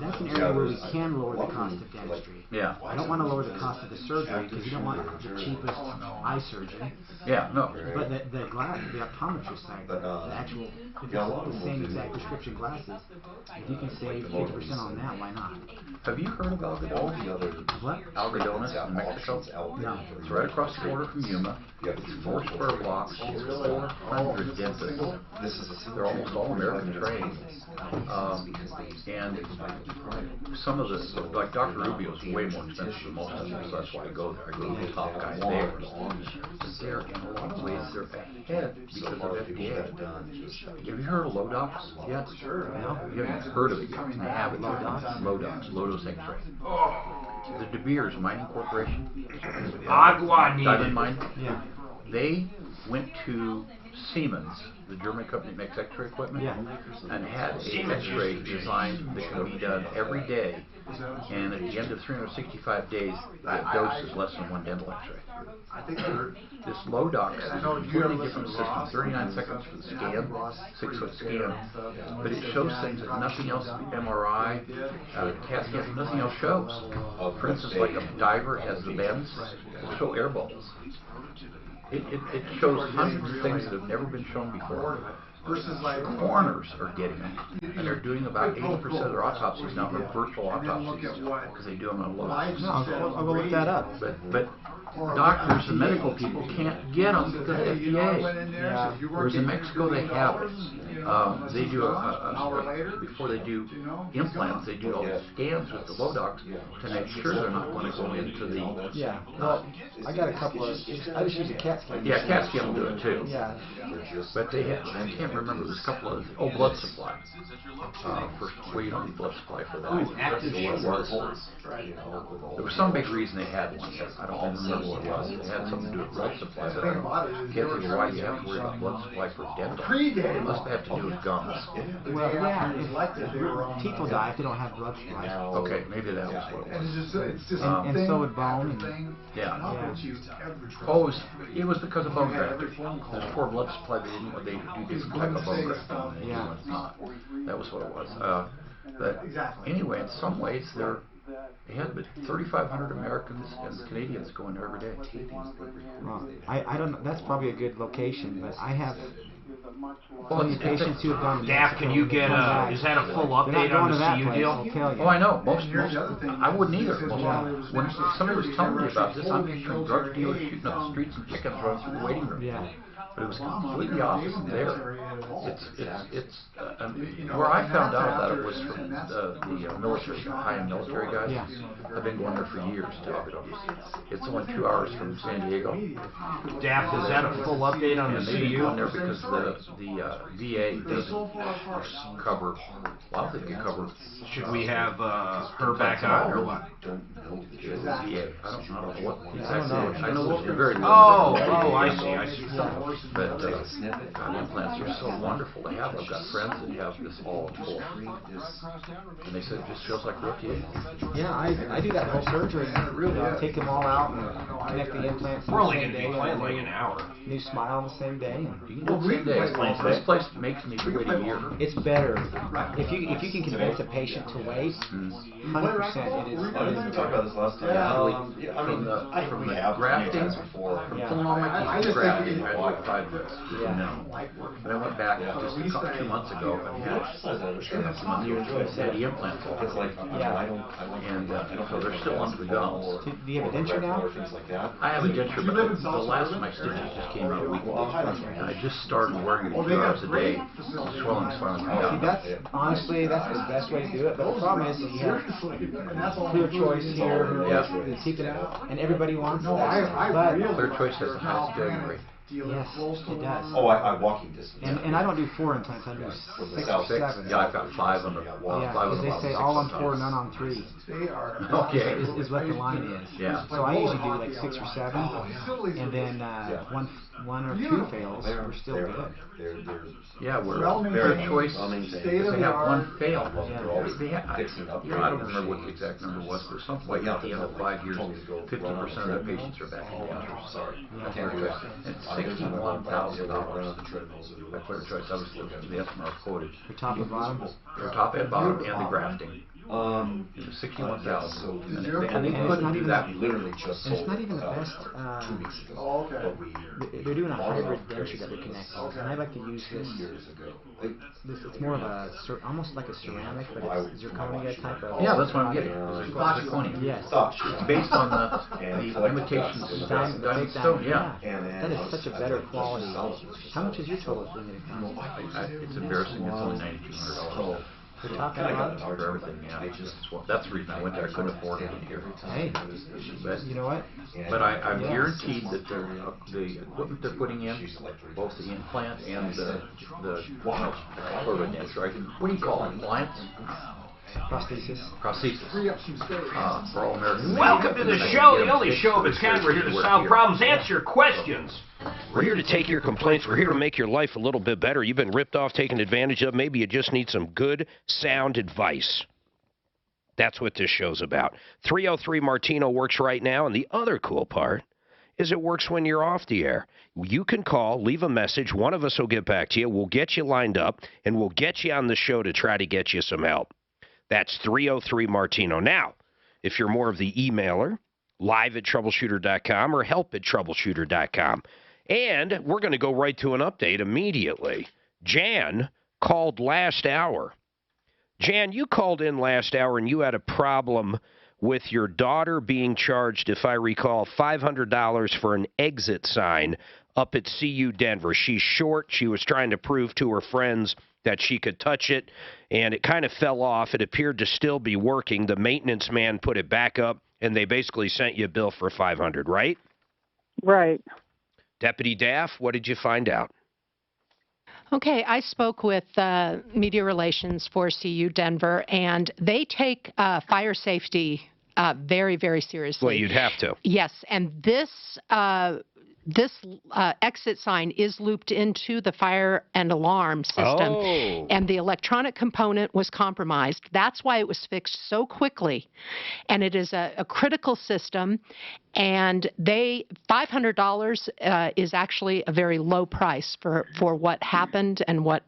That's an area where we can lower the cost of dentistry. Yeah. I don't want to lower the cost of the surgery because you don't want the cheapest eye surgeon. Yeah, no. But the optometrist side, the actual, if it's the same exact prescription glasses, if you can save 50% on that, why not? Have you heard of Algodones? What? Algodones in Mexico? No. It's right across the border from Yuma. It's 4 square blocks. It's 400 dentists. They're almost all American trained. And some of this, like Dr. Rubio, is way more expensive than most of them, so that's why I go there. I go to the top guys there. But they're, in a lot of ways, they're ahead because of FDA. Have you heard of Lodox yet? Sure. No? You haven't heard of it yet. I haven't. Lodox, Lodos X-ray. The De Beers Mining Corporation. Diamond Mine. Yeah. They went to Siemens, the German company that makes X-ray equipment, and had an X-ray designed that can be done every day, and at the end of 365 days, the dose is less than 1 dental X-ray. This Lodox is a completely different system, 39 seconds for the scan, 6-foot scan, but it shows things that nothing else, MRI, CAT scan, nothing else shows. For instance, like a diver has the bends, it'll show air bubbles. It shows hundreds of things that have never been shown before. Versus like coroners are getting it, and they're doing about 80% of their autopsies now are virtual autopsies because they do them on low. I'll go look that up. But doctors and medical people can't get them because of FDA. Whereas in Mexico they have it. They do before they do implants, they do all the scans with the Lodox to make sure they're not going to go into the. Yeah. Well, I got a couple of. I just use a CAT scan. Yeah, CAT scan will do it too. Yeah. But they have. I can't remember. There's a couple of blood supply. Well, you don't need blood supply for that. There was some big reason they had one. I don't remember what it was. It had something to do with blood supply. But I can't think of why you have to worry about blood supply for dental. It must have to do with gums. Well, yeah. If teeth will die if they don't have blood supply. Okay, maybe that was what it was. And so would bone. Yeah. Oh, it was because of bone graft. There's poor blood supply. They do different like a bone graft. Yeah. It's not. That was what it was. But anyway, in some ways, they had 3,500 Americans and Canadians going there every day. Well, I don't know. That's probably a good location, but I have plenty of patients who have gone to Daff, can you get is that a full update on the CU deal? Oh, I know. Most I wouldn't either. When somebody was telling me about this, I'm picturing drug dealers shooting up the streets and chickens running through the waiting room. Yeah. But it was completely opposite there. It's where I found out about it was from the military, high-end military guys. Yeah. I've been going there for years talking to them. It's only 2 hours from San Diego. Daff, is that a full update on the CU? Going there because the VA doesn't cover. Well, I think they cover. Should we have her back on or what? VA. I don't know what exactly. I know there's very. I see. But the implants are so wonderful to have. I've got friends that have this all in full. And they said it just feels like rookie. Yeah, I do that whole surgery. Take them all out and connect the implants. We're only going to be playing like an hour. New smile on the same day. You can do the same day. This place makes me wait a year. It's better. If you can convince a patient to wait, 100% it is. We talked about this last time. From the grafting, from pulling all my teeth grafting, I had like 5 minutes. And I went back just 2 months ago and had the implants all. And so they're still under the gums. Do you have a denture now? I have a denture, but the last of my stitches just came out a week ago. And I just started wearing it 2 hours a day. Swelling's finally down. That's honestly, that's the best way to do it. But the problem is that you have Clear Choice here, and everybody wants that. Clear Choice has the highest failure rate. Yes, it does. Oh, I'm walking distance. And I don't do 4 implants. I do 6 or 7. Yeah, I've got 5 on the. Yeah, they say all on 4, none on 3. Okay. Is what the line is. Yeah. So I usually do like 6 or 7, and then one or 2 fails. We're still good. Yeah, Clear Choice. They have 1 fail. They have, I don't remember what the exact number was, but something like at the end of 5 years, 50% of the patients are back in dentures. Sorry. $61,000. By Clear Choice, I was looking at the estimate quoted. For top and bottom? For top and bottom and the grafting. $61,000. And they couldn't do that. Literally just sold. And it's not even the best. 2 weeks ago. They're doing a hybrid denture that they're connecting, and I like to use this. It's more of a almost like a ceramic, but it's zirconia type of. Yeah, that's what I'm getting. Zirconia. Yes. It's based on the imitations of diamond stone. Yeah. That is such a better quality. How much is your total thing that it costs? It's embarrassing. It's only $9,200. For top and bottom? For everything, yeah. That's the reason I went there. I couldn't afford it here. Hey, but you know what? But I'm guaranteed that the equipment they're putting in, both the implant and the what do you call it? Implants? Prosthesis. For all Americans. Welcome to the show, the only show of its kind. We're here to solve problems, answer questions. We're here to take your complaints. We're here to make your life a little bit better. You've been ripped off, taken advantage of. Maybe you just need some good, sound advice. That's what this show's about. 303 Martino works right now, and the other cool part is it works when you're off the air. You can call, leave a message. One of us will get back to you. We'll get you lined up, and we'll get you on the show to try to get you some help. That's 303 Martino. Now, if you're more of the emailer, live@troubleshooter.com or help@troubleshooter.com. And we're going to go right to an update immediately. Jan called last hour. Jan, you called in last hour and you had a problem with your daughter being charged, if I recall, $500 for an exit sign up at CU Denver. She's short. She was trying to prove to her friends that she could touch it, and it kind of fell off. It appeared to still be working. The maintenance man put it back up, and they basically sent you a bill for $500, right? Right. Deputy Daff, what did you find out? Okay, I spoke with media relations for CU Denver, and they take fire safety very, very seriously. Well, you'd have to. Yes, and this this exit sign is looped into the fire and alarm system, and the electronic component was compromised. That's why it was fixed so quickly, and it is a critical system, and $500 is actually a very low price for what happened and what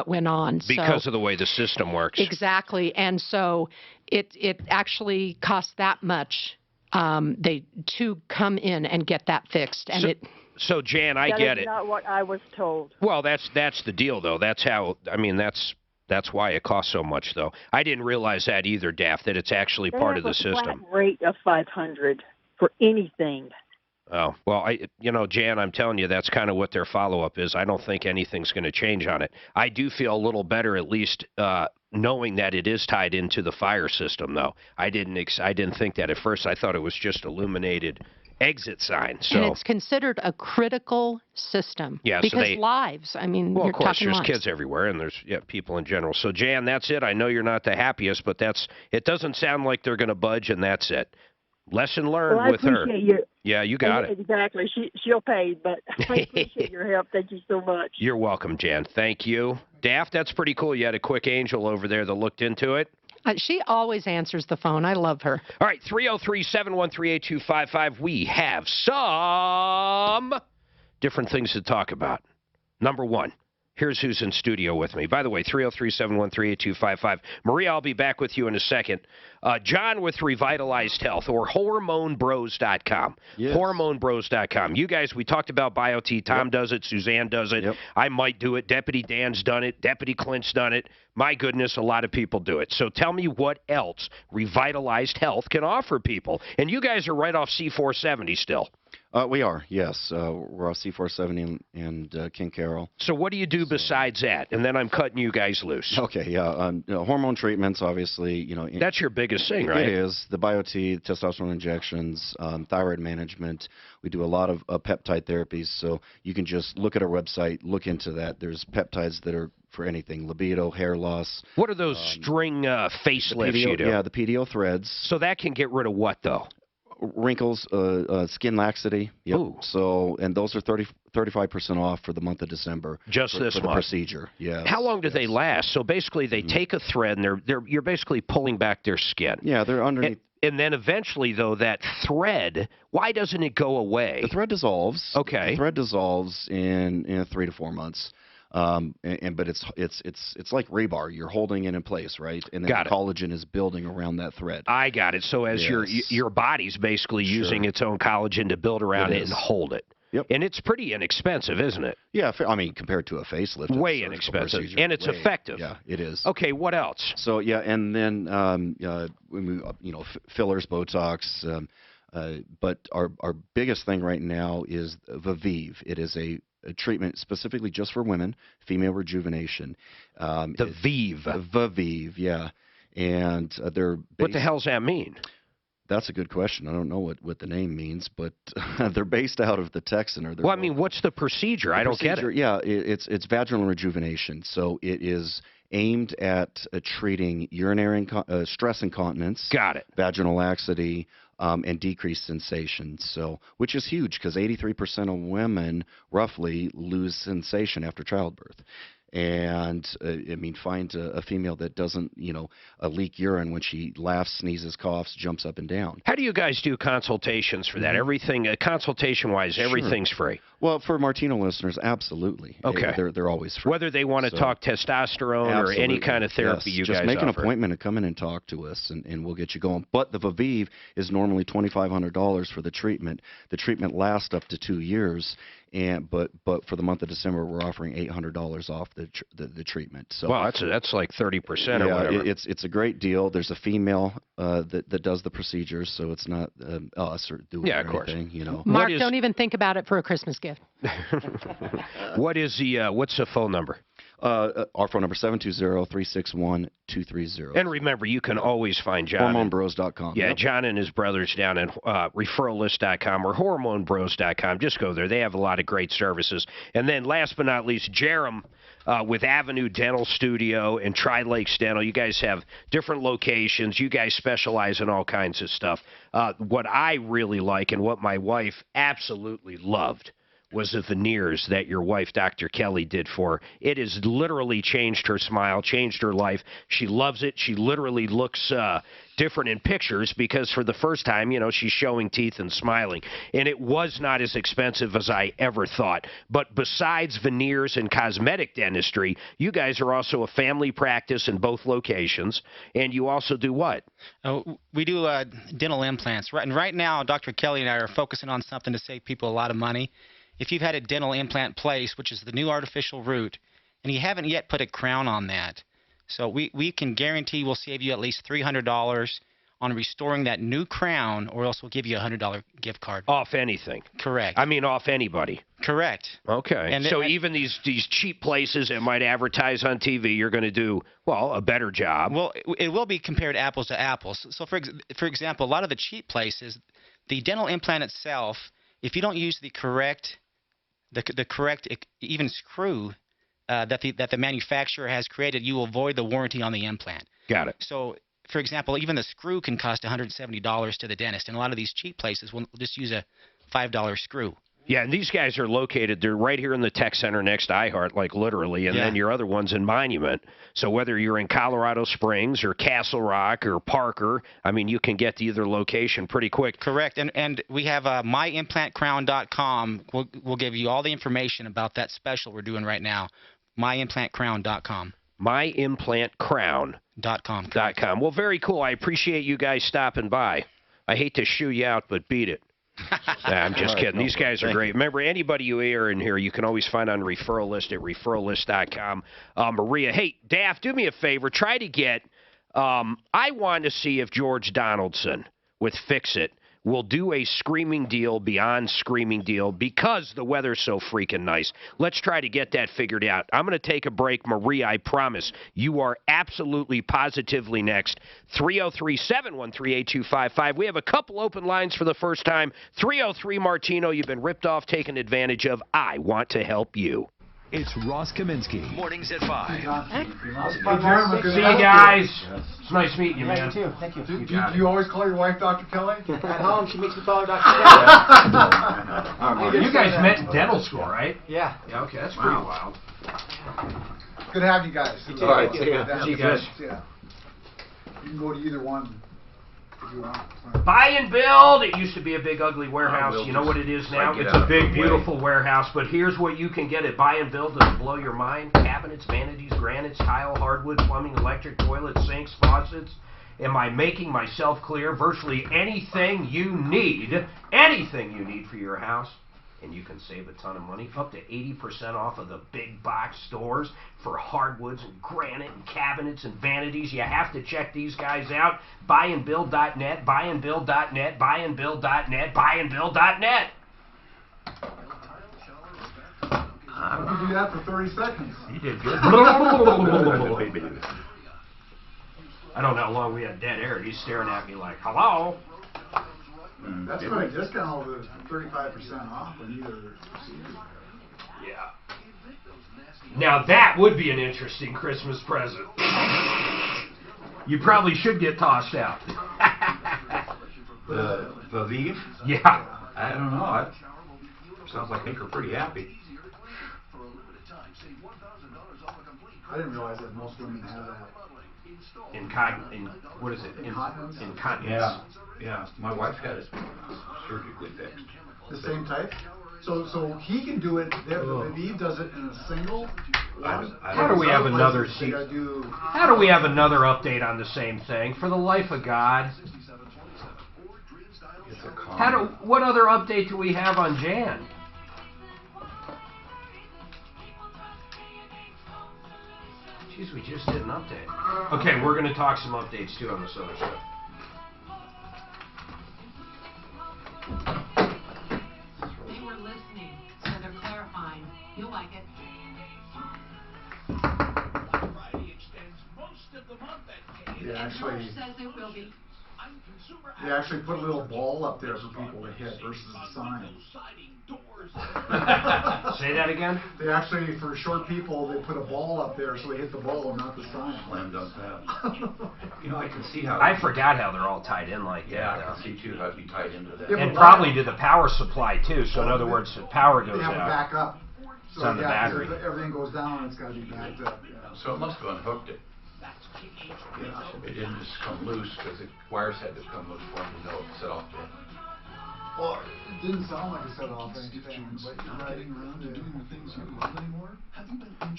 went on. Because of the way the system works. Exactly, and so it actually costs that much to come in and get that fixed, and So Jan, I get it. That is not what I was told. Well, that's the deal, though. That's how. I mean, that's why it costs so much, though. I didn't realize that either, Daft. That it's actually part of the system. Flat rate of $500 for anything. Oh, well, Jan, I'm telling you, that's kind of what their follow-up is. I don't think anything's going to change on it. I do feel a little better, at least knowing that it is tied into the fire system, though. I didn't think that at first. I thought it was just illuminated exit sign. So. And it's considered a critical system. Yeah, because lives. I mean, well, you're of course, there's lives. kids everywhere, and there's people in general. So, Jan, that's it. I know you're not the happiest, but it doesn't sound like they're going to budge, and that's it. Lesson learned with her. Yeah, you got it. Exactly. She'll pay, but I appreciate your help. Thank you so much. You're welcome, Jan. Thank you. Daft, that's pretty cool. You had a quick angel over there that looked into it. She always answers the phone. I love her. All right, 303-713-8255. We have some different things to talk about. Number one. Here's who's in studio with me. By the way, 303-713-8255. Maria, I'll be back with you in a second. John with Revitalized Health, or HormoneBros.com. Yes. HormoneBros.com. You guys, we talked about BioT. Tom does it. Suzanne does it. I might do it. Deputy Dan's done it. Deputy Clint's done it. My goodness, a lot of people do it. So tell me what else Revitalized Health can offer people. And you guys are right off C470 still. We are, yes. We're off C470 and King Carroll. So what do you do besides that? And then I'm cutting you guys loose. Okay, yeah. Hormone treatments, obviously, that's your biggest thing, right? It is. The BioT, testosterone injections, thyroid management. We do a lot of peptide therapies, so you can just look at our website, look into that. There's peptides that are for anything, libido, hair loss. What are those string facelifts you do? Yeah, the PDO threads. So that can get rid of what, though? Wrinkles, skin laxity. Yep. Ooh. So, and those are 35% off for the month of December. Just for this the month. Procedure. Yeah. How long do they last? So basically, they take a thread and you're basically pulling back their skin. Yeah, they're underneath. And then eventually, though, that thread, why doesn't it go away? The thread dissolves. Okay. The thread dissolves in 3 to 4 months. But it's like rebar. You're holding it in place, right? And then the collagen is building around that thread. I got it. So as your body's basically using its own collagen to build around it and hold it. Yep. And it's pretty inexpensive, isn't it? Yeah, I mean, compared to a facelift. Way inexpensive. And it's effective. Yeah, it is. Okay, what else? So, yeah, and then, fillers, Botox. But our biggest thing right now is Vivive. It is a treatment specifically just for women, female rejuvenation. Vivive, yeah. And they're what the hell's that mean? That's a good question. I don't know what the name means, but they're based out of the Texan. Well, I mean, what's the procedure? I don't get it. Yeah, it's vaginal rejuvenation. So it is aimed at treating urinary stress incontinence. Got it. Vaginal laxity. And decreased sensation, which is huge because 83% of women roughly lose sensation after childbirth. And find a female that doesn't, leak urine when she laughs, sneezes, coughs, jumps up and down. How do you guys do consultations for that? Everything, consultation-wise, everything's free. Well, for Martino listeners, absolutely. Okay. They're always free. Whether they want to talk testosterone or any kind of therapy you guys offer. Just make an appointment and come in and talk to us, and we'll get you going. But the Vivive is normally $2,500 for the treatment. The treatment lasts up to 2 years. But for the month of December, we're offering $800 off the treatment. So wow, that's like 30% or whatever. It's a great deal. There's a female that does the procedures, so it's not us or doing anything. Mark, don't even think about it for a Christmas gift. What's the phone number? Our phone number 720-361-230. And remember, you can always find John. HormoneBros.com. Yeah, John and his brothers down at referrallist.com or HormoneBros.com. Just go there. They have a lot of great services. And then last but not least, Jerem with Avenue Dental Studio and Tri-Lakes Dental. You guys have different locations. You guys specialize in all kinds of stuff. What I really like and what my wife absolutely loved was the veneers that your wife, Dr. Kelly, did for her. It has literally changed her smile, changed her life. She loves it. She literally looks different in pictures because for the first time, you know, she's showing teeth and smiling. And it was not as expensive as I ever thought. But besides veneers and cosmetic dentistry, you guys are also a family practice in both locations. And you also do what? We do dental implants. And right now, Dr. Kelly and I are focusing on something to save people a lot of money. If you've had a dental implant placed, which is the new artificial root, and you haven't yet put a crown on that, so we can guarantee we'll save you at least $300 on restoring that new crown, or else we'll give you a $100 gift card. Off anything. Correct. I mean, off anybody. Correct. Okay. And so even these cheap places that might advertise on TV, you're going to do, well, a better job. Well, it will be compared apples to apples. So, for example, a lot of the cheap places, the dental implant itself, if you don't use the correct even screw that the manufacturer has created, you will void the warranty on the implant. Got it. So, for example, even the screw can cost $170 to the dentist, and a lot of these cheap places will just use a $5 screw. Yeah, and these guys are located, they're right here in the tech center next to iHeart, like literally, and then your other one's in Monument. So whether you're in Colorado Springs or Castle Rock or Parker, I mean, you can get to either location pretty quick. Correct, and we have myimplantcrown.com. We'll give you all the information about that special we're doing right now, myimplantcrown.com. myimplantcrown.com. Well, very cool. I appreciate you guys stopping by. I hate to shoo you out, but beat it. Nah, I'm just kidding. These guys are great. Remember, anybody you hear in here, you can always find on referral list at referrallist.com. Maria, hey, Daff, do me a favor. Try to get, I want to see if George Donaldson with Fix It will do a screaming deal beyond screaming deal because the weather's so freaking nice. Let's try to get that figured out. I'm going to take a break. Maria, I promise you are absolutely positively next. 303-713-8255. We have a couple open lines for the first time. 303 Martino, you've been ripped off, taken advantage of. I want to help you. It's Ross Kaminsky. Mornings at 5. See you guys. It's nice meeting you, man. You too. Thank you. Do you always call your wife Dr. Kelly? At home, she makes me call her Dr. Kelly. You guys met in dental school, right? Yeah. Yeah, okay, that's pretty wild. Good to have you guys. You too. All right, see you guys. Yeah. You can go to either one. Buy and build. It used to be a big ugly warehouse. You know what it is now? It's a big, beautiful warehouse. But here's what you can get at Buy and Build that'll blow your mind. Cabinets, vanities, granites, tile, hardwood, plumbing, electric, toilets, sinks, faucets. Am I making myself clear? Virtually anything you need for your house. And you can save a ton of money, up to 80% off of the big box stores for hardwoods and granite and cabinets and vanities. You have to check these guys out. Buyandbuild.net, buyandbuild.net, buyandbuild.net, buyandbuild.net. You can do that for 30 seconds. You did good. I don't know how long we had dead air. He's staring at me like, hello? That's got a discount of 35% off on either procedure. Yeah. Now that would be an interesting Christmas present. You probably should get tossed out. The Vive? Yeah. I don't know. It sounds like Hank are pretty happy. I didn't realize that most women have that. What is it? Incontinence? Incontinence. Yeah. My wife had it surgically fixed. The same type? So he can do it. Vive does it in a single. How do we have another update on the same thing? For the life of God. What other update do we have on Jan? Jeez, we just did an update. Okay, we're going to talk some updates too on this other show. They were listening, so they're clarifying. You'll like it. They actually put a little ball up there for people to hit versus a sign. Say that again? They actually, for short people, they put a ball up there so they hit the ball and not the sign. Slam dunk that. You know, I can see how. I forgot how they're all tied in like that. Yeah, I can see too how it'd be tied into that. And probably to the power supply too. So in other words, the power goes They have to out. back up. It's on the battery. If everything goes down, it's got to be backed up. Yeah. So it must have unhooked it. It didn't just come loose because the wires had to come loose for them to know it set off the. Well, it didn't sound like a set off anything, but you're riding around and doing the things you love anymore.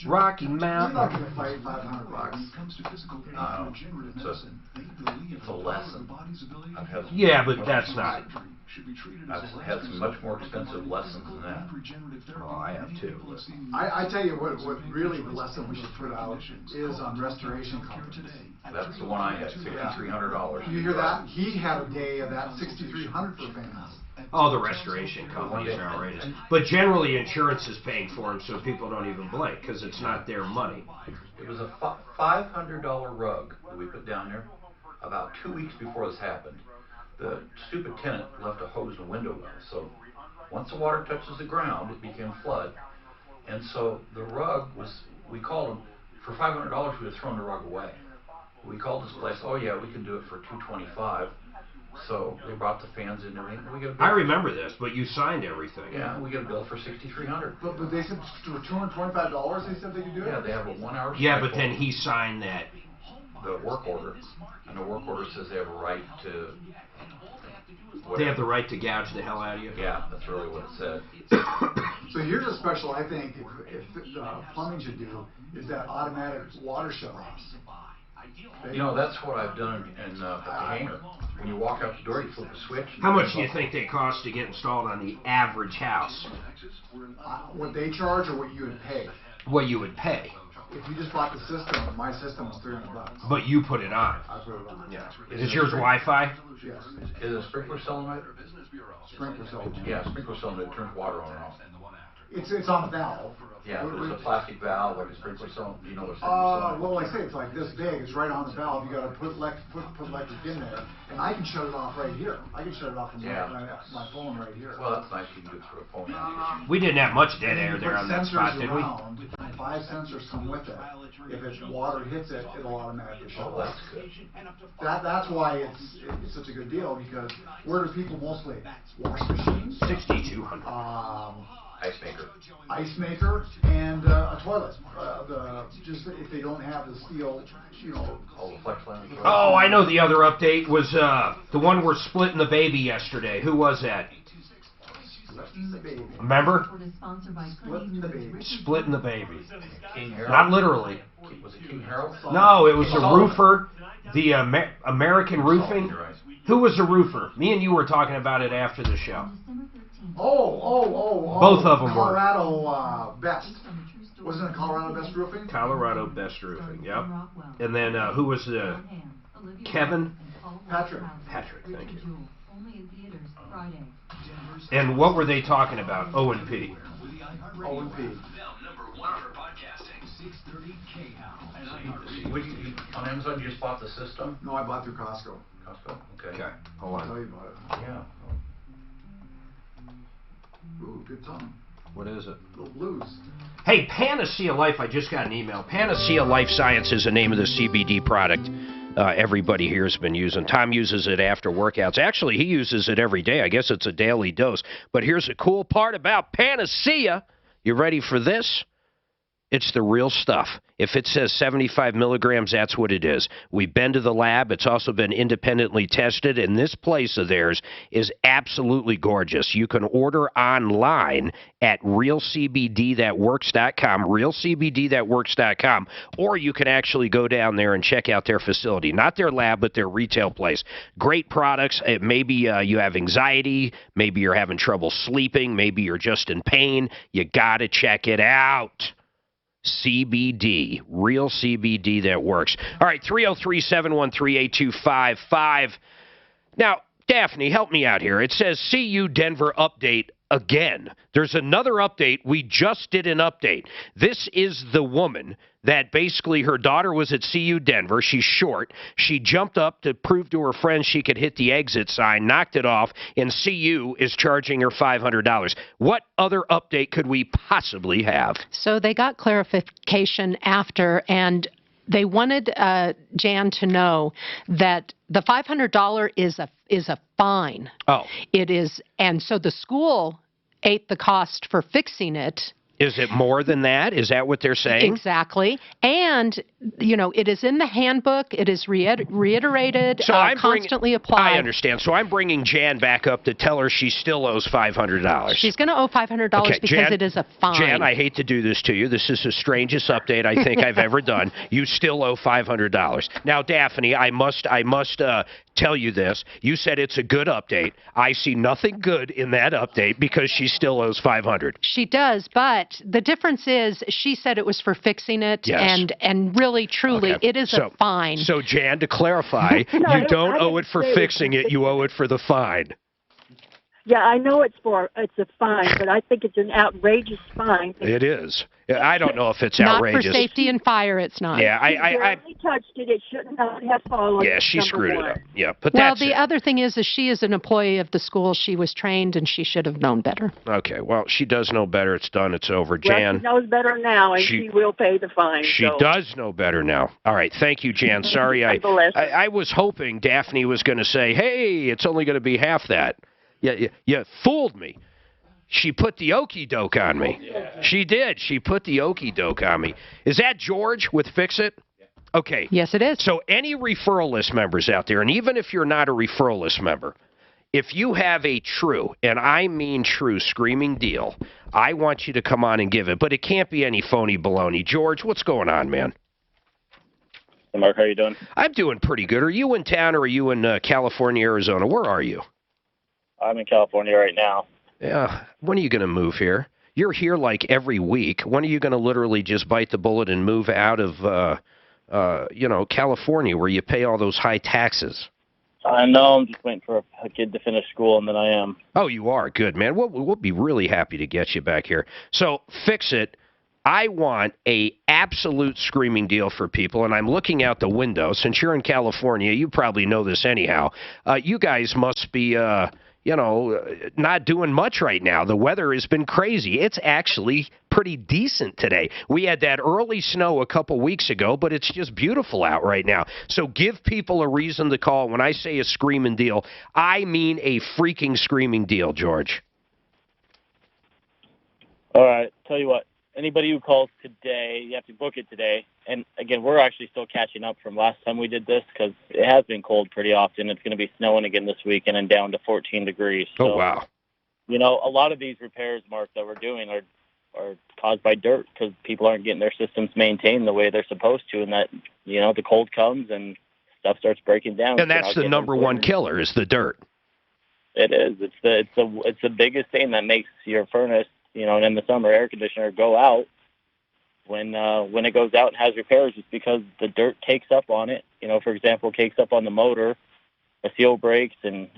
Rocky You're Mountain. not going to fight $500. It's a lesson. I've had Yeah, but that's not. I've had some much more expensive lessons than that. Oh, I have too. I tell you what really the lesson we should put out is on restoration companies. That's the one I had, $6,300. You hear that? He had a day of that $6,300 for fans. Oh, the restoration companies are outrageous. But generally, insurance is paying for them, so people don't even blink because it's not their money. It was a $500 rug that we put down there about 2 weeks before this happened. The stupid tenant left a hose in the window well, so once the water touches the ground, it became flood. And so the rug was, we called them, for $500 we had thrown the rug away. We called this place, oh yeah, we can do it for $225. So they brought the fans in and everything. We got a bill. I remember this, but you signed everything. Yeah, we got a bill for $6,300. But they said for $225 they said they could do it? Yeah, they have a 1 hour. Yeah, but then he signed that. The work order. And the work order says they have a right to. Whatever. They have the right to gouge the hell out of you? Yeah, that's really what it said. So here's a special I think if plumbing should do is that automatic water shut-offs. You know, that's what I've done in at the hangar. When you walk out the door, you flip a switch. How much do you think they cost to get installed on the average house? What they charge or what you would pay? What you would pay. If you just bought the system, my system was $300. But you put it on. I put it on. Yeah. Is yours Wi-Fi? Yes. Is the sprinkler selling right? Sprinkler selling. Yeah, sprinkler selling it turns water on and off. It's on the valve. Yeah, there's a plastic valve like a sprinkler selling. Do you know what a sprinkler selling? Well, like I say, it's like this big. It's right on the valve. You got to put electric in there, and I can shut it off right here. I can shut it off from my phone right here. Well, that's nice. You can do it through a phone. We didn't have much dead air there on that spot, did we? 5 sensors come with it. If water hits it, it'll automatically shut off. That's good. That's why it's such a good deal because where do people mostly wash machines? 6,200. Ice maker, and a toilet. Just if they don't have the steel, all the flex lines. Oh, I know the other update was the one we're splitting the baby yesterday. Who was that? Splitting the baby. Remember? Splitting the baby. Splitting the baby. King Harold? Not literally. Was it King Harold? No, it was a roofer. The American Roofing. Who was the roofer? Me and you were talking about it after the show. Oh. Both of them were. Colorado Best. Wasn't it Colorado Best Roofing? Colorado Best Roofing, yep. And then who was the Kevin? Patrick, thank you. And what were they talking about? O&P. O&P. On Amazon, you just bought the system? No, I bought through Costco. Okay. Hold on. I'll tell you about it. Yeah. Ooh, good tongue. What is it? Little blues. Hey, Panacea Life, I just got an email. Panacea Life Science is the name of the CBD product everybody here has been using. Tom uses it after workouts. Actually, he uses it every day. I guess it's a daily dose. But here's the cool part about Panacea. You ready for this? It's the real stuff. If it says 75 milligrams, that's what it is. We've been to the lab. It's also been independently tested, and this place of theirs is absolutely gorgeous. You can order online at realcbdthatworks.com, realcbdthatworks.com, or you can actually go down there and check out their facility. Not their lab, but their retail place. Great products. Maybe you have anxiety. Maybe you're having trouble sleeping. Maybe you're just in pain. You got to check it out. CBD, real CBD that works. All right, 303-713-8255. Now, Daphne, help me out here. It says, see you Denver update again. There's another update. We just did an update. This is the woman that basically her daughter was at CU Denver. She's short. She jumped up to prove to her friends she could hit the exit sign, knocked it off, and CU is charging her $500. What other update could we possibly have? So they got clarification after, and they wanted Jan to know that the $500 is a fine. Oh. It is, and so the school ate the cost for fixing it. Is it more than that? Is that what they're saying? Exactly. And, it is in the handbook. It is reiterated, so I'm constantly applied. I understand. So I'm bringing Jan back up to tell her she still owes $500. She's going to owe $500 because Jan, it is a fine. Jan, I hate to do this to you. This is the strangest update I think I've ever done. You still owe $500. Now, Daphne, I must tell you this. You said it's a good update. I see nothing good in that update because she still owes $500. She does, but the difference is she said it was for fixing it, yes. and really, truly, it is a fine. So, Jan, to clarify, you don't owe it for fixing it. You owe it for the fine. Yeah, I know it's a fine, but I think it's an outrageous fine. It is. I don't know if it's not outrageous. Not for safety and fire, it's not. Yeah, I touched it. It should not have fallen. Yeah, she screwed it up. Yeah, but well, the other thing is she is an employee of the school. She was trained, and she should have known better. Okay, well, she does know better. It's done. It's over. Well, Jan. She knows better now, and she will pay the fine. She does know better now. All right, thank you, Jan. Sorry, I was hoping Daphne was going to say, hey, it's only going to be half that. Yeah, you fooled me. She put the okie doke on me. Yeah. She did. She put the okie doke on me. Is that George with Fix It? Okay. Yes, it is. So any referral list members out there, and even if you're not a referral list member, if you have a true, and I mean true, screaming deal, I want you to come on and give it. But it can't be any phony baloney. George, what's going on, man? Hey, Mark, how you doing? I'm doing pretty good. Are you in town or are you in California, Arizona? Where are you? I'm in California right now. Yeah. When are you going to move here? You're here like every week. When are you going to literally just bite the bullet and move out of, California where you pay all those high taxes? I know. I'm just waiting for a kid to finish school, and then I am. Oh, you are? Good, man. We'll be really happy to get you back here. So, Fix It. I want a absolute screaming deal for people, and I'm looking out the window. Since you're in California, you probably know this anyhow. You guys must be... not doing much right now. The weather has been crazy. It's actually pretty decent today. We had that early snow a couple weeks ago, but it's just beautiful out right now. So give people a reason to call. When I say a screaming deal, I mean a freaking screaming deal, George. All right. Tell you what. Anybody who calls today, you have to book it today. And, again, we're actually still catching up from last time we did this because it has been cold pretty often. It's going to be snowing again this weekend and down to 14 degrees. So, oh, wow. A lot of these repairs, Mark, that we're doing are caused by dirt because people aren't getting their systems maintained the way they're supposed to. And that, the cold comes and stuff starts breaking down. And that's the number one killer is the dirt. It is. It's the biggest thing that makes your furnace, and in the summer air conditioner go out when it goes out and has repairs. It's because the dirt cakes up on it. For example, cakes up on the motor, the seal breaks, and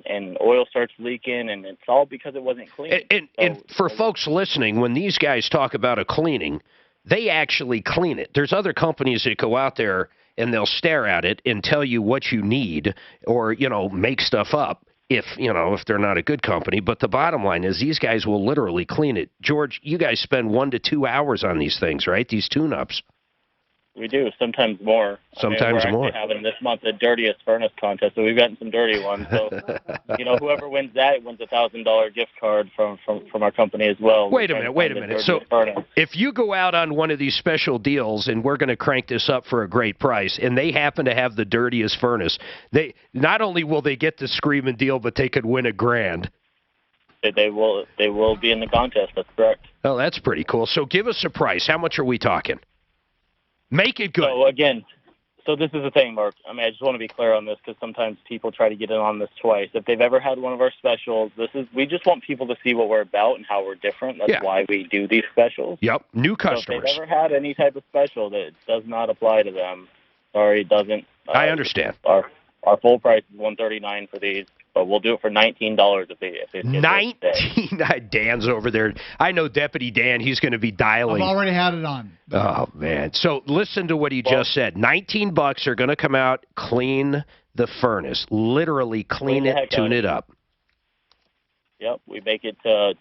oil starts leaking, and it's all because it wasn't clean. And for folks listening, when these guys talk about a cleaning, they actually clean it. There's other companies that go out there and they'll stare at it and tell you what you need or, make stuff up. If they're not a good company. But the bottom line is these guys will literally clean it. George, you guys spend 1 to 2 hours on these things, right? These tune-ups. We do, sometimes more. Sometimes more. We're having this month the dirtiest furnace contest, so we've gotten some dirty ones. So, whoever wins that wins a $1,000 gift card from our company as well. Wait a minute. So if you go out on one of these special deals, and we're going to crank this up for a great price, and they happen to have the dirtiest furnace, they not only will they get the screaming deal, but they could win $1,000. They will be in the contest. That's correct. Oh, that's pretty cool. So give us a price. How much are we talking? Make it good. So this is the thing, Mark. I just want to be clear on this because sometimes people try to get in on this twice. If they've ever had one of our specials, we just want people to see what we're about and how we're different. That's why we do these specials. Yep, new customers. So if they've ever had any type of special that does not apply to them, sorry, it doesn't. I understand. Our full price is $139 for these. But we'll do it for $19 if they 19. Dan's over there. I know Deputy Dan. He's going to be dialing. I've already had it on. Oh man! So listen to what he just said. $19 are going to come out, clean the furnace, literally clean it, tune it up. Yep, we make it to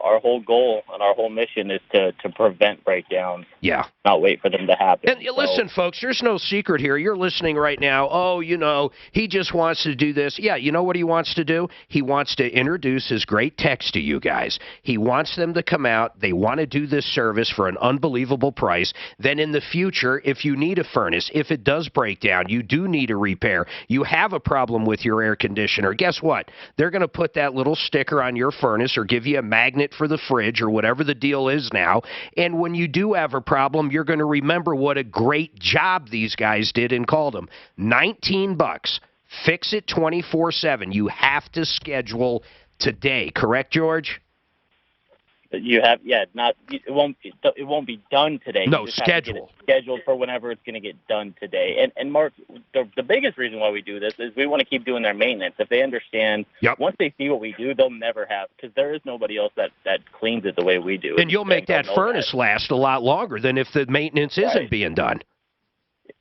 our whole goal and our whole mission is to prevent breakdowns. Yeah. Not wait for them to happen. And listen, folks, there's no secret here. You're listening right now. Oh, he just wants to do this. Yeah, you know what he wants to do? He wants to introduce his great techs to you guys. He wants them to come out. They want to do this service for an unbelievable price. Then in the future, if you need a furnace, if it does break down, you do need a repair, you have a problem with your air conditioner, guess what? They're going to put that little sticker on your furnace or give you a magnet for the fridge or whatever the deal is now. And when you do have a problem, you're going to remember what a great job these guys did and called them. $19. Fix it 24/7. You have to schedule today. Correct, George? You have, it won't be done today. No, you just have to get it scheduled for whenever it's going to get done today. And Mark, the biggest reason why we do this is we want to keep doing their maintenance. If they understand, once they see what we do, they'll never have, because there is nobody else that cleans it the way we do. And you'll make that furnace last a lot longer than if the maintenance isn't being done.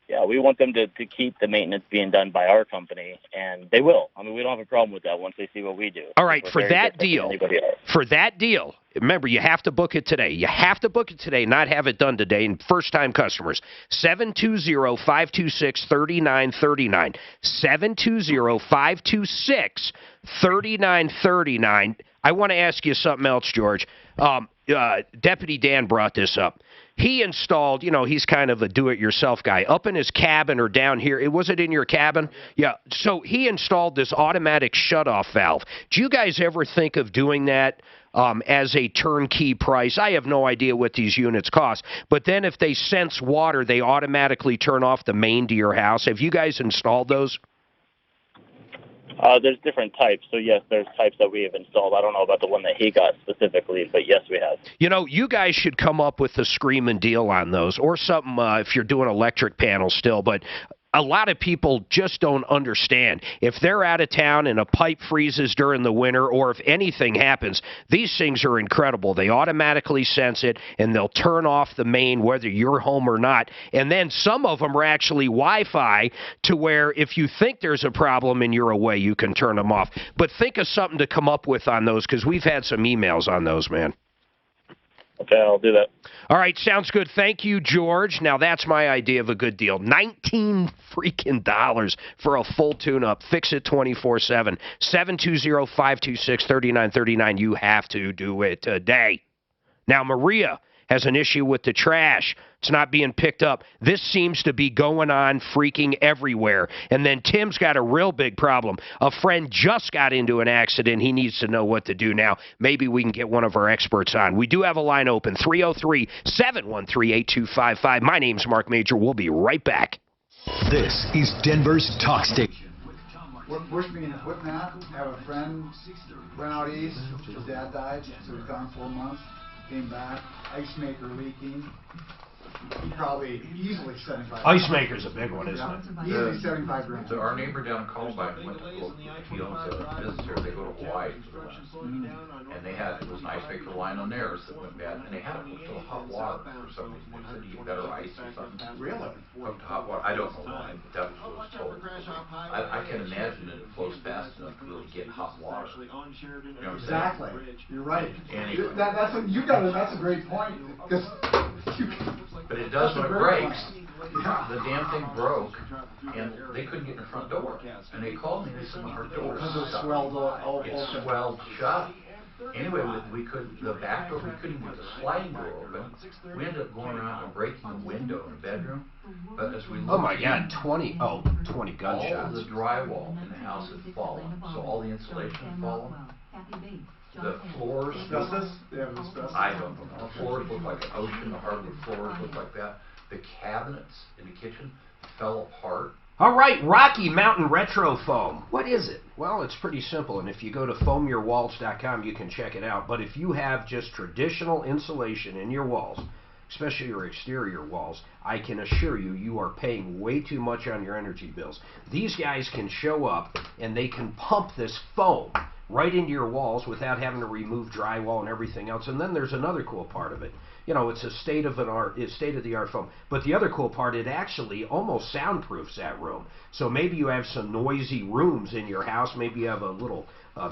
Yeah, we want them to keep the maintenance being done by our company, and they will. I mean, we don't have a problem with that once they see what we do. All right, for that deal, remember, you have to book it today. You have to book it today, not have it done today. And first-time customers, 720-526-3939. 720-526-3939. I want to ask you something else, George. Deputy Dan brought this up. He installed, he's kind of a do-it-yourself guy. Up in his cabin or down here, was it in your cabin? Yeah. So he installed this automatic shutoff valve. Do you guys ever think of doing that as a turnkey price? I have no idea what these units cost. But then if they sense water, they automatically turn off the main to your house. Have you guys installed those? There's different types. So, yes, there's types that we have installed. I don't know about the one that he got specifically, but, yes, we have. You guys should come up with a screaming deal on those or something if you're doing electric panels still. But a lot of people just don't understand. If they're out of town and a pipe freezes during the winter or if anything happens, these things are incredible. They automatically sense it, and they'll turn off the main whether you're home or not. And then some of them are actually Wi-Fi to where if you think there's a problem and you're away, you can turn them off. But think of something to come up with on those, because we've had some emails on those, man. Okay, I'll do that. All right, sounds good. Thank you, George. Now, that's my idea of a good deal. $19 freaking for a full tune-up. Fix it 24/7. 720-526-3939. You have to do it today. Now, Maria has an issue with the trash. It's not being picked up. This seems to be going on freaking everywhere. And then Tim's got a real big problem. A friend just got into an accident. He needs to know what to do now. Maybe we can get one of our experts on. We do have a line open, 303-713-8255. My name's Mark Major. We'll be right back. This is Denver's Talk Station. We're being equipped now. I have a friend went out east. His dad died, so he's gone 4 months. Came back, ice maker leaking. He probably easily 75. Ice maker's a big one, isn't it? Easily 75 grand. So our neighbor down in Columbine went to he owns a business here. They go to Hawaii for the winter. And it was an ice maker line on theirs that went bad, and they had it hooked to hot water for some reason. They said you get better ice or something. Really? Hooked to hot water. I don't know why, but that was what was told. I can imagine that it flows fast enough to really get hot water. You know what I'm saying? Exactly. You're right. Anyway. That's a great point. But it does when it breaks. The damn thing broke, and they couldn't get in the front door. And they called me, and they said, our door is stuck. It swelled shut. Anyway, the back door, we couldn't even get the sliding door open. We ended up going around and breaking the window in the bedroom. But as we looked, oh my God, 20 gunshots. All of the drywall in the house had fallen, so all the insulation had fallen. The floors, asbestos? I don't know. The floors looked like an ocean. The hardwood floors looked like that. The cabinets in the kitchen fell apart. All right, Rocky Mountain Retro Foam. What is it? Well, it's pretty simple, and if you go to foamyourwalls.com, you can check it out. But if you have just traditional insulation in your walls, especially your exterior walls, I can assure you, you are paying way too much on your energy bills. These guys can show up and they can pump this foam right into your walls without having to remove drywall and everything else. And then there's another cool part of it. You know, it's a state-of-the-art foam. But the other cool part, it actually almost soundproofs that room. So maybe you have some noisy rooms in your house. Maybe you have a little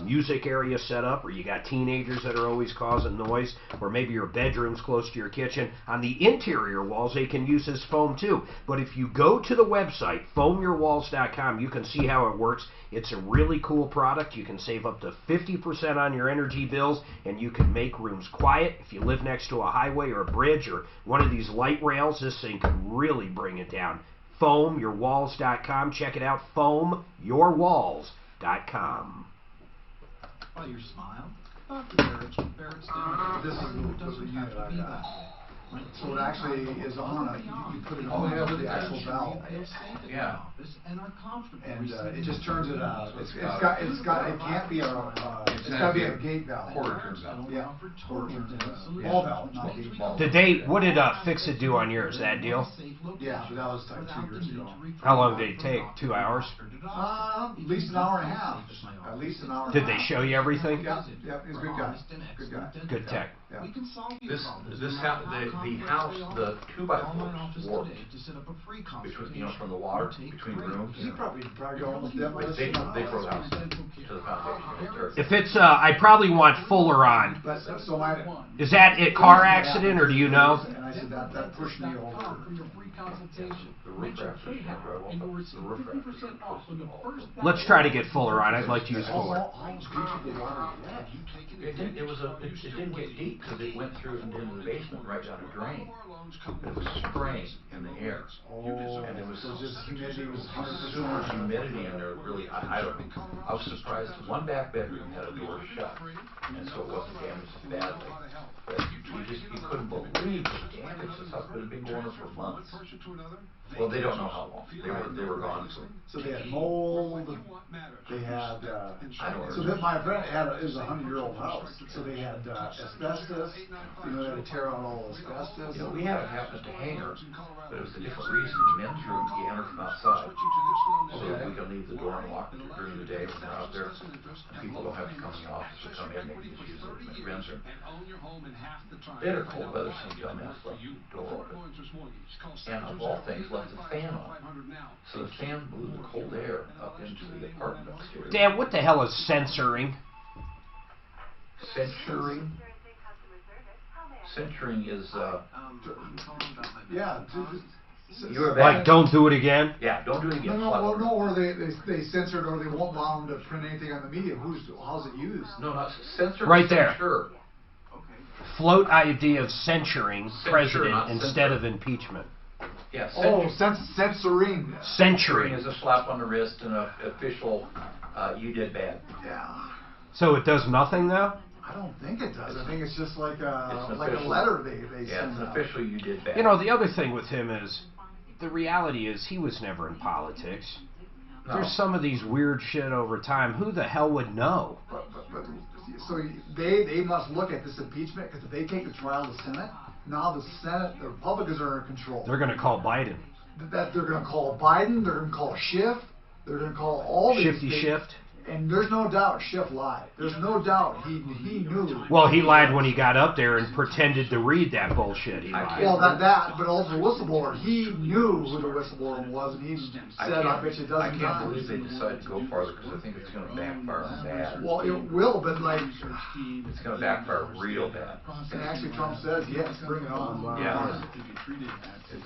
music area set up, or you got teenagers that are always causing noise, or maybe your bedroom's close to your kitchen. On the interior walls, they can use this foam too. But if you go to the website, foamyourwalls.com, you can see how it works. It's a really cool product. You can save up to 50% on your energy bills, and you can make rooms quiet. If you live next to a highway or a bridge or one of these light rails, this thing can really bring it down. Foamyourwalls.com. Check it out, foamyourwalls.com. By your smile, Dr. Barrett's down. This is the unit I got. So it actually is on a, you put it on the actual valve. Yeah. And it just turns it out. It can't be it's got to be a gate valve. Quarter turn valve. Yeah. Quarter turn valve. Ball valve, not gate valve. What did Fix It do on yours? That deal? Yeah, but that was like 2 years ago. How long did it take? 2 hours? At least an hour and a half. At least an hour and a half. Did they show you everything? Yeah, he's a good guy. Good guy. Good tech. Yeah. This house, the house, the 2x4s warped between, you know, from the water between rooms. He probably almost demolished. They broke out to the foundation. If it's, I probably want Fuller on. Is that a car accident, or do you know? And I said that pushed me over. Let's try to get Fuller on. I'd like to use Fuller. It didn't get deep because it went through into the basement right down a drain. It was spraying in the air. And it was so just humidity was 100%. So much humidity in there, really. I don't know. I was surprised. One back bedroom had a door shut, and so it wasn't damaged as badly. But you couldn't believe the damage. This house could have been going on for months. Well, they don't know how long. They were gone. So they had mold. They had. So that my friend it was a 100-year-old house. So they had asbestos. You know, they had to tear out all the asbestos. You know, we had it happen at the hangar, but it was a different reason. The men's room, you enter from outside, so we can leave the door unlocked during the day when we're out there. People don't have to come in the office or come in. They can just use the men's room. They had a cold weather, some dumbass left the door open, and of all things, left the fan on. So the fan blew the cold air up into the apartment upstairs. Dan, what the hell is censoring? Censoring? Censoring is, yeah. Like, don't do it again? Yeah, don't do it again. No, or they censored, or they won't allow them to print anything on the media. How's it used? No, not censor. Right there. Censure. Float idea of censuring president instead of impeachment. Yeah, censoring. Censuring is a slap on the wrist and an official, you did bad. Yeah. So it does nothing now? I don't think it does. I think it's just like a letter they yeah, send it's an out. official you did bad. You know, the other thing with him is, the reality is he was never in politics. No. There's some of these weird shit over time. Who the hell would know? So they must look at this impeachment, because if they take the trial to the Senate, now the Senate, the Republicans are in control. They're going to call Biden. That they're going to call Biden. They're going to call Schiff. They're going to call all these. Shifty Schiff. And there's no doubt Schiff lied. There's no doubt he knew. Well, he lied when he got up there and pretended to read that bullshit. He lied. Well, but also the whistleblower. He knew who the whistleblower was, and he said, I bet you it doesn't. I can't believe they decided to go farther, because I think it's going to backfire bad. Well, it will, but like... It's going to backfire real bad. And actually Trump says, yes, bring it on. Yeah.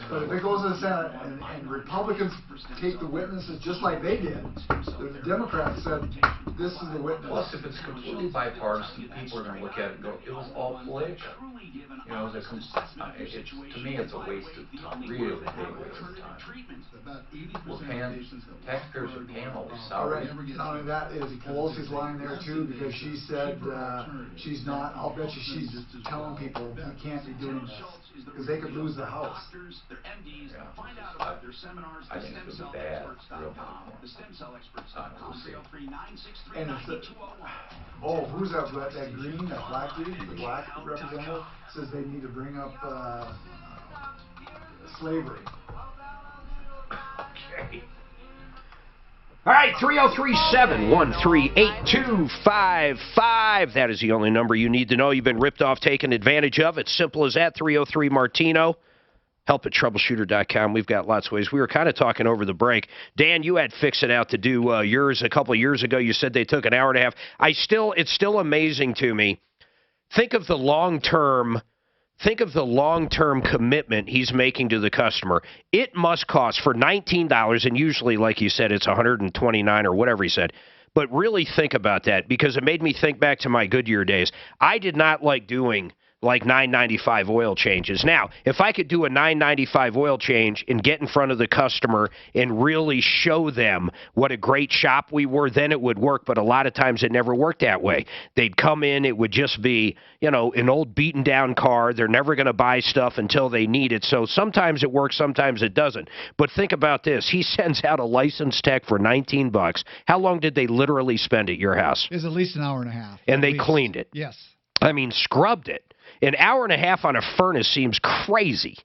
But if it goes to the Senate, and Republicans take the witnesses just like they did, the Democrats said, this is the witness. Plus, if it's completely bipartisan, people are going to look at it and go, it was all political. You know, to me, it's a waste of time, really big waste of time. Taxpayers are paying all these salaries. Not only that, is Pelosi's lying there too, because she said she's not, I'll bet you she's telling people you can't be doing this, because they could lose the House. Yeah. I think it was a bad, real bad and it's who's that green, that black dude, the black representative, says they need to bring up slavery. Okay. All right, 303-713-8255. That is the only number you need to know. You've been ripped off, taken advantage of. It's simple as that, 303-Martino. Help at troubleshooter.com. We've got lots of ways. We were kind of talking over the break. Dan, you had Fix It Out to do yours a couple of years ago. You said they took an hour and a half. It's still amazing to me. Think of the long-term commitment he's making to the customer. It must cost for $19, and usually, like you said, it's $129 or whatever he said. But really think about that, because it made me think back to my Goodyear days. I did not like doing like $9.95 oil changes. Now, if I could do a $9.95 oil change and get in front of the customer and really show them what a great shop we were, then it would work. But a lot of times it never worked that way. They'd come in, it would just be, an old beaten down car. They're never going to buy stuff until they need it. So sometimes it works, sometimes it doesn't. But think about this. He sends out a licensed tech for $19. How long did they literally spend at your house? It was at least an hour and a half. And they cleaned it. Yes. I mean, scrubbed it. An hour and a half on a furnace seems crazy.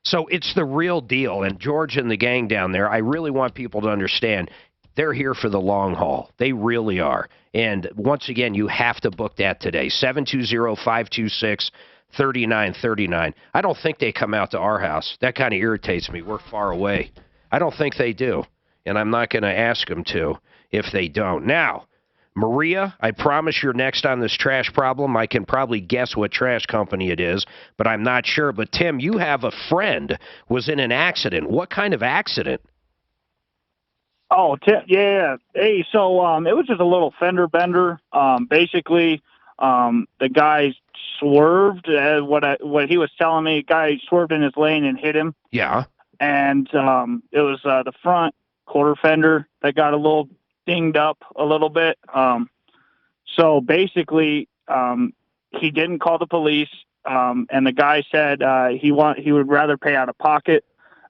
So it's the real deal. And George and the gang down there, I really want people to understand, they're here for the long haul. They really are. And once again, you have to book that today. 720-526-3939. I don't think they come out to our house. That kind of irritates me. We're far away. I don't think they do. And I'm not going to ask them to if they don't. Now, Maria, I promise you're next on this trash problem. I can probably guess what trash company it is, but I'm not sure. But, Tim, you have a friend was in an accident. What kind of accident? Oh, yeah. Hey, so it was just a little fender bender. Basically, the guy swerved. What he was telling me, the guy swerved in his lane and hit him. Yeah. And it was the front quarter fender that got a little dinged up a little bit. So basically, he didn't call the police, and the guy said he would rather pay out of pocket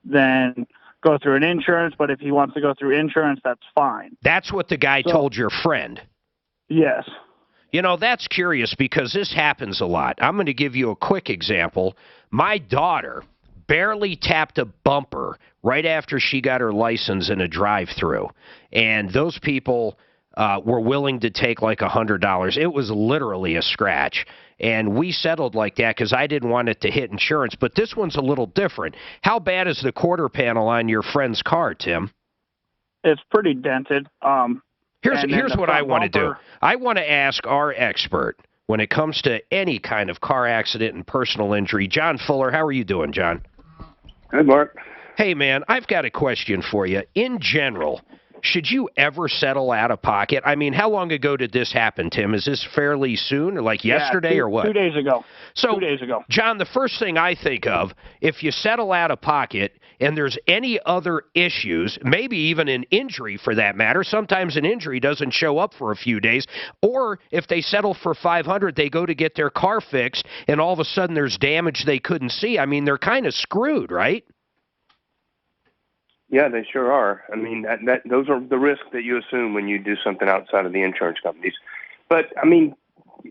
than go through an insurance, but if he wants to go through insurance, that's fine. That's what the guy told your friend? Yes. That's curious because this happens a lot. I'm going to give you a quick example. My daughter barely tapped a bumper right after she got her license in a drive-through, and those people were willing to take like $100. It was literally a scratch, and we settled like that because I didn't want it to hit insurance. But this one's a little different. How bad is the quarter panel on your friend's car, Tim? It's pretty dented. Here's what I want to do. I want to ask our expert when it comes to any kind of car accident and personal injury. John Fuller, how are you doing, John? Good, Mark. Hey, man, I've got a question for you. In general, should you ever settle out of pocket? I mean, how long ago did this happen, Tim? Is this fairly soon, or like yesterday, or what? 2 days ago. So, 2 days ago. John, the first thing I think of, if you settle out of pocket and there's any other issues, maybe even an injury for that matter, sometimes an injury doesn't show up for a few days, or if they settle for $500, they go to get their car fixed, and all of a sudden there's damage they couldn't see. I mean, they're kind of screwed, right? Yeah, they sure are. I mean, those are the risks that you assume when you do something outside of the insurance companies. But, I mean,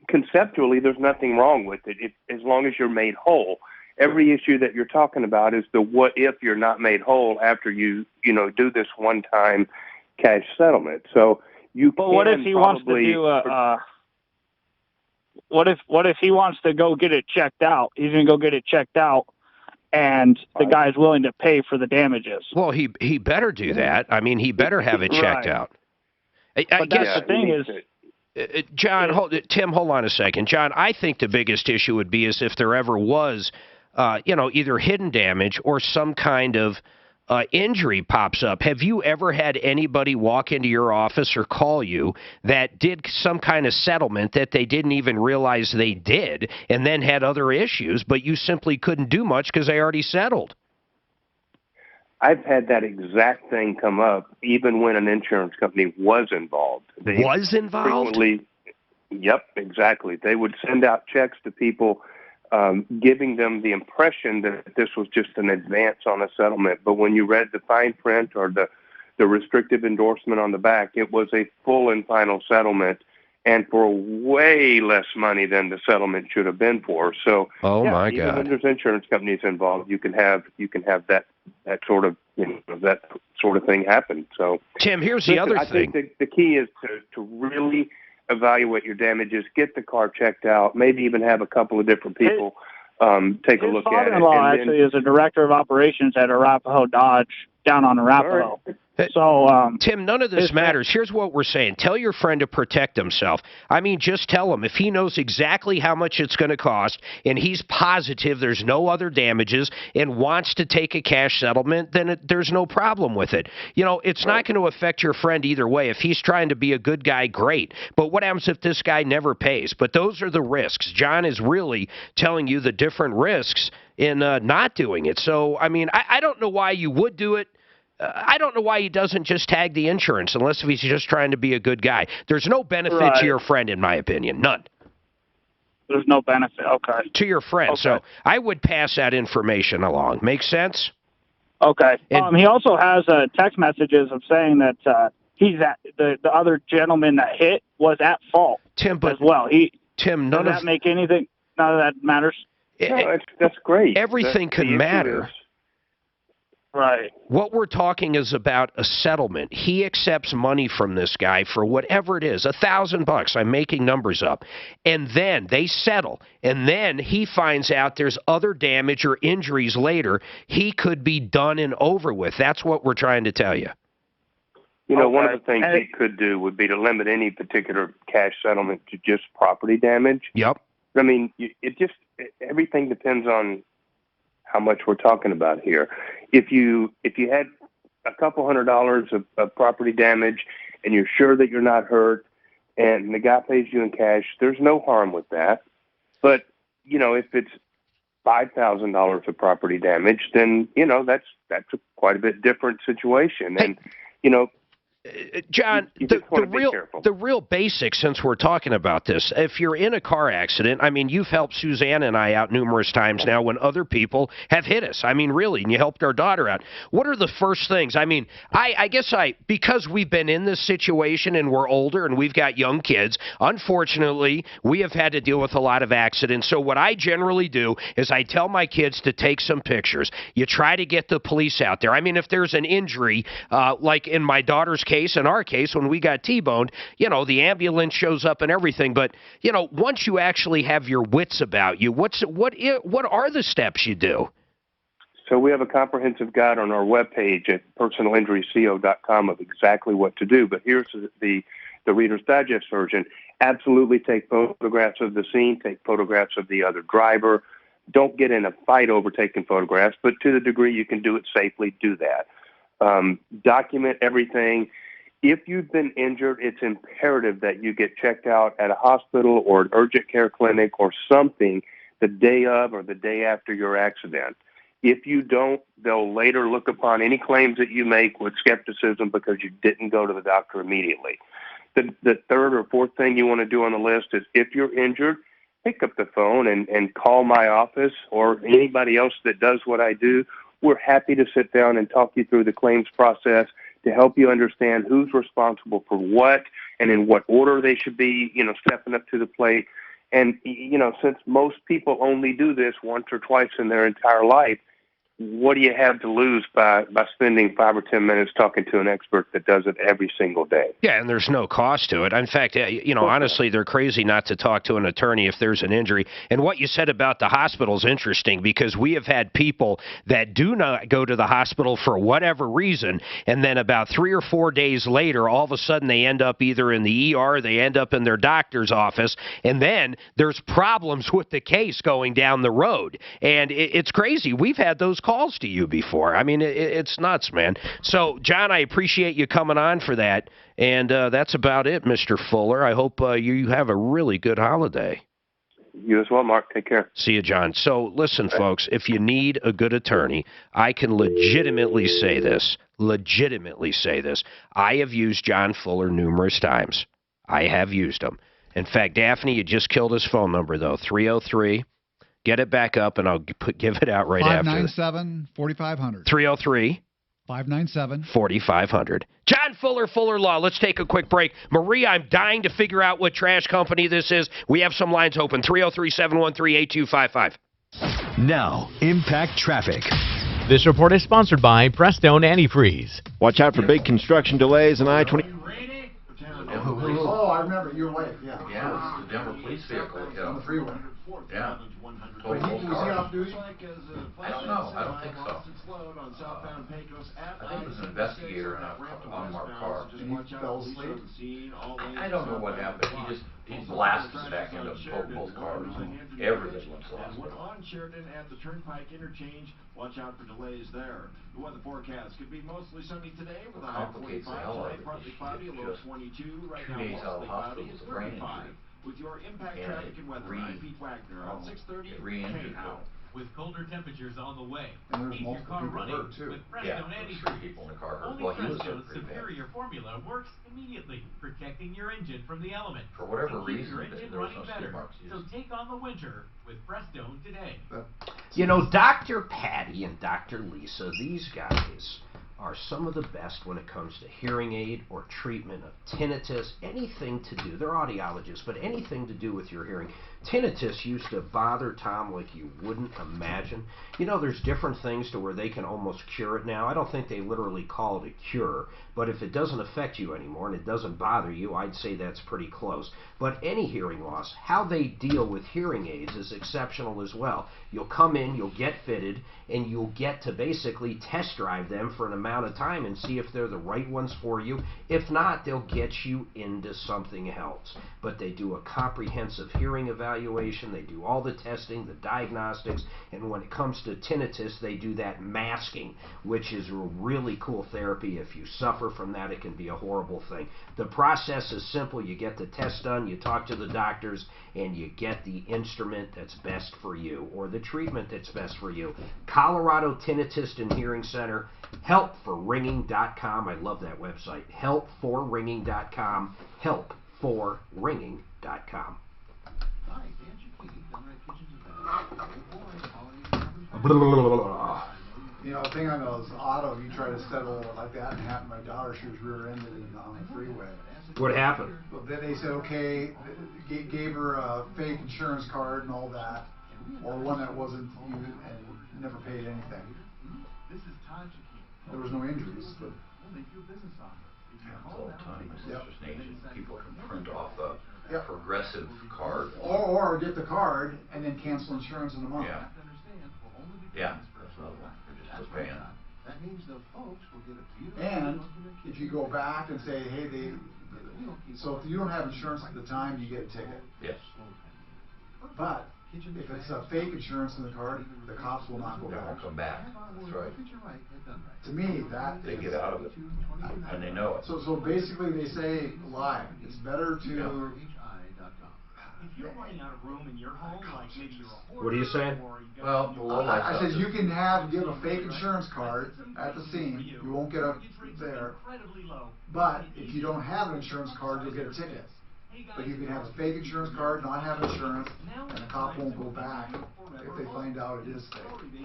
conceptually, there's nothing wrong with it as long as you're made whole. Every issue that you're talking about is the what if you're not made whole after you do this one-time cash settlement. So you can what if he wants to do what if he wants to go get it checked out? He's going to go get it checked out, and the guy's willing to pay for the damages. Well, he better do that. I mean, he better have it checked out. But that's the thing is, John, Tim, hold on a second. John, I think the biggest issue would be is if there ever was, either hidden damage or some kind of injury pops up. Have you ever had anybody walk into your office or call you that did some kind of settlement that they didn't even realize they did and then had other issues, but you simply couldn't do much because they already settled? I've had that exact thing come up even when an insurance company was involved. Was involved? Yep, exactly. They would send out checks to people giving them the impression that this was just an advance on a settlement. But when you read the fine print or the restrictive endorsement on the back, it was a full and final settlement, and for way less money than the settlement should have been for. So, my even God. when there's insurance companies involved, you can have that sort of that sort of thing happen. So, Tim, here's the other I thing. think the key is to really evaluate your damages, get the car checked out, maybe even have a couple of different people take a look at it. His father-in-law actually is a director of operations at Arapahoe Dodge down on Arapahoe. So, Tim, none of this matters. Here's what we're saying. Tell your friend to protect himself. I mean, just tell him if he knows exactly how much it's going to cost and he's positive there's no other damages and wants to take a cash settlement, then there's no problem with it. You know, it's not going to affect your friend either way. If he's trying to be a good guy, great. But what happens if this guy never pays? But those are the risks. John is really telling you the different risks in not doing it. So, I mean, I don't know why you would do it. I don't know why he doesn't just tag the insurance unless he's just trying to be a good guy. There's no benefit to your friend, in my opinion. None. There's no benefit. Okay. To your friend. Okay. So I would pass that information along. Make sense? Okay. He also has text messages of saying that he's at the other gentleman that hit was at fault. Tim, but as well. Tim, does that make anything? None of that matters. No, that's great. Everything could matter. Right. What we're talking is about a settlement. He accepts money from this guy for whatever it is, $1,000. I'm making numbers up. And then they settle. And then he finds out there's other damage or injuries later. He could be done and over with. That's what we're trying to tell you. You know, one of the things he could do would be to limit any particular cash settlement to just property damage. Yep. I mean, everything depends on how much we're talking about here. If you had a couple $100 of property damage and you're sure that you're not hurt and the guy pays you in cash, there's no harm with that. But, you know, if it's $5,000 of property damage, then, you know, that's a quite a bit different situation. And, you know, John, the real basics, since we're talking about this, if you're in a car accident, I mean, you've helped Suzanne and I out numerous times now when other people have hit us. I mean, really, and you helped our daughter out. What are the first things? I mean, I guess because we've been in this situation and we're older and we've got young kids, unfortunately, we have had to deal with a lot of accidents. So what I generally do is I tell my kids to take some pictures. You try to get the police out there. I mean, if there's an injury, like in my daughter's case, in our case, when we got T-boned, you know, the ambulance shows up and everything. But, you know, once you actually have your wits about you, what are the steps you do? So we have a comprehensive guide on our webpage at personalinjuryco.com of exactly what to do. But here's the Reader's Digest version. Absolutely take photographs of the scene, take photographs of the other driver. Don't get in a fight over taking photographs, but to the degree you can do it safely, do that. Document everything. If you've been injured, it's imperative that you get checked out at a hospital or an urgent care clinic or something the day of or the day after your accident. If you don't, they'll later look upon any claims that you make with skepticism because you didn't go to the doctor immediately. The third or fourth thing you want to do on the list is if you're injured, pick up the phone and call my office or anybody else that does what I do. We're happy to sit down and talk you through the claims process to help you understand who's responsible for what and in what order they should be, you know, stepping up to the plate. And, you know, since most people only do this once or twice in their entire life, what do you have to lose by spending 5 or 10 minutes talking to an expert that does it every single day? Yeah, and there's no cost to it. In fact, you know, honestly, they're crazy not to talk to an attorney if there's an injury. And what you said about the hospital is interesting because we have had people that do not go to the hospital for whatever reason, and then about 3 or 4 days later, all of a sudden they end up either in the ER, they end up in their doctor's office, and then there's problems with the case going down the road. And it's crazy. We've had those calls to you before. I mean, it's nuts, man. So, John, I appreciate you coming on for that. And that's about it, Mr. Fuller. I hope you have a really good holiday. You as well, Mark. Take care. See you, John. So, listen, folks, if you need a good attorney, I can legitimately say this. I have used John Fuller numerous times. I have used him. In fact, Daphne, you just killed his phone number, though, 303. Get it back up, and I'll give it out right after. 597-4500. 303. 597. 4500. John Fuller Law. Let's take a quick break. Maria, I'm dying to figure out what trash company this is. We have some lines open. 303-713-8255. Now, Impact Traffic. This report is sponsored by Prestone Antifreeze. Watch out for big construction delays on I-20. Oh, I remember. You're late. Yeah. Yeah, it's the Denver police vehicle. On the freeway. Yeah. But was he off duty? I don't know. I don't think so. I think it was an investigator in an unmarked car. And he fell asleep? I don't know what happened. He blasted the back end of both cars. Everything went to the hospital. On Sheridan at the Turnpike interchange, watch out for delays there. The weather forecast could be mostly sunny today with a high of 45 today, partly cloudy, a low of 22. Right now, 2 days out of mostly the hospital cloudy, with it's a brain 35. injury. With your impact And traffic and weather, I'm Pete Wagner on 6:30. Re-injured now. With colder temperatures on the way, And there's keep your multiple car people running hurt, too. with Yeah, Prestone there was Antifreeze. 3 people in the car. Only Well, he was hurt Prestone's pretty bad. superior formula works immediately, protecting your engine from the elements. For whatever to keep reason, your engine there was running no skid better. marks So used. take on the winter with Prestone today. You know, Dr. Patty and Dr. Lisa, these guys are some of the best when it comes to hearing aid or treatment of tinnitus, anything to do, they're audiologists, but anything to do with your hearing. Tinnitus used to bother Tom like you wouldn't imagine. You know, there's different things to where they can almost cure it now. I don't think they literally call it a cure, but if it doesn't affect you anymore and it doesn't bother you, I'd say that's pretty close. But any hearing loss, how they deal with hearing aids is exceptional as well. You'll come in, you'll get fitted, and you'll get to basically test drive them for an amount of time and see if they're the right ones for you. If not, they'll get you into something else. But they do a comprehensive hearing evaluation, they do all the testing, the diagnostics, and when it comes to tinnitus, they do that masking, which is a really cool therapy. If you suffer from that, it can be a horrible thing. The process is simple. You get the test done, you talk to the doctors, and you get the instrument that's best for you, or the treatment that's best for you. Colorado Tinnitus and Hearing Center, helpforringing.com. I love that website. Helpforringing.com. Helpforringing.com. You know, the thing on those auto, you try to settle like that, and happened to my daughter. She was rear-ended on the freeway. What happened? Well, then they said, okay, gave her a fake insurance card and all that, or one that wasn't used and never paid anything. There was no injuries, but Happens all the time. My sister's an agent. People can print off a progressive card. Or get the card and then cancel insurance in a month. Yeah. Yeah, that's another one. They're just paying. And if you go back and say, hey, so if you don't have insurance at the time, you get a ticket. Yes. But if it's a fake insurance in the card, the cops will not go They back. won't come back. That's right. To me, that They is, get out of it, and they know it. So basically, they say lie. It's better to. If you're running out of room in your home, like maybe you're a horse. What are you saying? Well, the low life I stuff said is- you can give a fake insurance card at the scene. You won't get up there. But if you don't have an insurance card, you'll get a ticket. But you can have a fake insurance card, not have insurance, and the cop won't go back if they find out it is fake. They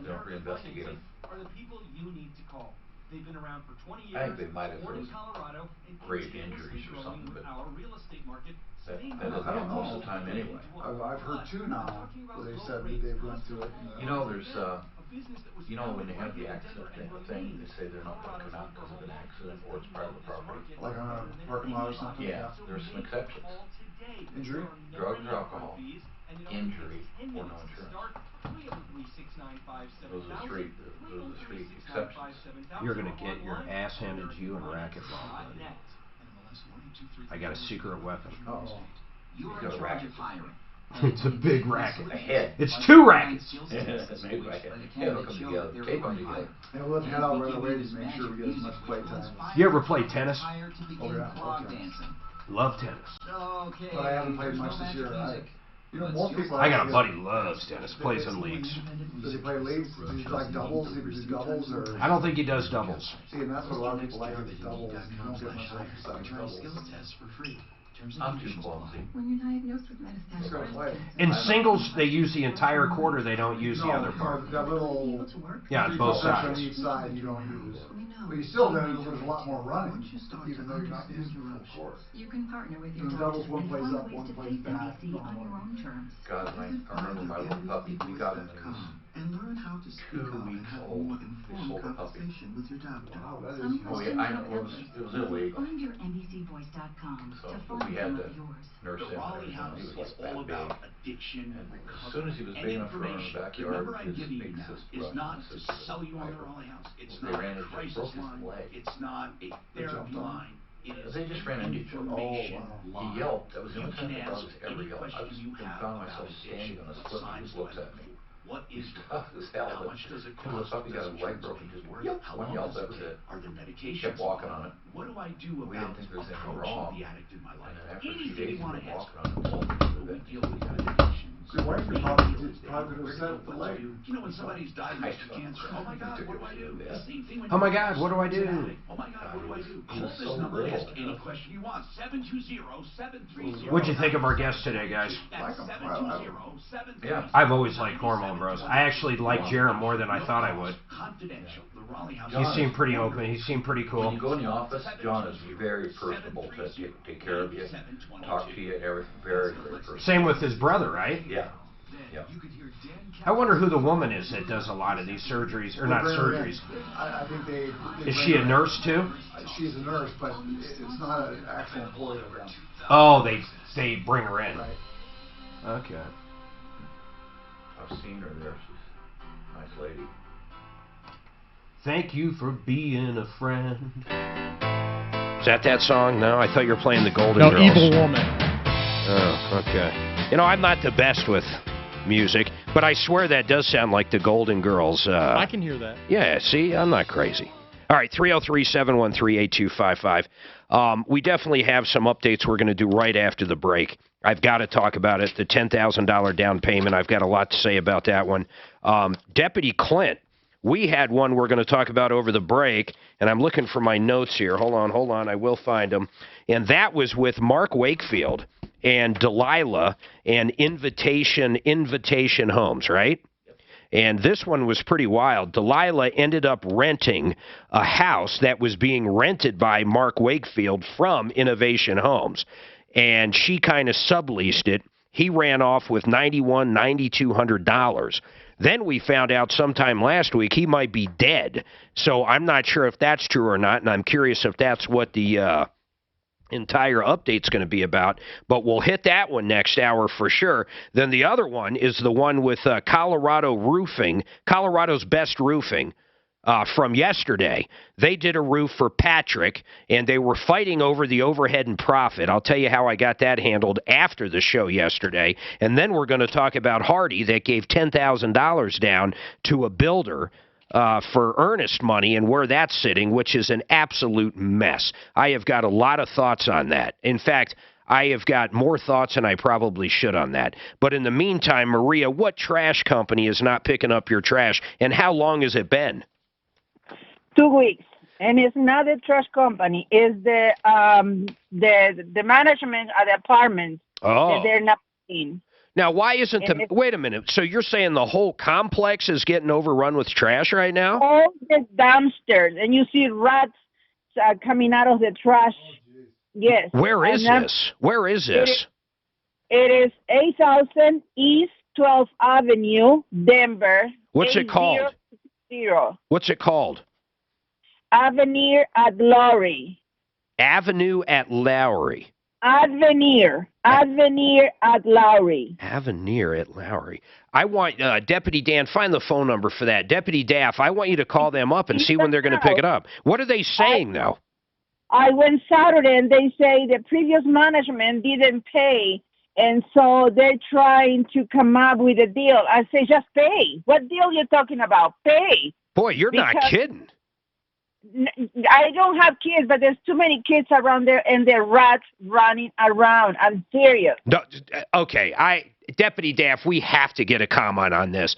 don't reinvestigate them. Are the people you need to call. They've been around for 20 years. I think they might have born in those Colorado, and grave continuously injuries or growing something, but our real estate market. that doesn't happen most of the time anyway. I've heard two now where they said that they've went through it. You know, there's, you know, when they have the accident thing, they say they're not going to come out because of an accident or it's private property. Like on a parking lot or something? Yeah, there's some exceptions. Injury? Drugs or alcohol, injury, or no insurance. Those are the three exceptions. You're going to get your ass handed to you in racquetball, buddy. I got a secret weapon. Uh-oh. You got a racket. It's a big racket. A head. It's 2 rackets. Maybe a head. Yeah, they'll come together. Tape them together. And we'll head out right away to make sure we get as much play time. You ever play tennis? Oh, yeah. Okay. Love tennis. But I haven't played much this year. You know, most people. I got a buddy who loves tennis, plays in leagues. Does he play leagues? Does he like doubles? Does he do doubles or? I don't think he does doubles. See, and that's what a lot of people like is doubles. You don't get much exercise in doubles. I'm too clumsy. When you're diagnosed with metastatic breast cancer. In singles, they use the entire quarter. They don't use the other part. That little Yeah, on both on sides. each side you don't use. But you still there's a lot more running, even though you're not using the full course. You can partner with your The doctor doubles one and plays find up, ways one to plays face back. MBC on your own terms. God, I remember my little puppy. We got him when he was And learn how to speak 2 up and weeks have old. more We informed sold the puppy. conversation with your doctor. Some Oh, yeah, questions I know. are It was illegal. Find your NBCvoice.com So to we find had some to of yours. nurse him. Raleigh House He was is like all that about big. addiction and As soon as he was recovery. big And enough for our information. The backyard, number I'm his giving you big now sister is brought not his to sister sell you on the Piper. Raleigh House. It's They not ran a into crisis broke his line. leg. It's not a therapy line. It is They just ran into each other. information line. He yelped. That was the You only time can the ask dogs ever any yelled. I question was you have found about myself standing addiction. on his What foot and he signs just do I looks look at me. for? What is He's tough as hell. How much does it Till the cost? puppy got his leg broken. Just yep, How one long yelp, does that it was take? it. Are there He medications? kept walking on it. What do I do We about didn't think there was anything approaching wrong. the addict in my life? And then after a few Anything days, you want he to was ask. walking on it. We deal with medications. Your wife could probably have set the leg. You know when somebody's diagnosed with cancer, oh my God, what do I do? The same thing when Oh my you're God, what do I do? Oh my God, what do I do? Call this number, ask any question you want. 720-730. What'd you think of our guest today, guys? That's 720-730. Yeah. I've always liked Hormone Bros. I actually like Jerem more than I thought I would. Confidential. The Raleigh House. He seemed pretty open. He seemed pretty When cool. you go in the office, John is very personable to take care of you, talk to you, and everything. Very, very personable. Same with his brother, right? Yeah. Yeah. I wonder who the woman is that does a lot of these surgeries, or not surgeries. I think they Is she a nurse too? She's a nurse, but it's not an actual employee of them. Oh, they bring her in. Right. Okay. I've seen her there. She's a nice lady. Thank you for being a friend. Is that song? No, I thought you were playing the Golden Girls. No, Evil Woman. Oh, okay. You know, I'm not the best with music, but I swear that does sound like the Golden Girls. I can hear that. Yeah, see, I'm not crazy. All right, 303-713-8255. We definitely have some updates we're going to do right after the break. I've got to talk about it, the $10,000 down payment. I've got a lot to say about that one. Deputy Clint, we had one we're going to talk about over the break, and I'm looking for my notes here. Hold on. I will find them. And that was with Mark Wakefield and Delilah and Invitation Homes, right? And this one was pretty wild. Delilah ended up renting a house that was being rented by Mark Wakefield from Innovation Homes. And she kind of subleased it. He ran off with $9,200. Then we found out sometime last week he might be dead. So I'm not sure if that's true or not, and I'm curious if that's what the entire update's going to be about. But we'll hit that one next hour for sure. Then the other one is the one with Colorado Roofing, Colorado's Best Roofing. From yesterday. They did a roof for Patrick, and they were fighting over the overhead and profit. I'll tell you how I got that handled after the show yesterday. And then we're going to talk about Hardy that gave $10,000 down to a builder for earnest money and where that's sitting, which is an absolute mess. I have got a lot of thoughts on that. In fact, I have got more thoughts than I probably should on that. But in the meantime, Maria, what trash company is not picking up your trash, and how long has it been? 2 weeks, and it's not the trash company. It's the management of the apartment that they're not paying. Now, why isn't the wait a minute? So you're saying the whole complex is getting overrun with trash right now? All the dumpsters, and you see rats coming out of the trash. Yes. Where is this? Where is this? It is 8000 East 12th Avenue, Denver. What's it called? 800. What's it called? Avenue at Lowry. Avenue at Lowry. Avenue at Lowry. Avenue at Lowry. I want Deputy Dan, find the phone number for that. Deputy Daff, I want you to call them up and see when they're going to pick it up. What are they saying now? I went Saturday and they say the previous management didn't pay, and so they're trying to come up with a deal. I say, just pay. What deal you talking about? Pay. Boy, you're not kidding. I don't have kids, but there's too many kids around there, and they're rats running around. I'm serious. No, okay, Deputy Daff, we have to get a comment on this.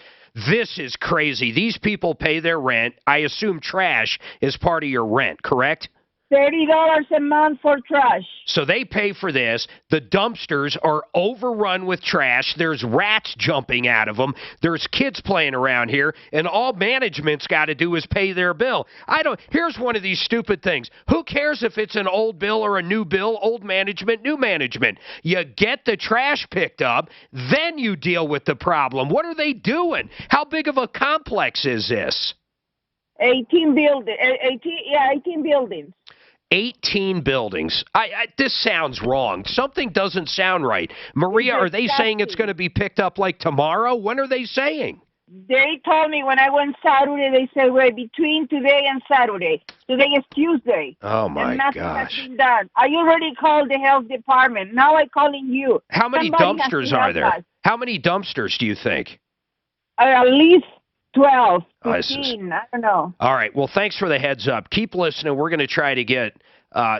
This is crazy. These people pay their rent. I assume trash is part of your rent, correct? $30 a month for trash. So they pay for this. The dumpsters are overrun with trash. There's rats jumping out of them. There's kids playing around here, and all management's got to do is pay their bill. Here's one of these stupid things. Who cares if it's an old bill or a new bill? Old management, new management. You get the trash picked up, then you deal with the problem. What are they doing? How big of a complex is this? 18 buildings. 18 buildings. 18 buildings. This sounds wrong. Something doesn't sound right. Maria, are they saying it's going to be picked up like tomorrow? When are they saying? They told me when I went Saturday, they said, we're between today and Saturday. Today is Tuesday. Oh, my and nothing gosh. has been done. I already called the health department. Now I'm calling you. How many dumpsters are there? How many dumpsters do you think? At least 12, 15, I don't know. All right. Well, thanks for the heads up. Keep listening. We're going to try to get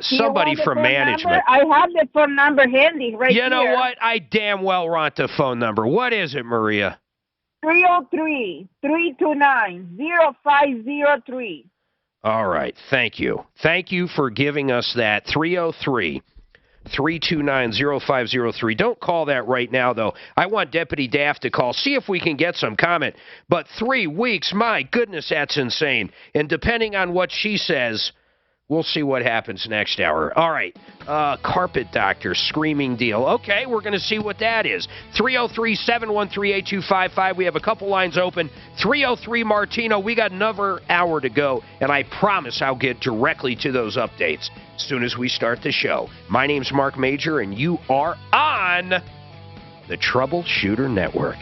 somebody from management. Number? I have the phone number handy right here. You know what? I damn well want the phone number. What is it, Maria? 303-329-0503. All right. Thank you. Thank you for giving us that. 303-329-0503. Don't call that right now, though. I want Deputy Daft to call. See if we can get some comment. But 3 weeks, my goodness, that's insane. And depending on what she says, we'll see what happens next hour. All right. Carpet doctor, screaming deal. Okay, we're going to see what that is. 303-713-8255. We have a couple lines open. 303 Martino. We got another hour to go, and I promise I'll get directly to those updates as soon as we start the show. My name's Mark Major, and you are on the Troubleshooter Network.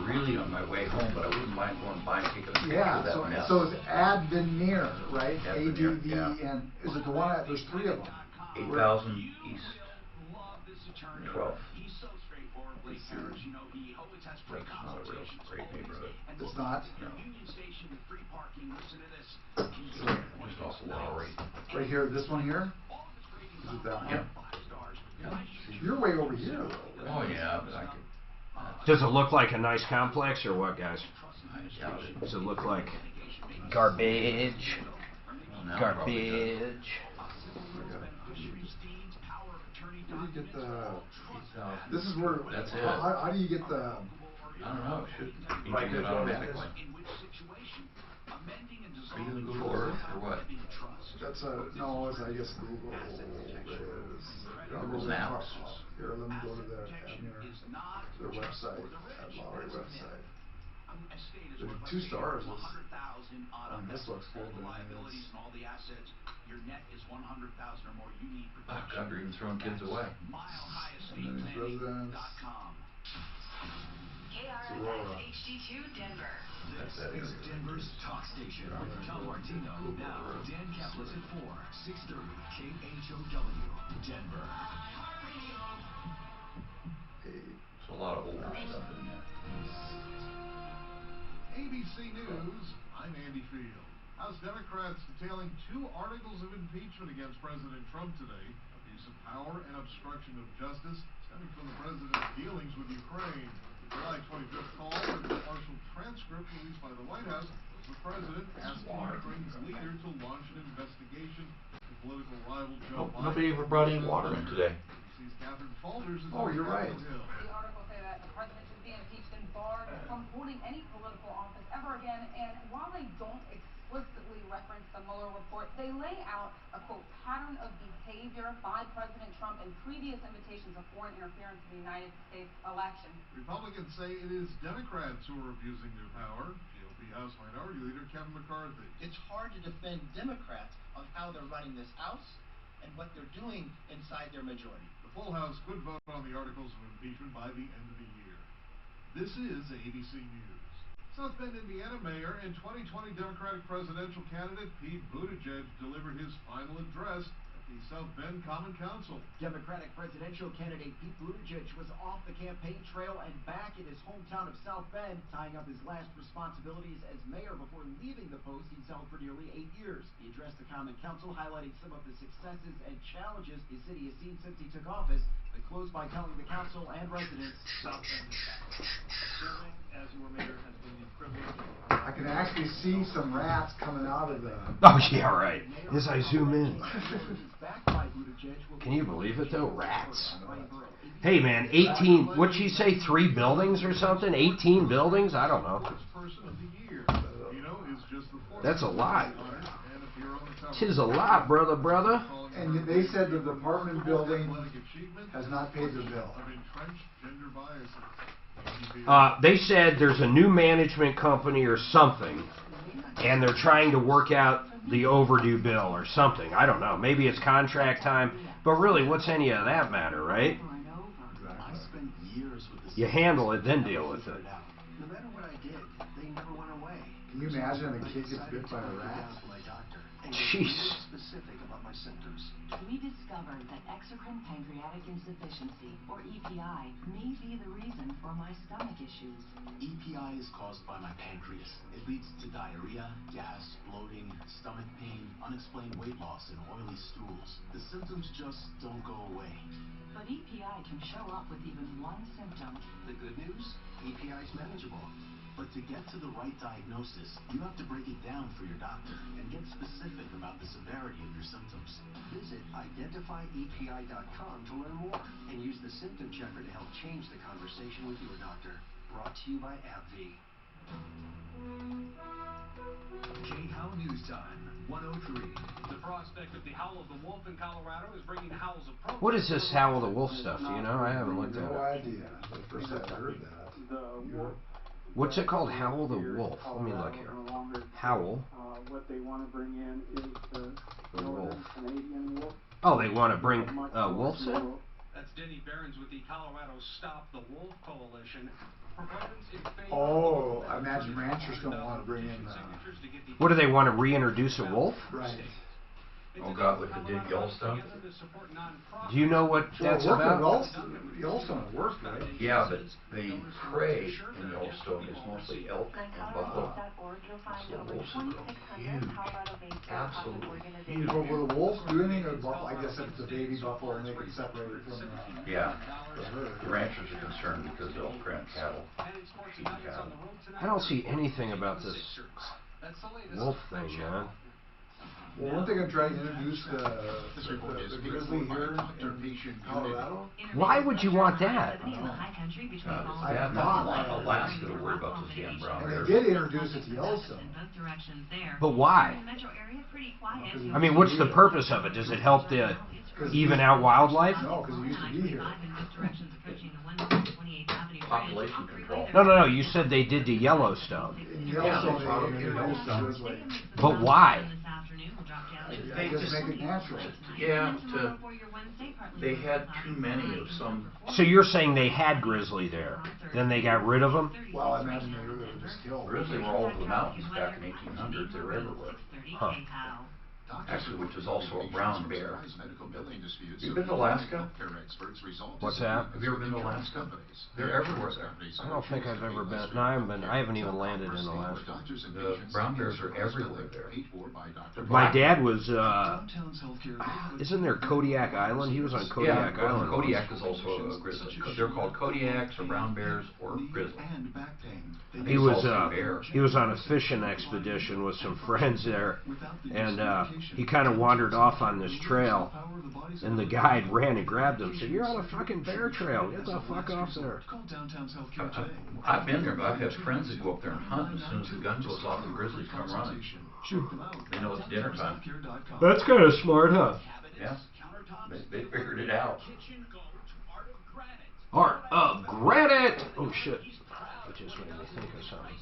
Really on my way home, but I wouldn't mind going by and taking a picture of that mess. So it's Adveneer, right? Adveneer, yeah. And is it the one at, there's 3 of them. 8,000 East 12. It's not a real great neighborhood. It's not? No. There's also a lot of rate. Right here, this one here? Is it that one? Yeah. You're way over here, though, right? Oh, yeah, but I could. Does it look like a nice complex or what, guys? Does it look like garbage? Garbage. Where do you get the... This is where... That's it. How do you get the... I don't know. It should be doing it automatically. Are you going to Google Earth or what? That's a... No, it's, I guess Google is... Google Maps. Here, let me go to their website, at Lowry website. There's 2 stars. This looks good. Oh, God, they're even throwing kids away. And then his residence. HD2 Denver. That's that This is Denver's talk station. Tom Martino now. Dan Kaplan at 4, 630 KHOW, Denver. There's a lot of older stuff in there. ABC News, I'm Andy Field. House Democrats detailing 2 articles of impeachment against President Trump today. Abuse of power and obstruction of justice stemming from the president's dealings with Ukraine. The July 25th call and the partial transcript released by the White House was the president asking Ukraine's leader to launch an investigation into political rival Joe Biden. Nobody ever brought any water in today. ABC's Catherine Falders is Oh, you're right. The article say that the president should be impeached and barred from holding any political office ever again. And while they don't explicitly reference the Mueller report, they lay out a, quote, pattern of behavior by President Trump in previous invitations of foreign interference in the United States election. Republicans say it is Democrats who are abusing their power. GOP House Minority Leader Kevin McCarthy. It's hard to defend Democrats on how they're running this House and what they're doing inside their majority. The full House could vote on the articles of impeachment by the end of the year. This is ABC News. South Bend, Indiana Mayor and 2020 Democratic presidential candidate Pete Buttigieg delivered his final address at the South Bend Common Council. Democratic presidential candidate Pete Buttigieg was off the campaign trail and back in his hometown of South Bend, tying up his last responsibilities as mayor before leaving the post he's held for nearly 8 years. He addressed the Common Council, highlighting some of the successes and challenges his city has seen since he took office, but It closed by telling the council and residents South Bend is back. Serving as your mayor has been the privilege of... I can actually see some rats coming out of the... Oh, yeah, right. As I zoom in. Can you believe it, though? Rats. Hey, man, 18... What'd she say, 3 buildings or something? 18 buildings? I don't know. That's a lot. Tis a lot, brother. And they said the apartment building has not paid their bill. They said there's a new management company or something, and they're trying to work out the overdue bill or something. I don't know. Maybe it's contract time, but really, what's any of that matter, right? You handle it, then deal with it. No matter what I did, they never went away. Can you imagine a kid gets bit by a rat? Jeez. Specific about my symptoms. We discovered that exocrine pancreatic insufficiency, or EPI, may be the reason for my stomach issues. EPI is caused by my pancreas. It leads to diarrhea, gas, bloating, stomach pain, unexplained weight loss, and oily stools. The symptoms just don't go away. But EPI can show up with even one symptom. The good news? EPI is manageable. But to get to the right diagnosis, you have to break it down for your doctor and get specific about the severity of your symptoms. Visit identifyepi.com to learn more and use the symptom checker to help change the conversation with your doctor. Brought to you by AbbVie. J-Howe News Time, 103. The prospect of the Howl of the Wolf in Colorado is bringing howls of protest. What is this Howl of the Wolf stuff? Do you know? I haven't looked at it. No idea. The first time I heard that. What's it called? Howl the Wolf. Let me look here. Howl. What they want to bring in is the wolf. Canadian wolf. Oh, they want to bring wolves in? That's Denny Behrens with the Colorado Stop the Wolf Coalition. Proponents in favor Oh, I imagine ranchers don't want to bring in... What do they want to reintroduce a wolf? Right. Oh God, like they did Yellowstone? Do you know what that's about? Yellowstone worked, right? Yeah, but the prey in Yellowstone is mostly elk and buffalo. So the wolves are huge. Absolutely huge. But will the wolves do anything with buffalo? I guess if it's a baby buffalo and they can separate it from yeah. The ranchers are concerned because they'll print cattle, feed cattle. I don't see anything about this wolf thing, man. Well, weren't they going to try to introduce the grizzly here in Colorado? Why would you want that? I have not like Alaska to worry about those damn brown bears. And they did introduce it to Yellowstone. But why? I mean, what's the purpose of it? Does it help to even out wildlife? No, because it used to be here. Population control. No. You said they did to Yellowstone. In Yellowstone, they introduced Grizzly. But why? They just make it natural. Yeah, they had too many of some. So you're saying they had grizzly there, then they got rid of them? Well, I imagine they were just killed. Grizzly were all over the mountains back in 1800s. They were everywhere. Huh. Actually, which is also a brown bear. You been to Alaska? What's that? Have you ever been to Alaska? They're everywhere there. I don't think I've ever been. No, I haven't been. I haven't even landed in Alaska. The brown bears are everywhere there. My dad was. Isn't there Kodiak Island? He was on Kodiak Island. Kodiak is also a grizzly. They're called Kodiaks or brown bears or grizzly. He was on a fishing expedition with some friends there, and he kind of wandered off on this trail, and the guide ran and grabbed him. Said, "You're on a fucking bear trail. Get the fuck off there." I've been there, but I've had friends that go up there and hunt. As soon as the gun goes off, the grizzlies come running. They know it's dinner time. That's kind of smart, huh? Yeah, they figured it out. Art of Granite. Oh shit! It just made me think of something.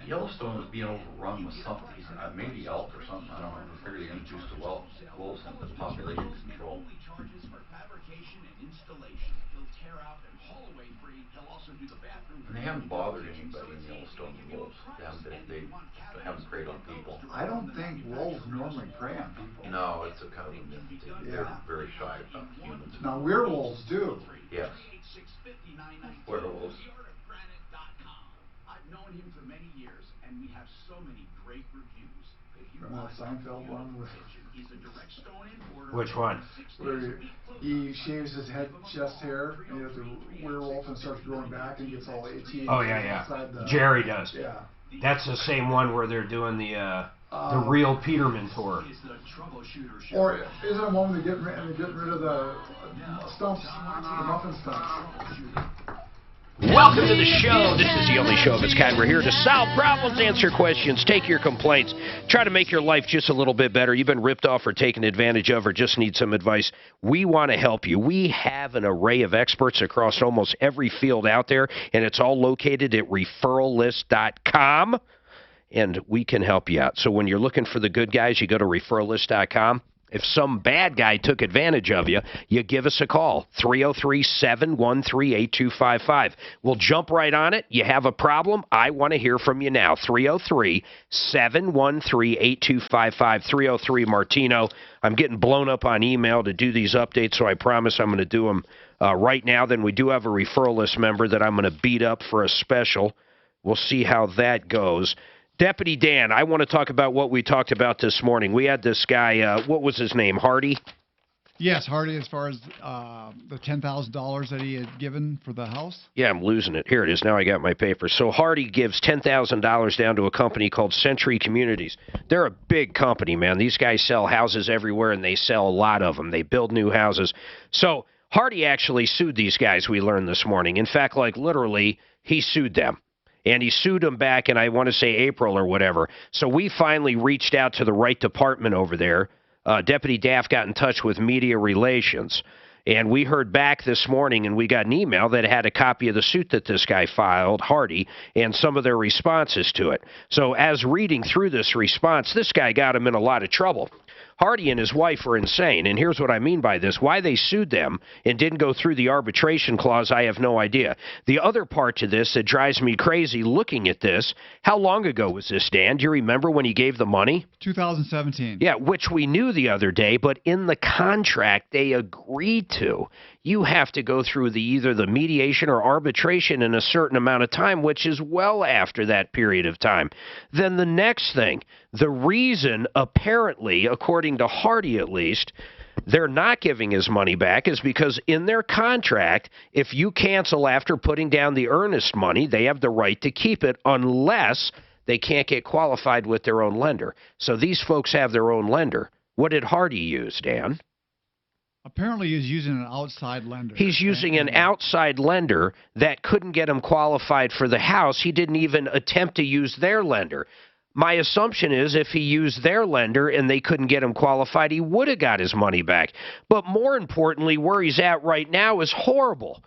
Yellowstone is being overrun with something. Maybe elk or something. I don't know. I figured they introduced the wolves into population control. And they haven't bothered anybody in Yellowstone with wolves. They haven't preyed on people. I don't think wolves normally prey on people. No, it's a kind of a myth. They're very shy about humans. Now werewolves do. Yes. Werewolves. known him for many years, and we have so many great reviews. If you Remember that Seinfeld one? he's a direct stone-in order. Which one? Where he shaves his chest hair, and he has a werewolf and starts growing back and gets all itchy. Oh, yeah. Inside the, Jerry does. Yeah. That's the same one where they're doing the real Peterman tour. Or is it a one where they're getting rid of the stumps, the muffin stumps? Welcome to the show. This is the only show of its kind. We're here to solve problems, answer questions, take your complaints, try to make your life just a little bit better. You've been ripped off or taken advantage of or just need some advice. We want to help you. We have an array of experts across almost every field out there, and it's all located at referrallist.com, and we can help you out. So when you're looking for the good guys, you go to referrallist.com. If some bad guy took advantage of you, you give us a call, 303-713-8255. We'll jump right on it. You have a problem? I want to hear from you now, 303-713-8255, 303 Martino. I'm getting blown up on email to do these updates, so I promise I'm going to do them right now. Then we do have a referral list member that I'm going to beat up for a special. We'll see how that goes. Deputy Dan, I want to talk about what we talked about this morning. We had this guy, what was his name, Hardy? Yes, Hardy, as far as the $10,000 that he had given for the house. Yeah, I'm losing it. Here it is. Now I got my paper. So Hardy gives $10,000 down to a company called Century Communities. They're a big company, man. These guys sell houses everywhere, and they sell a lot of them. They build new houses. So Hardy actually sued these guys, we learned this morning. In fact, like literally, he sued them. And he sued them back in, I want to say, April or whatever. So we finally reached out to the right department over there. Deputy Daff got in touch with Media Relations. And we heard back this morning, and we got an email that had a copy of the suit that this guy filed, Hardy, and some of their responses to it. So as reading through this response, this guy got him in a lot of trouble. Hardy and his wife are insane, and here's what I mean by this. Why they sued them and didn't go through the arbitration clause, I have no idea. The other part to this that drives me crazy looking at this, how long ago was this, Dan? Do you remember when he gave the money? 2017. Yeah, which we knew the other day, but in the contract they agreed to. You have to go through either the mediation or arbitration in a certain amount of time, which is well after that period of time. Then the next thing, the reason, apparently, according to Hardy at least, they're not giving his money back is because in their contract, if you cancel after putting down the earnest money, they have the right to keep it unless they can't get qualified with their own lender. So these folks have their own lender. What did Hardy use, Dan? Apparently he's using an outside lender. He's using an outside lender that couldn't get him qualified for the house. He didn't even attempt to use their lender. My assumption is if he used their lender and they couldn't get him qualified, he would have got his money back. But more importantly, where he's at right now is horrible.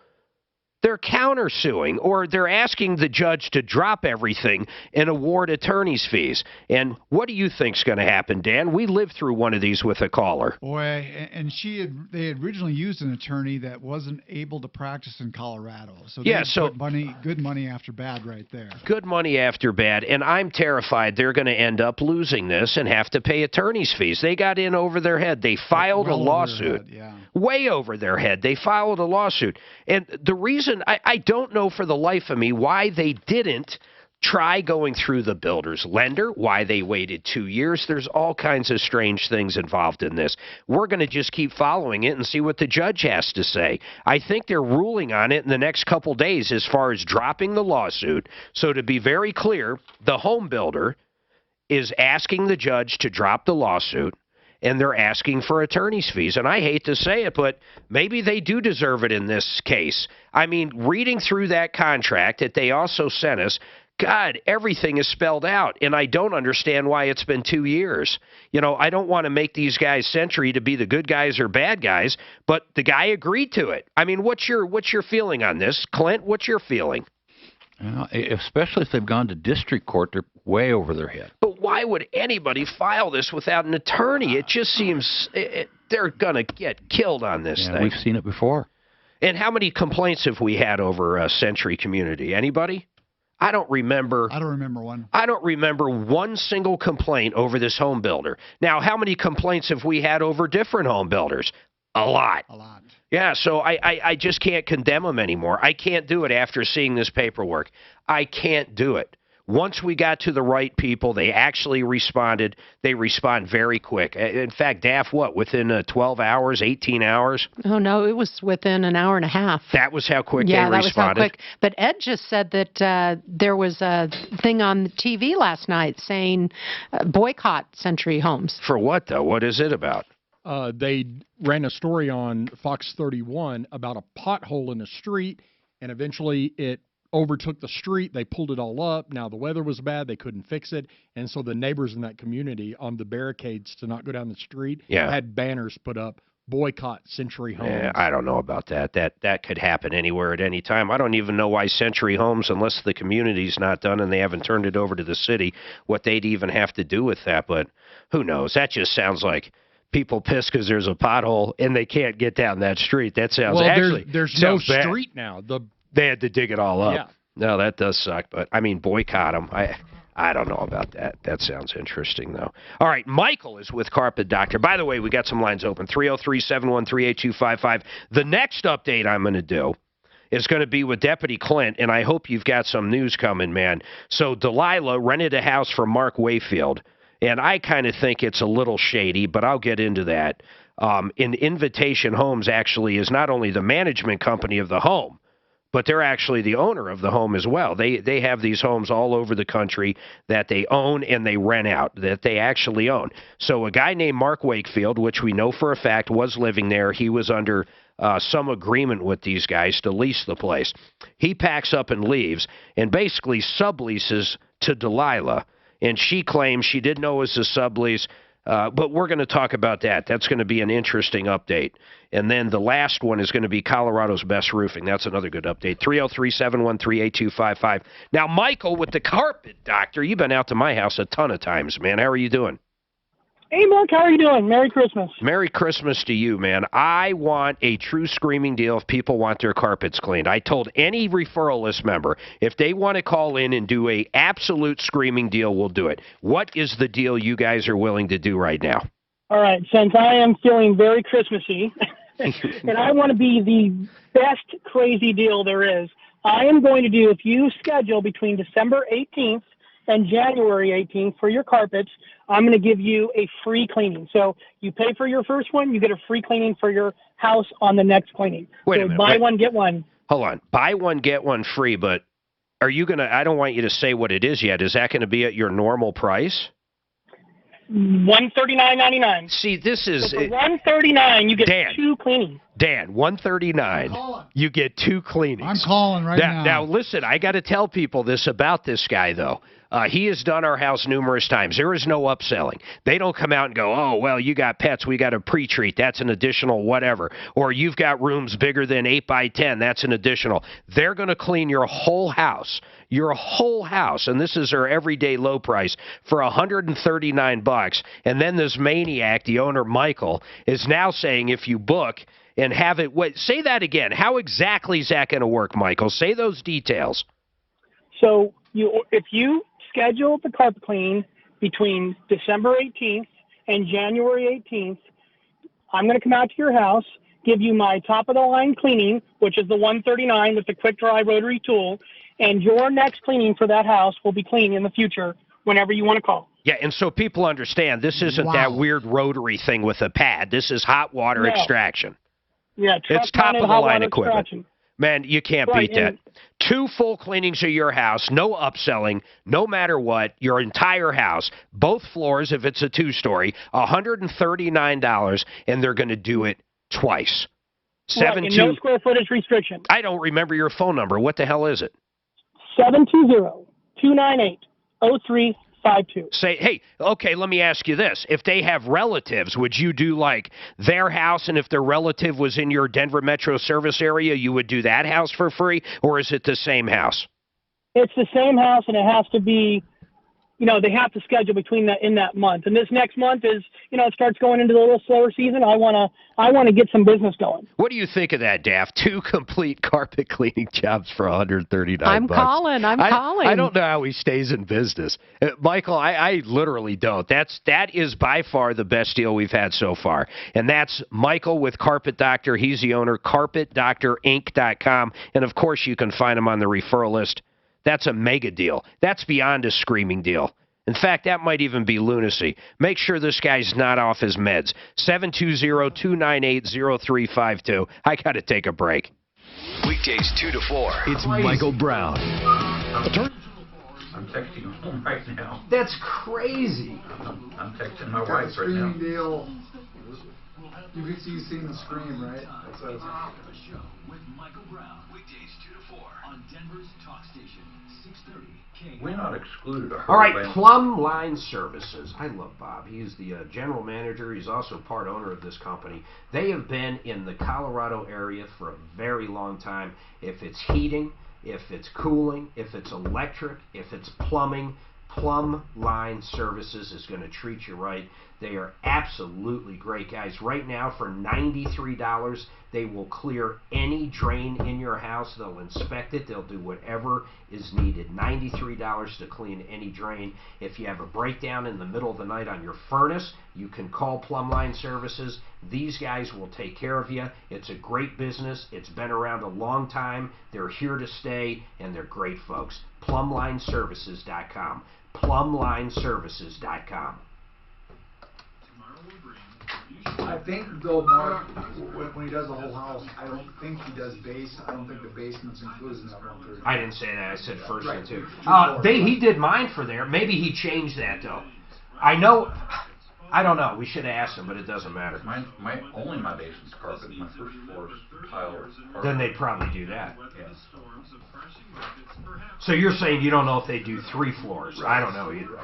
They're countersuing, or they're asking the judge to drop everything and award attorney's fees. And what do you think's going to happen, Dan? We lived through one of these with a caller. Boy, and they had originally used an attorney that wasn't able to practice in Colorado. So they put good money after bad right there. Good money after bad, and I'm terrified they're going to end up losing this and have to pay attorney's fees. They got in over their head. They filed a lawsuit. Way over their head. They filed a lawsuit. And the reason I don't know for the life of me why they didn't try going through the builder's lender, why they waited 2 years. There's all kinds of strange things involved in this. We're going to just keep following it and see what the judge has to say. I think they're ruling on it in the next couple days as far as dropping the lawsuit. So to be very clear, the home builder is asking the judge to drop the lawsuit, and they're asking for attorney's fees. And I hate to say it, but maybe they do deserve it in this case. I mean, reading through that contract that they also sent us, God, everything is spelled out, and I don't understand why it's been 2 years. You know, I don't want to make these guys Century to be the good guys or bad guys, but the guy agreed to it. I mean, what's your feeling on this? Clint, what's your feeling? Especially if they've gone to district court, they're way over their head. But why would anybody file this without an attorney? It just seems they're going to get killed on this thing. We've seen it before. And how many complaints have we had over Century Community? Anybody? I don't remember one. I don't remember one single complaint over this home builder. Now, how many complaints have we had over different home builders? A lot. A lot. Yeah, so I just can't condemn them anymore. I can't do it after seeing this paperwork. I can't do it. Once we got to the right people, they actually responded. They respond very quick. In fact, DAF, within 12 hours, 18 hours? Oh, no, it was within an hour and a half. That was how quick they responded? Yeah, that was how quick. But Ed just said that there was a thing on TV last night saying boycott Century Homes. For what, though? What is it about? They ran a story on Fox 31 about a pothole in the street, and eventually it overtook the street. They pulled it all up. Now the weather was bad. They couldn't fix it. And so the neighbors in that community on the barricades to not go down the street had banners put up, boycott Century Homes. Yeah, I don't know about that. That could happen anywhere at any time. I don't even know why Century Homes, unless the community's not done and they haven't turned it over to the city, what they'd even have to do with that. But who knows? That just sounds like people pissed because there's a pothole and they can't get down that street. That sounds there's no street now. They had to dig it all up. Yeah. No, that does suck. But, I mean, boycott them. I don't know about that. That sounds interesting, though. All right, Michael is with Carpet Doctor. By the way, we got some lines open, 303-713-8255. The next update I'm going to do is going to be with Deputy Clint, and I hope you've got some news coming, man. So Delilah rented a house from Mark Wayfield, and I kind of think it's a little shady, but I'll get into that. Invitation Homes actually is not only the management company of the home, but they're actually the owner of the home as well. They have these homes all over the country that they own and they rent out, that they actually own. So a guy named Mark Wakefield, which we know for a fact was living there, he was under some agreement with these guys to lease the place. He packs up and leaves and basically subleases to Delilah, and she claims she didn't know it was a sublease. But we're going to talk about that. That's going to be an interesting update. And then the last one is going to be Colorado's Best Roofing. That's another good update. 303-713-8255. Now, Michael with the Carpet Doctor, you've been out to my house a ton of times, man. How are you doing? Hey, Mark, how are you doing? Merry Christmas. Merry Christmas to you, man. I want a true screaming deal if people want their carpets cleaned. I told any referral list member, if they want to call in and do a absolute screaming deal, we'll do it. What is the deal you guys are willing to do right now? All right, since I am feeling very Christmassy, and I want to be the best crazy deal there is, I am going to do, if you schedule between December 18th and January 18th for your carpets, I'm going to give you a free cleaning. So you pay for your first one, you get a free cleaning for your house on the next cleaning. Wait a minute. Buy one, get one. Hold on. Buy one, get one free, but are you going to, I don't want you to say what it is yet. Is that going to be at your normal price? $139.99. See, this is... So for $139, you get two cleanings. Dan, $139, you get two cleanings. I'm calling right now. Now, listen, I got to tell people this about this guy, though. He has done our house numerous times. There is no upselling. They don't come out and go, oh, well, you got pets, we got to pre-treat. That's an additional whatever. Or you've got rooms bigger than 8 by 10. That's an additional. They're going to clean your whole house. Your whole house, and this is their everyday low price, for $139. And then this maniac, the owner, Michael, is now saying if you book and have it... Wait, say that again. How exactly is that going to work, Michael? Say those details. So if you schedule the carpet cleaning between December 18th and January 18th, I'm going to come out to your house, give you my top-of-the-line cleaning, which is the $139 with the quick-dry rotary tool, and your next cleaning for that house will be clean in the future whenever you want to call. Yeah, and so people understand, this isn't that weird rotary thing with a pad. This is hot water extraction. Yeah, it's top-of-the-line equipment. Extraction. Man, you can't beat that. 2 full cleanings of your house, no upselling, no matter what, your entire house, both floors if it's a 2-story, $139, and they're going to do it twice. Right, and no square footage restriction. I don't remember your phone number. What the hell is it? 720-298-0352. Say, hey, okay, let me ask you this. If they have relatives, would you do like their house, and if their relative was in your Denver metro service area, you would do that house for free, or is it the same house? It's the same house, and it has to be, they have to schedule between in that month. And this next month is, it starts going into the little slower season. I want to get some business going. What do you think of that, Daff? 2 complete carpet cleaning jobs for $139. I'm calling. I don't know how he stays in business. Michael, I literally don't. That is by far the best deal we've had so far. And that's Michael with Carpet Doctor. He's the owner, carpetdoctorinc.com. And, of course, you can find him on the referral list. That's a mega deal. That's beyond a screaming deal. In fact, that might even be lunacy. Make sure this guy's not off his meds. 720-298-0352. I got to take a break. Weekdays 2 to 4. It's Michael Brown. I'm texting home right now. That's crazy. I'm texting my wife right now. Deal. You can see you seeing the screen, right? That's what it's with Michael Brown. Weekdays 2 to 4 on Denver's Talk Station, 630 K. We're not excluded. All right, Plumb Line Services. I love Bob. He's the general manager. He's also part owner of this company. They have been in the Colorado area for a very long time. If it's heating, if it's cooling, if it's electric, if it's plumbing, Plumb Line Services is going to treat you right. They are absolutely great guys. Right now, for $93, they will clear any drain in your house. They'll inspect it. They'll do whatever is needed. $93 to clean any drain. If you have a breakdown in the middle of the night on your furnace, you can call Plumb Line Services. These guys will take care of you. It's a great business. It's been around a long time. They're here to stay, and they're great folks. PlumbLineServices.com. PlumbLineServices.com. I think, though, Mark, when he does the whole house, I don't think he does base. I don't think the basement's included in that 130. I didn't say that. I said first right. and two. He did mine for there. Maybe he changed that, though. I know. I don't know. We should have asked him, but it doesn't matter. Only my basement's carpet. My first floor's tile. Then they'd probably do that. Yes. So you're saying you don't know if they do 3 floors? Right. I don't know either.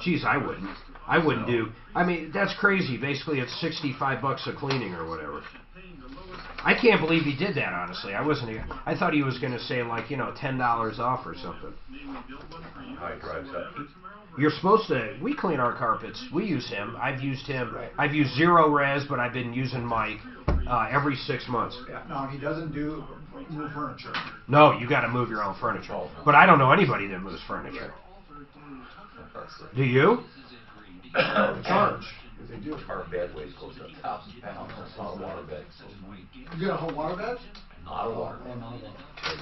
Geez, I wouldn't. I wouldn't do. I mean, that's crazy. Basically, it's $65 a cleaning or whatever. I can't believe he did that. Honestly, I wasn't. I thought he was going to say like $10 off or something. How he drives that. You're supposed to. We clean our carpets. We use him. I've used him. I've used Zero Res, but I've been using Mike every 6 months. Yeah, no, he doesn't do move furniture. No, you got to move your own furniture. But I don't know anybody that moves furniture. Do you? Charge. They do. Our bed weighs close to 1,000 pounds. It's not a water bed. You got a whole water bed? Not a water bed.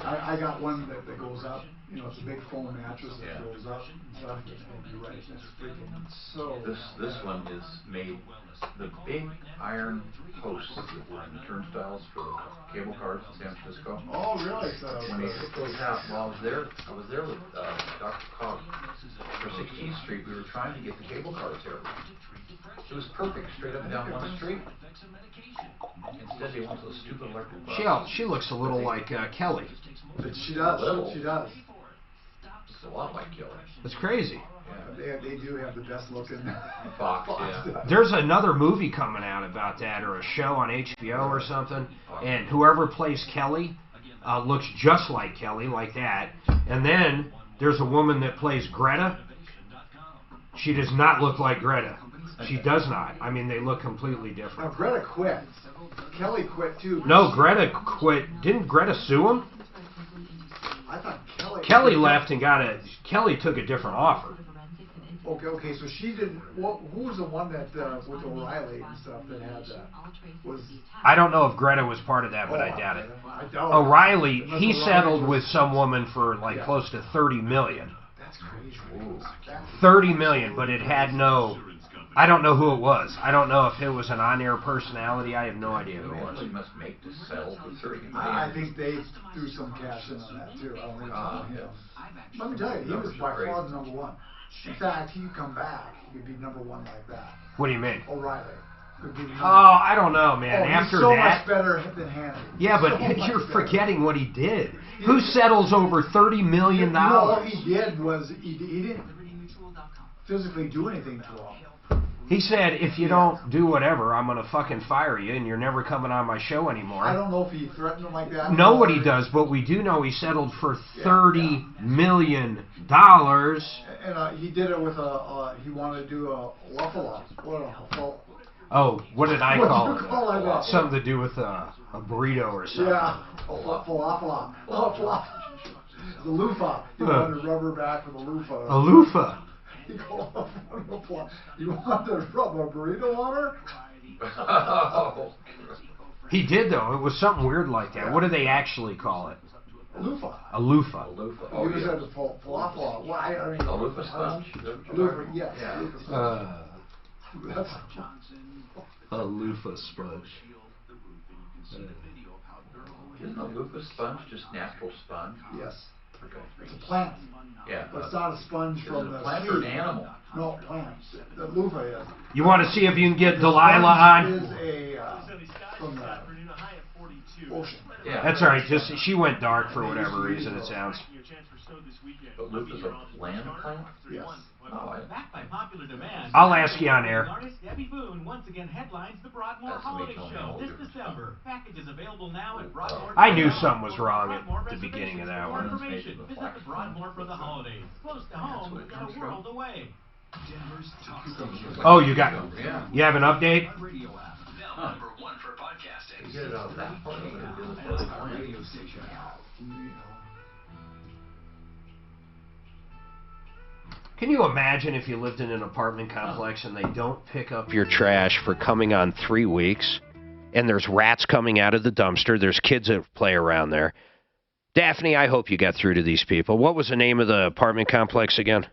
I got one that goes up. It's a big foam mattress that goes up. You're right. That's freaking so. This one is made. The big iron posts that were in the turnstiles for cable cars in San Francisco. Oh, really? So when it goes out, well, I was there with Dr. Cog for 16th Street. We were trying to get the cable cars here. It was perfect, straight up and down one street. Instead, they went to the stupid electric bus. She looks a little like Kelly. She does. She does. It's a lot like Kelly. It's crazy. Yeah, they do have the best looking Fox. Yeah. There's another movie coming out about that, or a show on HBO or something, and whoever plays Kelly looks just like Kelly, like that. And then there's a woman that plays Greta. She does not look like Greta. She does not. I mean, they look completely different. Now, Greta quit. Kelly quit too. No, Greta quit. Didn't Greta sue him? I thought Kelly left and Kelly took a different offer. Okay, so she didn't. Who was the one that with O'Reilly and stuff that had was? I don't know if Greta was part of that, but I doubt it. O'Reilly, he settled with some woman for like close to $30 million. That's crazy. $30 million, but it had no. I don't know who it was. I don't know if it was an on-air personality. I have no idea who it was. They must make to settle for $30 million. I think they threw some cash in on that too. I don't think it was him. Let me tell you, he was by far the number one. In fact, he'd come back, he'd be number one like that. What do you mean? O'Reilly. I don't know, man. After he's so that, much better than Hannity. Yeah, but you're forgetting what he did. Who settles over $30 million? All he did was he didn't physically do anything to him. He said, if you don't do whatever, I'm going to fucking fire you, and you're never coming on my show anymore. I don't know if he threatened him like that. Nobody does, but we do know he settled for $30 million. And he did it with he wanted to do a waffle. What did I call it? Call it? Something to do with a burrito or something. Yeah, falafel. The loofah. He wanted to rubber back with a loofah. A loofah. You want to rub a burrito on her? He did, though. It was something weird like that. What do they actually call it? Loofah. A loofah. Oh, use it as a falafel. Well, I mean, a loofah sponge? Loofah, yes. Loofah sponge. A loofah sponge. Isn't a loofah sponge just natural sponge? Yes. Okay. It's a plant. Yeah. But it's not a sponge from the plant sea. or an animal? No, plants. The loofah is. You want to see if you can get Delilah on? Is a from the ocean. Yeah. That's all right. Just she went dark for whatever reason. It sounds. But loofah is a land plant? Yes. Oh, Backed by popular demand. I'll ask you on air. Artist Debbie Boone once again headlines the Broadmoor Holiday Show this December. Packages available now at Broadmoor. I knew something was wrong at the beginning of that For one. information, visit the Broadmoor for the holidays. Close to home, yet a world away. Denver's top station. Oh, you got. Yeah. You have an update? Radio app. Now #1 for podcasting. Get it out of that part of it. Radio station. Can you imagine if you lived in an apartment complex and they don't pick up your trash for coming on 3 weeks, and there's rats coming out of the dumpster, there's kids that play around there. Daphne, I hope you got through to these people. What was the name of the apartment complex again?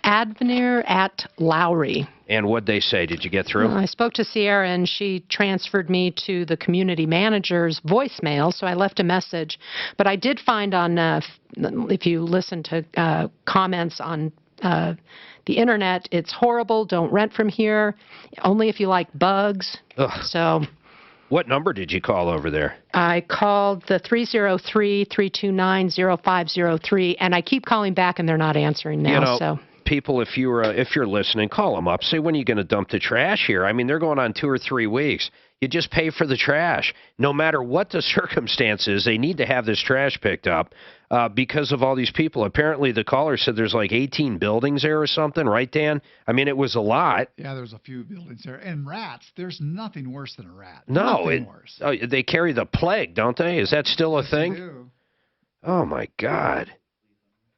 Advenir at Lowry. And what'd they say? Did you get through? I spoke to Sierra, and she transferred me to the community manager's voicemail, so I left a message. But I did find on, if you listen to comments on the internet, it's horrible, don't rent from here, only if you like bugs. Ugh. So... What number did you call over there? I called the 303-329-0503, and I keep calling back, and they're not answering now. You know, so people, if you're listening, call them up. Say, when are you going to dump the trash here? I mean, they're going on 2 or 3 weeks. You just pay for the trash. No matter what the circumstances, they need to have this trash picked up because of all these people. Apparently, the caller said there's like 18 buildings there or something, right, Dan? I mean, it was a lot. Yeah, there's a few buildings there. And rats, there's nothing worse than a rat. No, nothing worse. Oh, they carry the plague, don't they? Is that still a thing? They do. Oh, my God.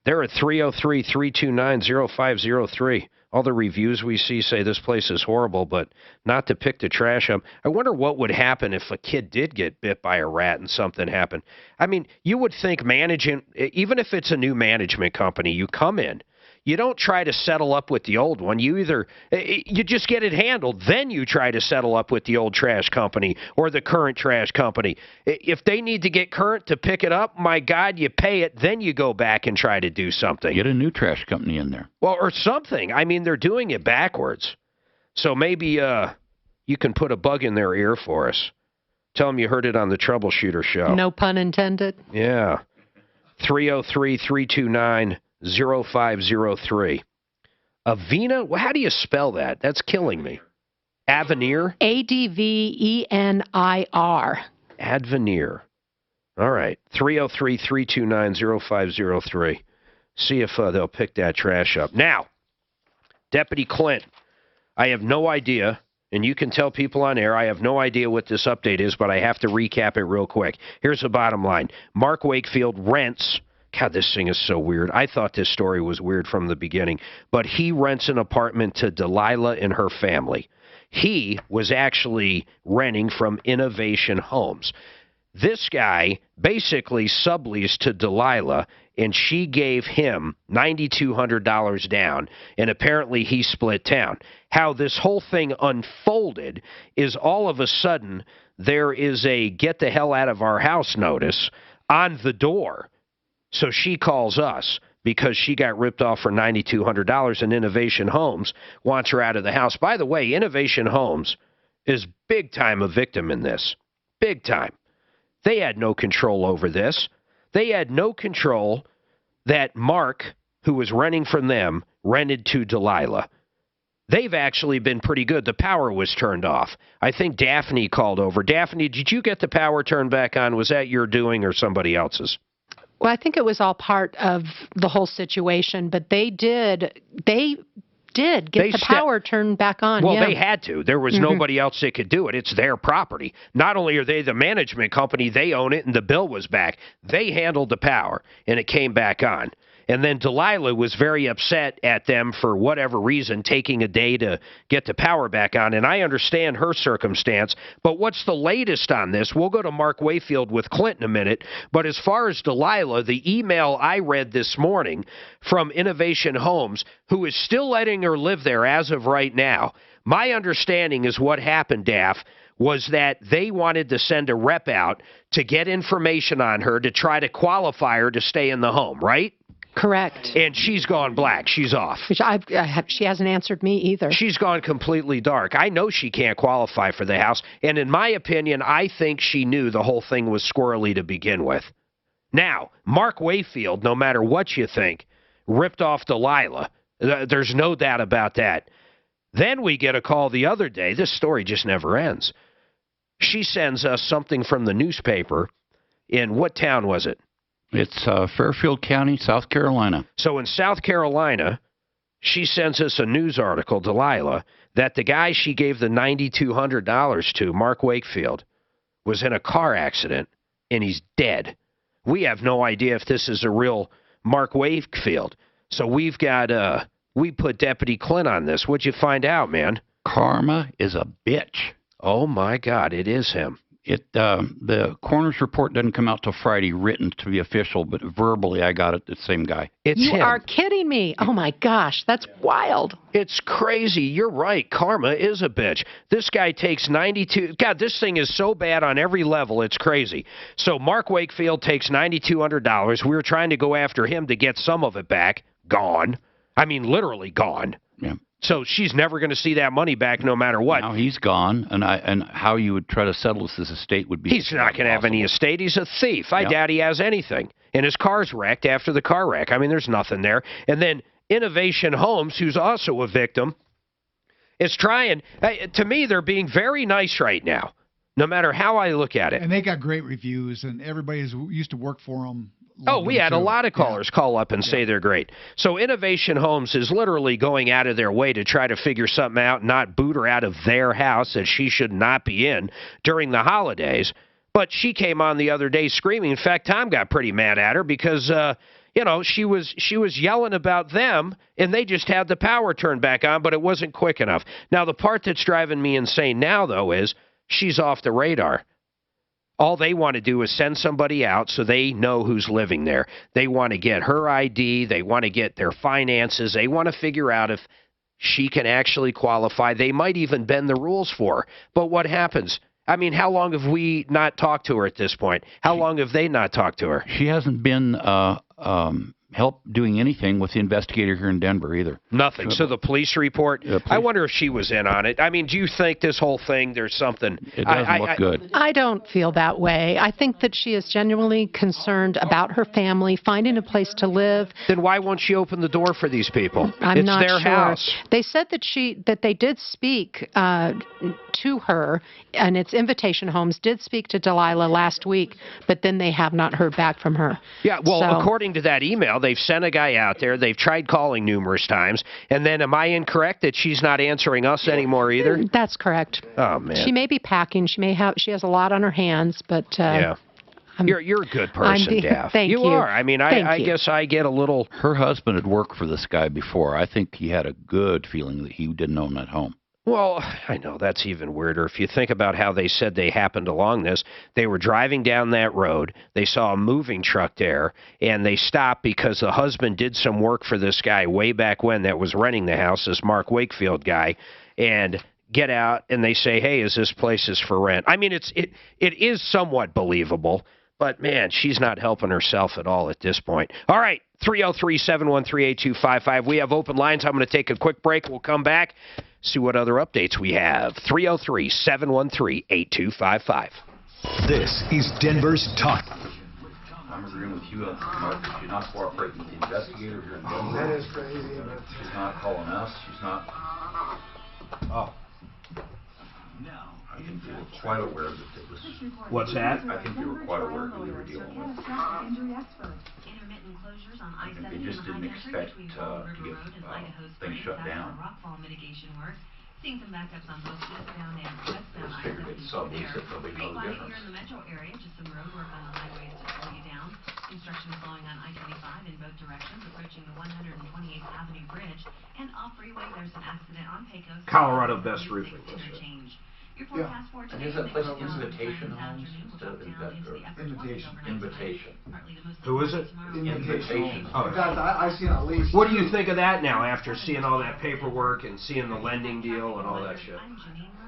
They're at 303-329-0503. All the reviews we see say this place is horrible, but not to pick the trash up. I wonder what would happen if a kid did get bit by a rat and something happened. I mean, you would think managing, even if it's a new management company, you come in. You don't try to settle up with the old one. You just get it handled. Then you try to settle up with the old trash company or the current trash company. If they need to get current to pick it up, my God, you pay it. Then you go back and try to do something. Get a new trash company in there. Well, or something. I mean, they're doing it backwards. So maybe you can put a bug in their ear for us. Tell them you heard it on the Troubleshooter show. no pun intended. Yeah. 303-329-0503. Avena? Well, how do you spell that? That's killing me. Avenir? Advenir. Advenir. All right. 303-329-0503. See if they'll pick that trash up. Now, Deputy Clint, I have no idea, and you can tell people on air, I have no idea what this update is, but I have to recap it real quick. Here's the bottom line. Mark Wakefield rents... God, this thing is so weird. I thought this story was weird from the beginning. But he rents an apartment to Delilah and her family. He was actually renting from Innovation Homes. This guy basically subleased to Delilah, and she gave him $9,200 down, and apparently he split town. How this whole thing unfolded is all of a sudden there is a get the hell out of our house notice on the door. So she calls us because she got ripped off for $9,200, and Innovation Homes wants her out of the house. By the way, Innovation Homes is big time a victim in this. Big time. They had no control over this. They had no control that Mark, who was renting from them, rented to Delilah. They've actually been pretty good. The power was turned off. I think Daphne called over. Daphne, did you get the power turned back on? Was that your doing or somebody else's? Well, I think it was all part of the whole situation, but they did get the power turned back on. Well, yeah. They had to. There was nobody else that could do it. It's their property. Not only are they the management company, they own it, and the bill was back. They handled the power, and it came back on. And then Delilah was very upset at them for whatever reason, taking a day to get the power back on. And I understand her circumstance. But what's the latest on this? We'll go to Mark Wayfield with Clint in a minute. But as far as Delilah, the email I read this morning from Innovation Homes, who is still letting her live there as of right now, my understanding is what happened, Daff, was that they wanted to send a rep out to get information on her to try to qualify her to stay in the home, right? Correct. And she's gone black. She's off. She hasn't answered me either. She's gone completely dark. I know she can't qualify for the house. And in my opinion, I think she knew the whole thing was squirrely to begin with. Now, Mark Wayfield, no matter what you think, ripped off Delilah. There's no doubt about that. Then we get a call the other day. This story just never ends. She sends us something from the newspaper. In what town was it? It's Fairfield County, South Carolina. So in South Carolina, she sends us a news article, Delilah, that the guy she gave the $9,200 to, Mark Wakefield, was in a car accident, and he's dead. We have no idea if this is a real Mark Wakefield. So we put Deputy Clint on this. What'd you find out, man? Karma is a bitch. Oh, my God, it is him. The coroner's report doesn't come out till Friday, written to be official, but verbally I got it, the same guy. It's you him. are kidding me. Oh, my gosh, that's wild. It's crazy. You're right. Karma is a bitch. This guy takes 92. God, this thing is so bad on every level. It's crazy. So Mark Wakefield takes $9,200. We were trying to go after him to get some of it back. Gone. I mean, literally gone. Yeah. So she's never going to see that money back no matter what. Now he's gone, and how you would try to settle this estate would be... He's not going to have any estate. He's a thief. I doubt he has anything. And his car's wrecked after the car wreck. I mean, there's nothing there. And then Innovation Homes, who's also a victim, is trying... To me, they're being very nice right now, no matter how I look at it. And they got great reviews, and everybody who used to work for them... Oh, we had a lot of callers call up and say they're great. So Innovation Homes is literally going out of their way to try to figure something out, not boot her out of their house that she should not be in during the holidays. But she came on the other day screaming. In fact, Tom got pretty mad at her because, she was yelling about them, and they just had the power turned back on, but it wasn't quick enough. Now, the part that's driving me insane now, though, is she's off the radar. All they want to do is send somebody out so they know who's living there. They want to get her ID. They want to get their finances. They want to figure out if she can actually qualify. They might even bend the rules for her. But what happens? I mean, how long have we not talked to her at this point? How long have they not talked to her? She hasn't been help doing anything with the investigator here in Denver either. Nothing. So the police report, I wonder if she was in on it. I mean, do you think this whole thing, there's something... It doesn't look good. I don't feel that way. I think that she is genuinely concerned about her family, finding a place to live. Then why won't she open the door for these people? I'm not their sure. House. They said that they did speak to her, and its Invitation Homes did speak to Delilah last week, but then they have not heard back from her. Yeah, well, according to that email, they've sent a guy out there. They've tried calling numerous times. And then am I incorrect that she's not answering us anymore either? That's correct. Oh, man. She may be packing. She has a lot on her hands, but... yeah. You're a good person, Daff. Thank you. You are. I mean, I guess I get a little... Her husband had worked for this guy before. I think he had a good feeling that he didn't own that home. Well, I know that's even weirder. If you think about how they said they happened along this, they were driving down that road. They saw a moving truck there, and they stopped because the husband did some work for this guy way back when that was renting the house, this Mark Wakefield guy, and get out, and they say, hey, this place is for rent. I mean, it is somewhat believable, but, man, she's not helping herself at all at this point. All right, 303-713-8255. We have open lines. I'm going to take a quick break. We'll come back. See what other updates we have. 303-713-8255. This is Denver's Talk. I'm agreeing with you. She's not cooperating with the investigator here in Denver. That is crazy. She's not calling us. She's not... Oh. I think they were quite aware that it was... What's that? I think they were quite aware who they were dealing with. I think they just didn't expect to get things shut down. Seeing some backups on both eastbound and westbound Figured they'd sublease it, nobody knows the difference. here in the metro area, just some road work on the highways to slow you down. Construction slowing on I-25 in both directions, approaching the 128th Avenue Bridge. And off freeway, there's an accident on Pecos. Colorado Best Roofing. Interchange. Your forecast for today. And is that place Invitation Homes instead of Invitation. Invitation. Who is it? Invitation. Oh, in fact, I've seen at least. What do you think of that now after seeing all that paperwork and seeing the lending deal and all that shit?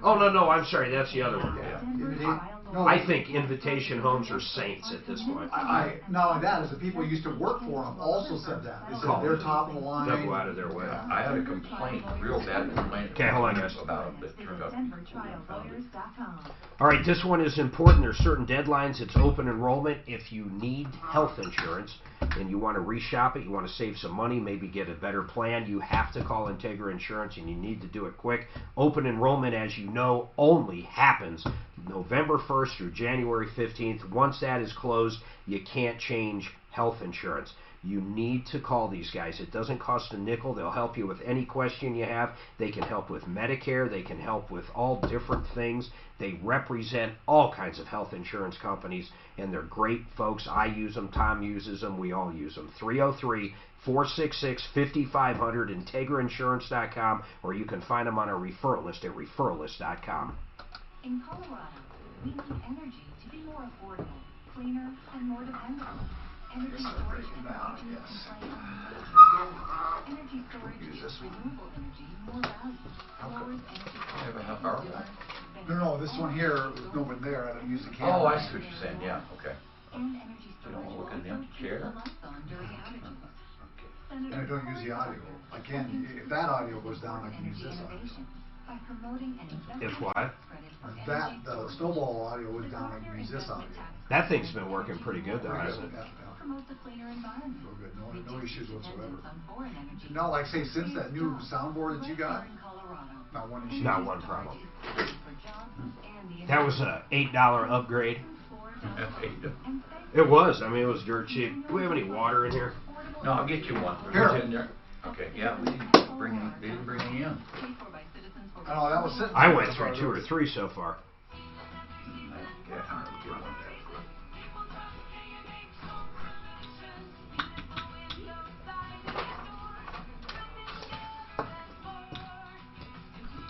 Oh, no, I'm sorry, that's the other one. No, I think Invitation Homes are saints at this point. Not only that, is the people who used to work for them also said that. They said they're top of the line. They'll go out of their way. I had a complaint, real bad complaint. Okay, hold on, guys. About it that turned out to be All right, this one is important. There's certain deadlines. It's open enrollment. If you need health insurance and you want to reshop it, you want to save some money, maybe get a better plan, you have to call Integra Insurance, and you need to do it quick. Open enrollment, as you know, only happens November 1st through January 15th. Once that is closed, you can't change health insurance. You need to call these guys. It doesn't cost a nickel. They'll help you with any question you have. They can help with Medicare. They can help with all different things. They represent all kinds of health insurance companies, and they're great folks. I use them. Tom uses them. We all use them. 303-466-5500, IntegraInsurance.com, or you can find them on our referral list at referrallist.com. In Colorado, we need energy to be more affordable, cleaner, and more dependable. Energy storage technologies can play a major role. Energy storage gives renewable energy more value, lowers energy costs. No, this one here was no one there. I don't use the camera. Oh, I see what you're saying. Yeah, okay. And energy storage look at an also empty keeps chair. the lights on during outages. And I don't use the audio. I can, if that audio goes down, I can use this audio. By promoting an If what? That, the snowball audio was down, I can use this audio. That thing's been working pretty good, though, hasn't it? promotes a cleaner environment. Real good. No issues whatsoever. No, like say since that new soundboard that you got, not one issue. Not one problem. That was a $8 upgrade. It was. I mean, it was dirt cheap. Do we have any water in here? No, I'll get you one. Here. In there. Okay. Yeah, they didn't bring any in. Oh, that was sitting. I went through 2 or 3 so far.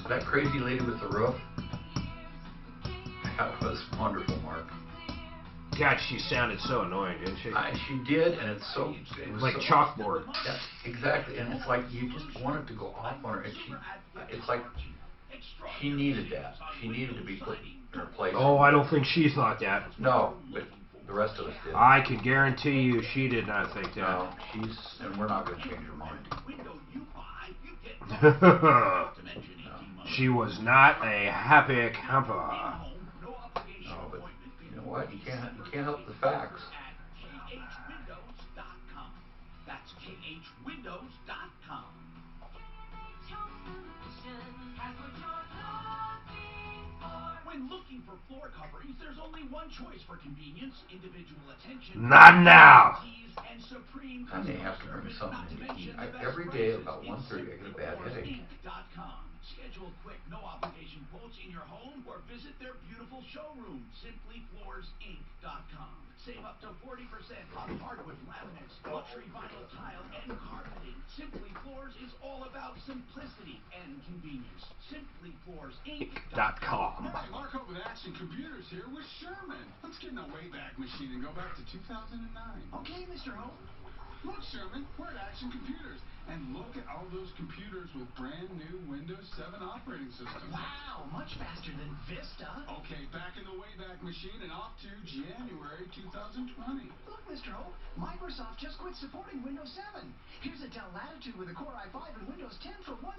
That crazy lady with the roof, that was wonderful, Mark. God, she sounded so annoying, didn't she? She did, and it was like so, chalkboard. Yeah, exactly, and it's like you just wanted to go off on her, and it's like she needed that. She needed to be put in her place. Oh, I don't think she thought that. No, but the rest of us did. I can guarantee you she did not think that. No, and we're not going to change her mind. She was not a happy camper. No, but you know what? You can't help the facts. That's khwindows.com. When looking for floor coverings, there's only one choice for convenience, individual attention. Not now. And supreme I may have to bring something in to eat. Every day about 1:30 I get a bad headache. Schedule quick, no-obligation quotes in your home or visit their beautiful showroom, simplyfloorsinc.com. Save up to 40% on hardwood laminates, luxury vinyl tile, and carpeting. Simply Floors is all about simplicity and convenience. Simplyfloorsinc.com. Hey, Mark up with Action Computers here with Sherman. Let's get in a Wayback Machine and go back to 2009. Okay, Mr. Hope. Look, Sherman, we're at Action Computers. And look at all those computers with brand new Windows 7 operating systems. Wow, much faster than Vista. Okay, back in the Wayback Machine and off to January 2020. Look, Mr. Hope, Microsoft just quit supporting Windows 7. Here's a Dell Latitude with a Core i5 and Windows 10 for $179.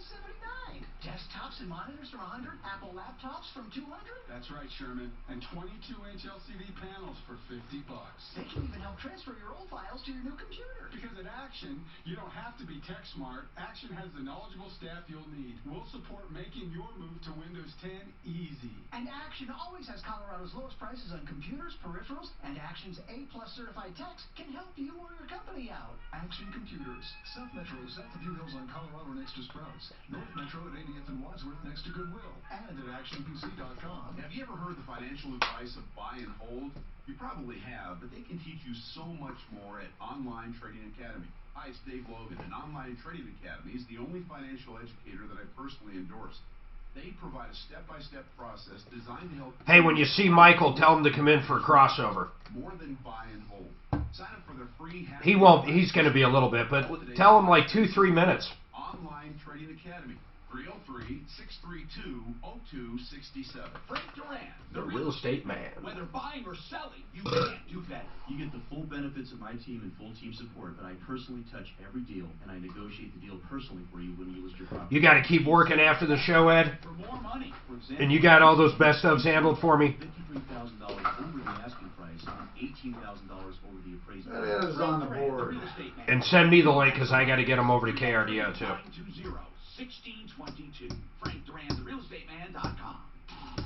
Desktops and monitors from $100. Apple laptops from $200. That's right, Sherman. And 22-inch LCD panels for $50. They can even help transfer your old files to your new computer. Because at Action, you don't have to be tech TechSmart, Action has the knowledgeable staff you'll need. We'll support making your move to Windows 10 easy. And Action always has Colorado's lowest prices on computers, peripherals, and Action's A-plus certified techs can help you or your company out. Action Computers. South Metro, south of Hugh Hills on Colorado next to Sprouts. North Metro at 80th and Wadsworth next to Goodwill. And at ActionPC.com. Have you ever heard the financial advice of buy and hold? You probably have, but they can teach you so much more at Online Trading Academy. Hi, it's Dave Logan, and Online Trading Academy is the only financial educator that I personally endorse. They provide a step-by-step process designed to help... Hey, when you see Michael, tell him to come in for a crossover. More than buy and hold. Sign up for their free... He won't. He's going to be a little bit, but tell him like 2-3 minutes. Online Trading Academy. 303-632-0267. Frank Duran, The real estate man. Whether buying or selling, you can't do better. You get the full benefits of my team and full team support, but I personally touch every deal, and I negotiate the deal personally for you when you list your property. You got to keep working after the show, Ed? For more money. For example, And you got all those best ofs handled for me? $53,000 over the asking price and $18,000 over the appraisal. That is on the board. And send me the link, because I got to get them over to KRDO, too. 1622. Frank Duran, therealestateman.com.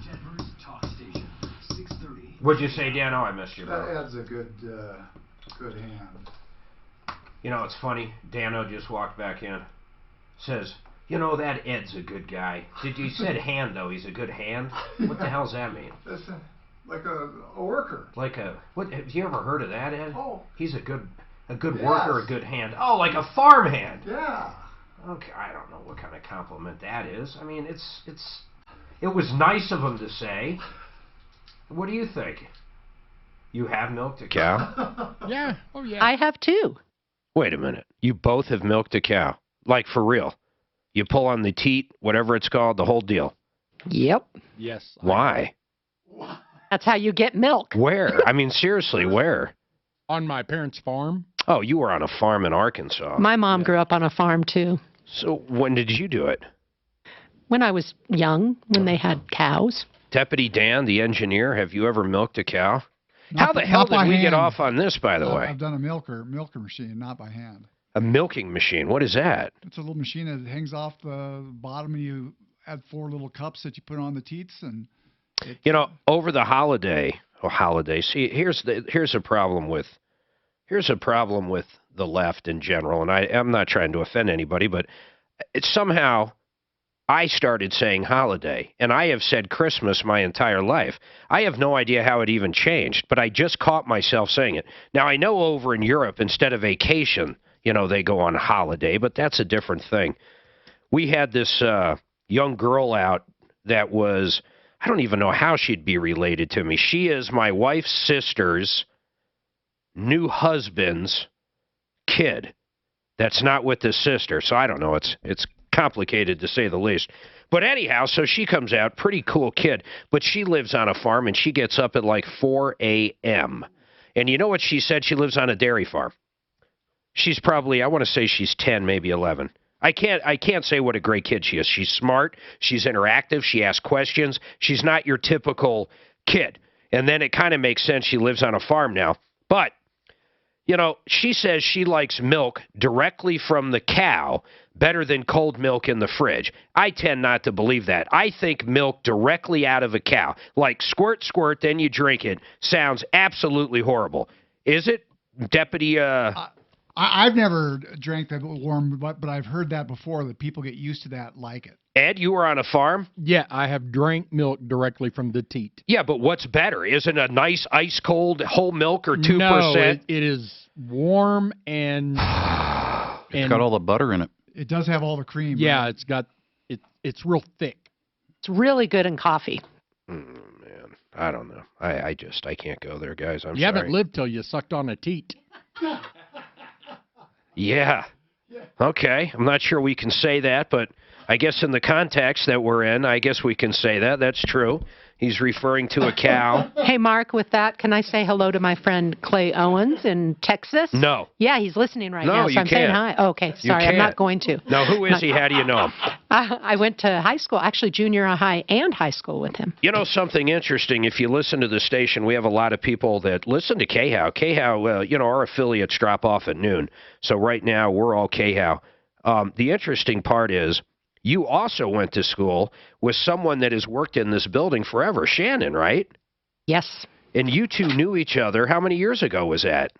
Denver's talk station, 630. What'd you say, Dan? Oh, I missed you, bro. That adds a good hand. You know, it's funny. Dano just walked back in. Says, you know, that Ed's a good guy. You said hand, though. He's a good hand? What the hell's that mean? That's like a worker. What? Have you ever heard of that, Ed? Oh. He's a good Yes. worker, a good hand. Oh, like a farmhand. Yeah. Okay, I don't know what kind of compliment that is. I mean, it was nice of him to say. What do you think? You have milked a cow? Yeah. Oh, yeah. I have too. Wait a minute. You both have milked a cow? Like, for real? You pull on the teat, whatever it's called, the whole deal? Yep. Yes. Why? That's how you get milk. Where? I mean, seriously, where? On my parents' farm. Oh, you were on a farm in Arkansas. My mom grew up on a farm too. So when did you do it? When I was young, when they had cows. Deputy Dan, the engineer, have you ever milked a cow? How the hell did we get off on this, by the way? I've done a milker machine, not by hand. A milking machine? What is that? It's a little machine that hangs off the bottom, and you add 4 little cups that you put on the teats, and you know, over the holiday. See, here's a problem with the left in general, and I'm not trying to offend anybody, but it's somehow I started saying holiday, and I have said Christmas my entire life. I have no idea how it even changed, but I just caught myself saying it. Now, I know over in Europe, instead of vacation, you know, they go on holiday, but that's a different thing. We had this young girl out that was, I don't even know how she'd be related to me. She is my wife's sister's new husband's kid. That's not with the sister, so I don't know. It's complicated to say the least. But anyhow, so she comes out, pretty cool kid, but she lives on a farm and she gets up at like 4 a.m. And you know what she said? She lives on a dairy farm. She's probably, I want to say she's 10, maybe 11. I can't say what a great kid she is. She's smart, she's interactive, she asks questions. She's not your typical kid. And then it kind of makes sense she lives on a farm now. But, you know, she says she likes milk directly from the cow better than cold milk in the fridge. I tend not to believe that. I think milk directly out of a cow, like squirt, squirt, then you drink it, sounds absolutely horrible. Is it, Deputy? I've never drank that warm, but I've heard that before, that people get used to that, like it. Ed, you were on a farm? Yeah, I have drank milk directly from the teat. Yeah, but what's better? Isn't a nice ice-cold whole milk or 2%? No, it is warm and... It's got all the butter in it. It does have all the cream. Yeah, right? it's got... It's real thick. It's really good in coffee. Man, I don't know. I can't go there, guys. I'm sorry. You haven't lived till you sucked on a teat. Yeah. Okay. I'm not sure we can say that, but I guess in the context that we're in, I guess we can say that. That's true. He's referring to a cow. Hey, Mark, with that, can I say hello to my friend Clay Owens in Texas? No. Yeah, he's listening right now, so you I'm can't. saying hi. Oh, okay, sorry, I'm not going to. No, who is he? How do you know him? I went to high school, actually junior high and high school with him. You know something interesting? If you listen to the station, we have a lot of people that listen to KHOW. KHOW, you know, our affiliates drop off at noon. So right now, we're all KHOW. The interesting part is you also went to school with someone that has worked in this building forever, Shannon, right? Yes. And you two knew each other. How many years ago was that?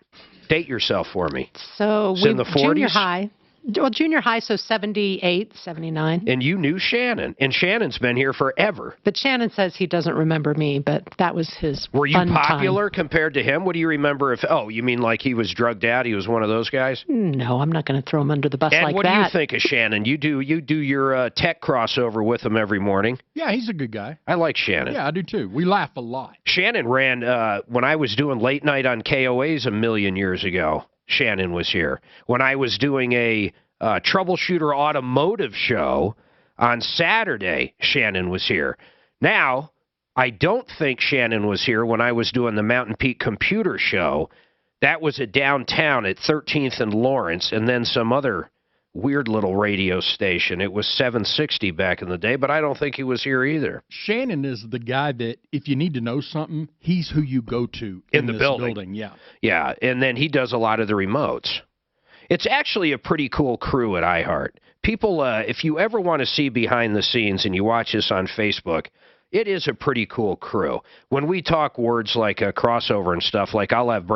Date yourself for me. So in the 40s? Junior high. Well, junior high, so 78, 79. And you knew Shannon. And Shannon's been here forever. But Shannon says he doesn't remember me, but that was his Were you fun popular time. compared to him? What do you remember? You mean like he was drugged out? He was one of those guys? No, I'm not going to throw him under the bus and like that. what do you think of Shannon? You do your tech crossover with him every morning. Yeah, he's a good guy. I like Shannon. Yeah, I do too. We laugh a lot. Shannon ran when I was doing late night on KOAs a million years ago. Shannon was here. When I was doing a Troubleshooter automotive show on Saturday, Shannon was here. Now, I don't think Shannon was here when I was doing the Mountain Peak Computer Show. That was at downtown at 13th and Lawrence, and then some other weird little radio station. It was 760 back in the day, but I don't think he was here either. Shannon is the guy that if you need to know something, he's who you go to in the this building. Yeah. Yeah, and then he does a lot of the remotes. It's actually a pretty cool crew at iHeart. People, if you ever want to see behind the scenes and you watch this on Facebook, it is a pretty cool crew. When we talk words like a crossover and stuff, like I'll have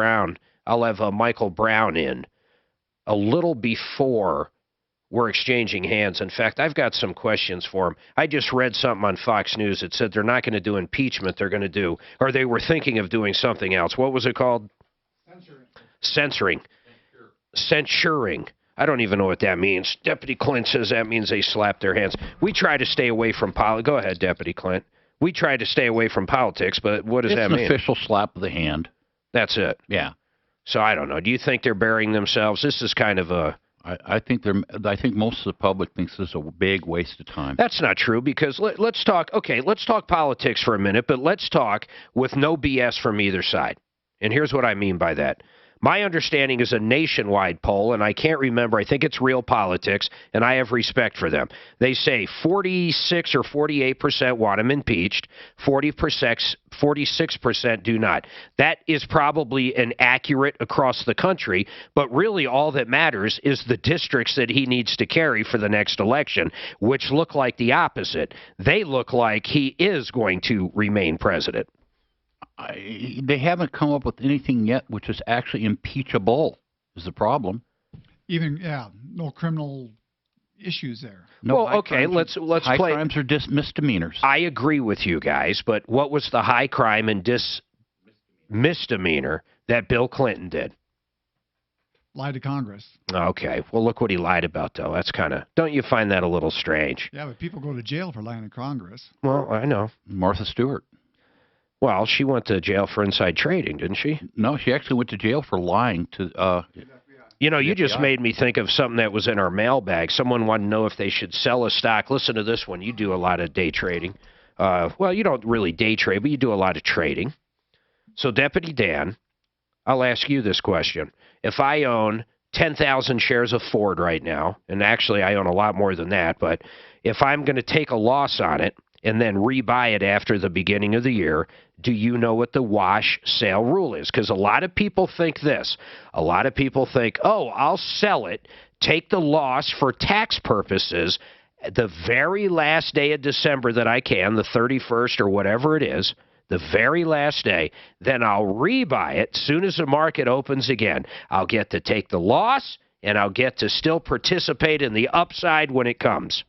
Michael Brown in a little before we're exchanging hands. In fact, I've got some questions for him. I just read something on Fox News that said they're not going to do impeachment. They're going to do, or they were thinking of doing something else. What was it called? Censuring. I don't even know what that means. Deputy Clint says that means they slap their hands. We try to stay away from politics. Go ahead, Deputy Clint. We try to stay away from politics, but what does that mean? It's an official slap of the hand. That's it. Yeah. So I don't know. Do you think they're burying themselves? This is kind of a... I think most of the public thinks this is a big waste of time. That's not true, because let's talk politics for a minute, but let's talk with no BS from either side. And here's what I mean by that. My understanding is a nationwide poll, and I can't remember. I think it's Real Politics, and I have respect for them. They say 46 or 48% want him impeached, 46% do not. That is probably an accurate across the country, but really all that matters is the districts that he needs to carry for the next election, which look like the opposite. They look like he is going to remain president. They haven't come up with anything yet which is actually impeachable is the problem. No criminal issues there. No, well, okay, let's high play. Crimes are just misdemeanors. I agree with you guys, but what was the high crime and misdemeanor that Bill Clinton did? Lied to Congress. Okay, well, look what he lied about, though. That's kind of, don't you find that a little strange? Yeah, but people go to jail for lying to Congress. Well, I know. Martha Stewart. Well, she went to jail for inside trading, didn't she? No, she actually went to jail for lying to you just made me think of something that was in our mailbag. Someone wanted to know if they should sell a stock. Listen to this one. You do a lot of day trading. Well, you don't really day trade, but you do a lot of trading. So, Deputy Dan, I'll ask you this question. If I own 10,000 shares of Ford right now, and actually I own a lot more than that, but if I'm going to take a loss on it and then rebuy it after the beginning of the year, do you know what the wash sale rule is? Because a lot of people think this. A lot of people think, oh, I'll sell it, take the loss for tax purposes the very last day of December that I can, the 31st or whatever it is, the very last day, then I'll rebuy it soon as the market opens again. I'll get to take the loss, and I'll get to still participate in the upside when it comes.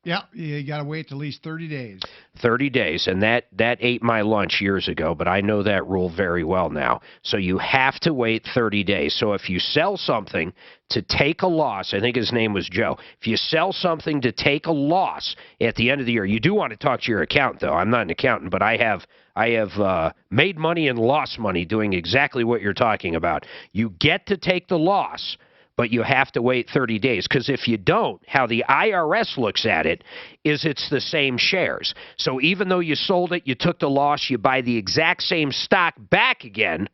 Yeah, you got to wait at least 30 days. 30 days, and that ate my lunch years ago, but I know that rule very well now. So you have to wait 30 days. So if you sell something to take a loss, I think his name was Joe, if you sell something to take a loss at the end of the year, you do want to talk to your accountant, though. I'm not an accountant, but I have made money and lost money doing exactly what you're talking about. You get to take the loss, but you have to wait 30 days, because if you don't, how the IRS looks at it is it's the same shares. So even though you sold it, you took the loss, you buy the exact same stock back again,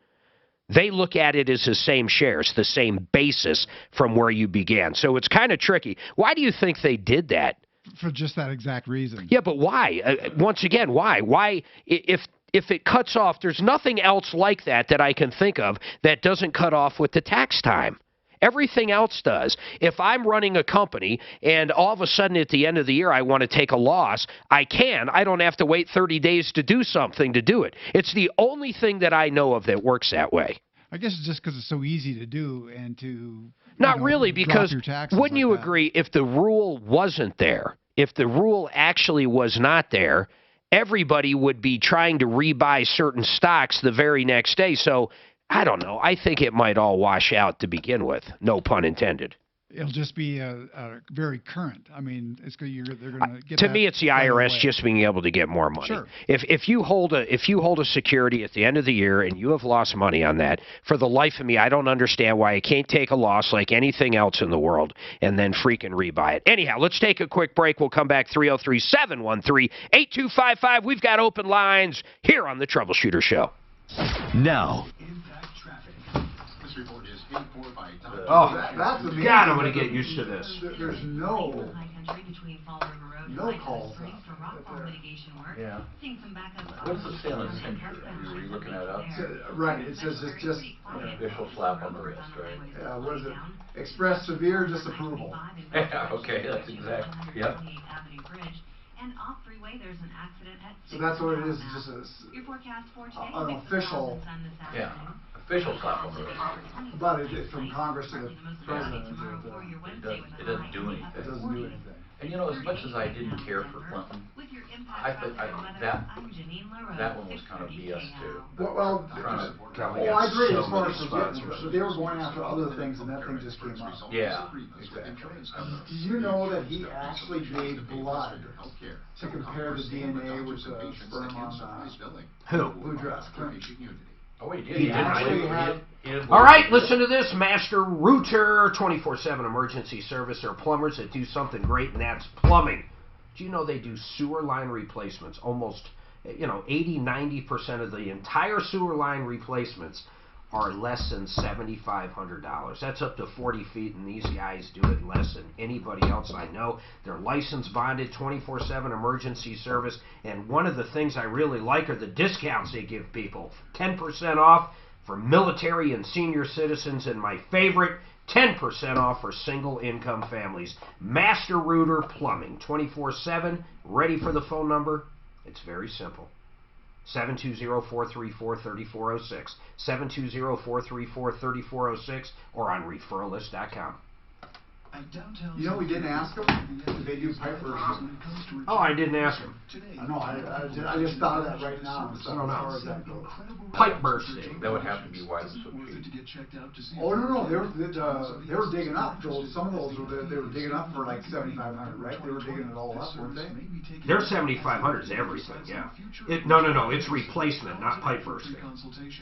they look at it as the same shares, the same basis from where you began. So it's kind of tricky. Why do you think they did that? For just that exact reason. Yeah, but why? Once again, why? Why, if it cuts off, there's nothing else like that I can think of that doesn't cut off with the tax time. Everything else does. If I'm running a company and all of a sudden at the end of the year I want to take a loss, I can. I don't have to wait 30 days to do something to do it. It's the only thing that I know of that works that way. I guess it's just because it's so easy to do and to Not really, because wouldn't you agree if the rule wasn't there, if the rule actually was not there, everybody would be trying to rebuy certain stocks the very next day. So, I don't know. I think it might all wash out to begin with. No pun intended. It'll just be very current. I mean, they're going to get to me, it's the IRS just being able to get more money. Sure. If you hold a security at the end of the year and you have lost money on that, for the life of me, I don't understand why you can't take a loss like anything else in the world and then freaking rebuy it. Anyhow, let's take a quick break. We'll come back 303-713-8255. We've got open lines here on the Troubleshooter Show. Now. Oh, God, I'm going to get used to this. There's no call. Yeah. What's the say on the censure? You were looking that up? Right, it says it's just an official slap on the wrist, right? What is it? Express severe disapproval. Yeah, okay, that's exact. Yep. So that's what it is, just an official. Yeah. Official slap on the wrist. But it's from Congress to the president. It doesn't do anything. It doesn't do anything. And you know, as much as I didn't care for Clinton, I thought that one was kind of BS too. Well, I agree as far as forgetting, but they were going after other things, and that thing just came up. Yeah. Exactly. Did you know that he actually gave blood to compare the DNA with the sperm on who dressed Clinton? Oh, he did. He did. All right, listen to this. Master Router, 24/7 emergency service. There are plumbers that do something great, and that's plumbing. Do you know they do sewer line replacements? Almost, 80-90% of the entire sewer line replacements are less than $7,500. That's up to 40 feet, and these guys do it less than anybody else I know. They're licensed, bonded, 24/7 emergency service, and one of the things I really like are the discounts they give people. 10% off for military and senior citizens, and my favorite, 10% off for single-income families. Master Router Plumbing, 24/7. Ready for the phone number? It's very simple. 720-434-3406, 720-434-3406, or on referralist.com. You know, we didn't ask them if they do pipe bursting. Oh, I didn't ask them. No, I just thought of that right now. I don't know. Pipe bursting. That would have to be why this would be. Oh, no, they were digging up. Some of those they were digging up for like $7,500, right? They were digging it all up, weren't they? Their $7,500 is everything, yeah. No, it's replacement, not pipe bursting.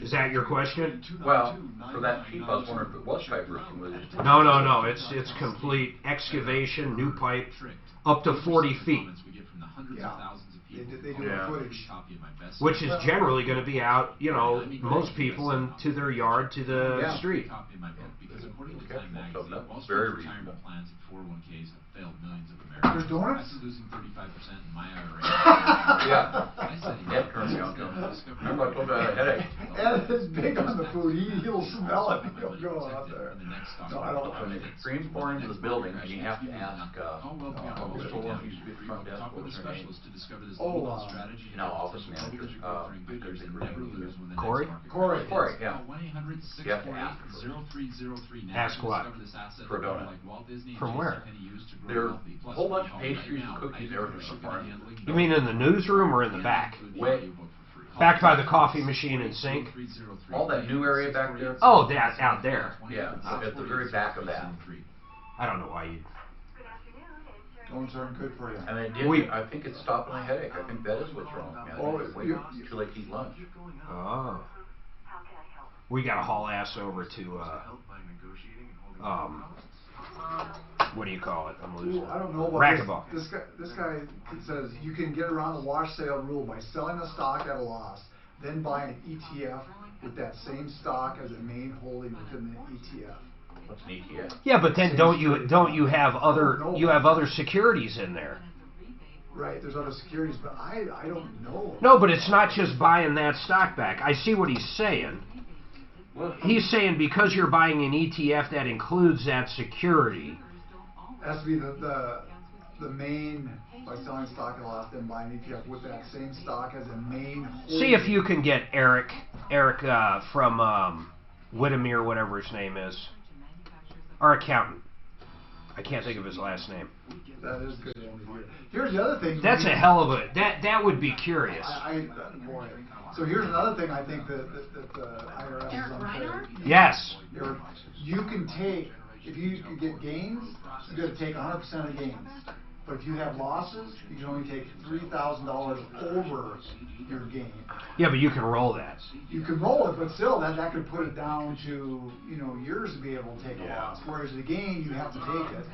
Is that your question? Well, for that cheap, I was wondering if it was pipe bursting. No, it's complete excavation, new pipe, up to 40 feet. Yeah. They do footage. Which is generally going to be out, most people into their yard to the street. Very reasonable. There's donuts? Losing 35% in my IRA. Yeah. Ed turned me on to him. Remember I told you I had a headache. Ed is big on the food. He'll smell it. He'll go out there. No, I don't know. When the cream's pouring into the building, and you have to ask, who's the one who's at the front desk, what was her name? Office manager. Corey, yeah. You have to ask her. Ask what? For a donut. From where? There are a whole bunch of pastries and cookies everywhere so far. You mean in the newsroom or in the back? Back by the coffee machine and sink? All that new area back there? Oh, that's out there. Yeah, at the very back of that. I don't know why you... Donuts aren't good for you. And I think it's stopping a headache. I think that is what's wrong. Wait till they eat lunch. Oh. We got to haul ass over to, what do you call it? I'm losing. I don't know about racquetball. This guy says you can get around the wash sale rule by selling a stock at a loss, then buy an ETF with that same stock as a main holding within the ETF. What's an ETF? Yeah, but then don't you have other securities in there? Right, there's other securities, but I don't know. No, but it's not just buying that stock back. I see what he's saying. Well, he's saying because you're buying an ETF that includes that security. Has to be the main, by selling stock at a loss, then buying an ETF with that same stock as a main holding. See if you can get Eric from Whittemere, whatever his name is, our accountant. I can't think of his last name. That is good. Here's the other thing. That's a hell of a, that would be curious. Boy. So here's another thing I think that the IRS is unfair. Yes. You can take, if you get gains, you got to take 100% of gains. But if you have losses, you can only take $3,000 over your gain. Yeah, but you can roll that. You can roll it, but still, that could put it down to, years to be able to take a loss. Whereas the gain, you have to take it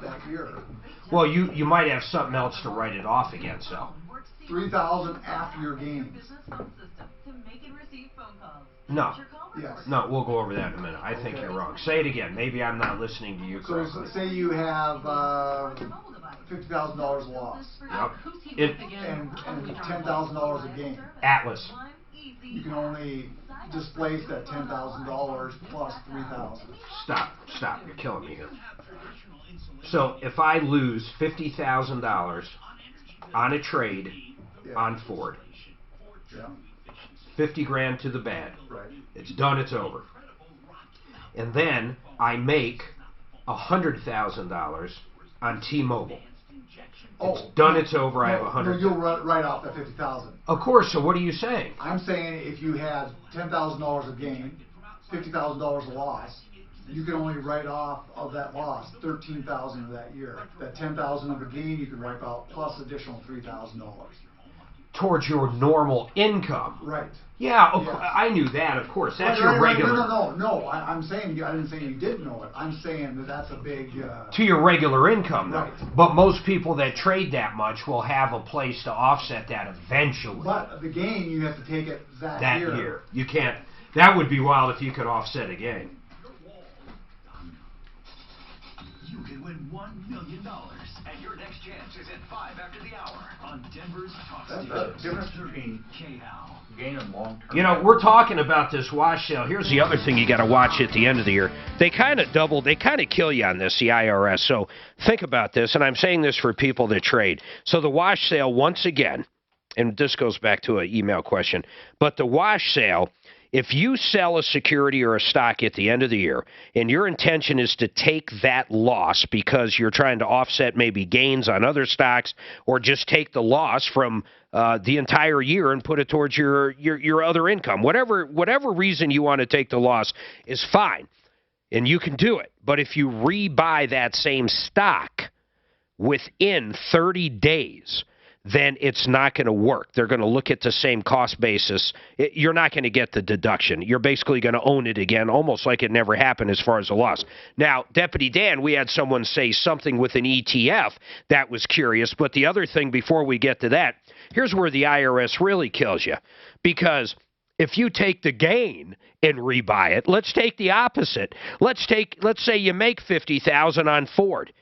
that year. Well, you might have something else to write it off against, though. $3,000 after your gains. No. Yes. No, we'll go over that in a minute. I think you're wrong. Say it again. Maybe I'm not listening to you correctly. So say you have $50,000 loss. Yep. And $10,000 of gain. Atlas. You can only displace that $10,000 plus $3,000. Stop. You're killing me here. So if I lose $50,000 on a trade on Ford, 50 grand to the bad. Right. It's done. It's over. And then I make $100,000 on T-Mobile. It's done. It's over. I have 100. No, you'll write off that $50,000. Of course. So what are you saying? I'm saying if you had $10,000 of gain, $50,000 of loss, you can only write off of that loss $13,000 of that year. That $10,000 of a gain you can wipe out plus additional $3,000. Towards your normal income. Right. Yeah, yes. I knew that, of course. That's your regular... No. I'm saying, I didn't say you didn't know it. I'm saying that's a big... to your regular income, though. Right. But most people that trade that much will have a place to offset that eventually. But the gain, you have to take it that year. You can't... That would be wild if you could offset a gain. You can win $1 million, and your next chance is at 5 after the hour on Denver's Talk Station. That's the difference between gain and long-term. You know, we're talking about this wash sale. Here's the other thing you got to watch at the end of the year. They kind of kill you on this, the IRS. So think about this, and I'm saying this for people that trade. So the wash sale, once again, and this goes back to an email question, but the wash sale, if you sell a security or a stock at the end of the year and your intention is to take that loss because you're trying to offset maybe gains on other stocks or just take the loss from the entire year and put it towards your other income, whatever reason you want to take the loss is fine, and you can do it. But if you rebuy that same stock within 30 days, then it's not going to work. They're going to look at the same cost basis. You're not going to get the deduction. You're basically going to own it again, almost like it never happened as far as a loss. Now, Deputy Dan, we had someone say something with an ETF that was curious, but the other thing before we get to that, here's where the IRS really kills you. Because if you take the gain and rebuy it, let's take the opposite. Let's say you make $50,000 on Ford.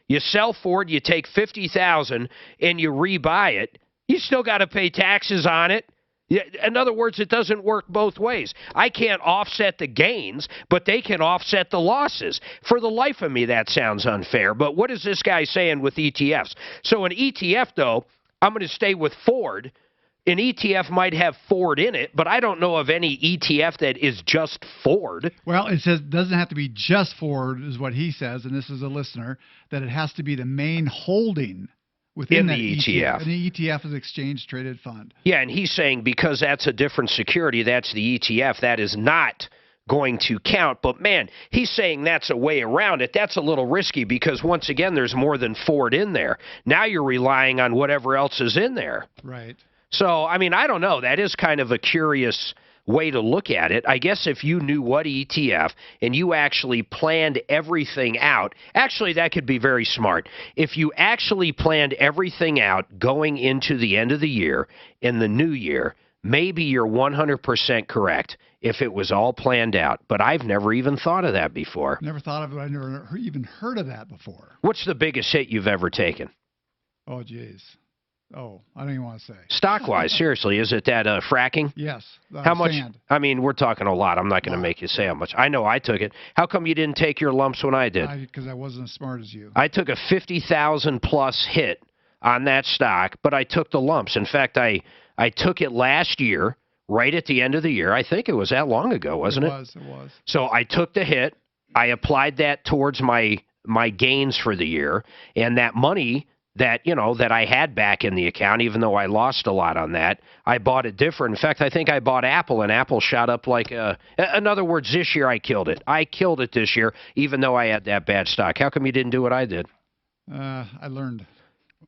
You sell Ford, you take $50,000, and you rebuy it. You still got to pay taxes on it. In other words, it doesn't work both ways. I can't offset the gains, but they can offset the losses. For the life of me, that sounds unfair. But what is this guy saying with ETFs? So an ETF, though, I'm going to stay with Ford. An ETF might have Ford in it, but I don't know of any ETF that is just Ford. Well, it says doesn't have to be just Ford, is what he says, and this is a listener, that it has to be the main holding within that the ETF. And the ETF is exchange-traded fund. Yeah, and he's saying because that's a different security, that's the ETF, that is not going to count. But, man, he's saying that's a way around it. That's a little risky because, once again, there's more than Ford in there. Now you're relying on whatever else is in there. Right. So, I mean, I don't know. That is kind of a curious way to look at it. I guess if you knew what ETF and you actually planned everything out, actually that could be very smart. If you actually planned everything out going into the end of the year, in the new year, maybe you're 100% correct if it was all planned out. But I've never even thought of that before. Never thought of it. I've never even heard of that before. What's the biggest hit you've ever taken? Oh, geez. Oh, I don't even want to say. Stock-wise, seriously, is it that fracking? Yes. How much? Sand. I mean, we're talking a lot. I'm not going to make you say how much. I know I took it. How come you didn't take your lumps when I did? Because I wasn't as smart as you. I took a 50,000 plus hit on that stock, but I took the lumps. In fact, I took it last year, right at the end of the year. I think it was that long ago, wasn't it? It was. So I took the hit. I applied that towards my gains for the year, and that money that I had back in the account, even though I lost a lot on that, I bought it different. In fact, I think I bought Apple, and Apple shot up like in other words, this year I killed it. I killed it this year, even though I had that bad stock. How come you didn't do what I did? I learned.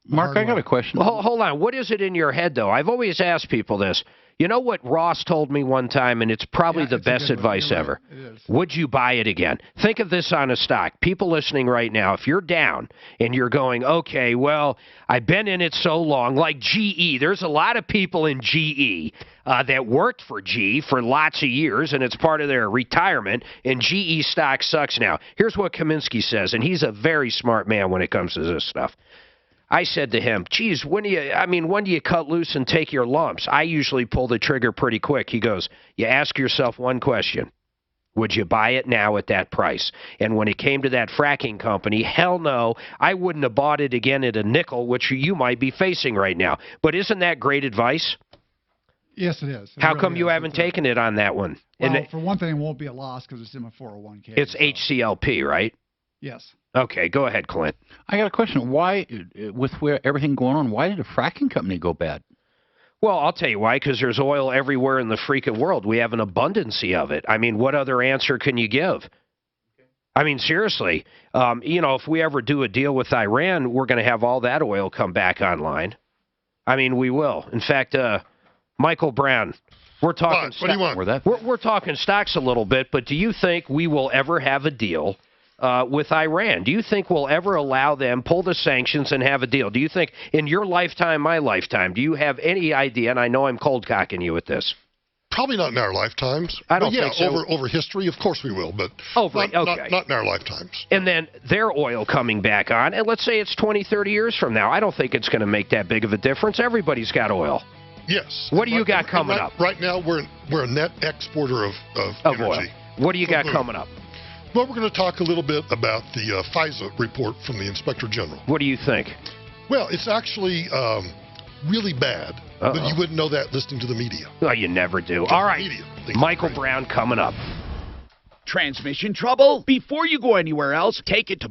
Mark, I got a question. Well, hold on. What is it in your head, though? I've always asked people this. You know what Ross told me one time, and it's probably the best advice ever. It is. Would you buy it again? Think of this on a stock. People listening right now, if you're down and you're going, okay, well, I've been in it so long, like GE. There's a lot of people in GE that worked for GE for lots of years, and it's part of their retirement, and GE stock sucks now. Here's what Kaminsky says, and he's a very smart man when it comes to this stuff. I said to him, geez, when do you cut loose and take your lumps? I usually pull the trigger pretty quick. He goes, you ask yourself one question. Would you buy it now at that price? And when it came to that fracking company, hell no, I wouldn't have bought it again at a nickel, which you might be facing right now. But isn't that great advice? Yes, it is. How come you haven't taken it on that one? Well, for one thing, it won't be a loss because it's in my 401k. It's HCLP, right? Yes. Okay, go ahead, Clint. I got a question. Why, with everything going on, why did a fracking company go bad? Well, I'll tell you why, because there's oil everywhere in the freaking world. We have an abundance of it. I mean, what other answer can you give? I mean, seriously, if we ever do a deal with Iran, we're going to have all that oil come back online. I mean, we will. In fact, Michael Brown, we're talking. What do you want? We're talking stocks a little bit, but do you think we will ever have a deal with Iran? Do you think we'll ever allow them pull the sanctions and have a deal? Do you think in your lifetime, my lifetime, do you have any idea? And I know I'm cold cocking you with this. Probably not in our lifetimes. I don't think so. Over history, of course we will, but not in our lifetimes. And then their oil coming back on, and let's say it's 20, 30 years from now. I don't think it's going to make that big of a difference. Everybody's got oil. Yes. What do you got coming up? Right now, we're a net exporter of energy. Oil. What do you got coming up? Well, we're going to talk a little bit about the FISA report from the Inspector General. What do you think? Well, it's actually really bad, but you wouldn't know that listening to the media. Well, you never do. All right, Michael Brown coming up. Transmission trouble? Before you go anywhere else, take it to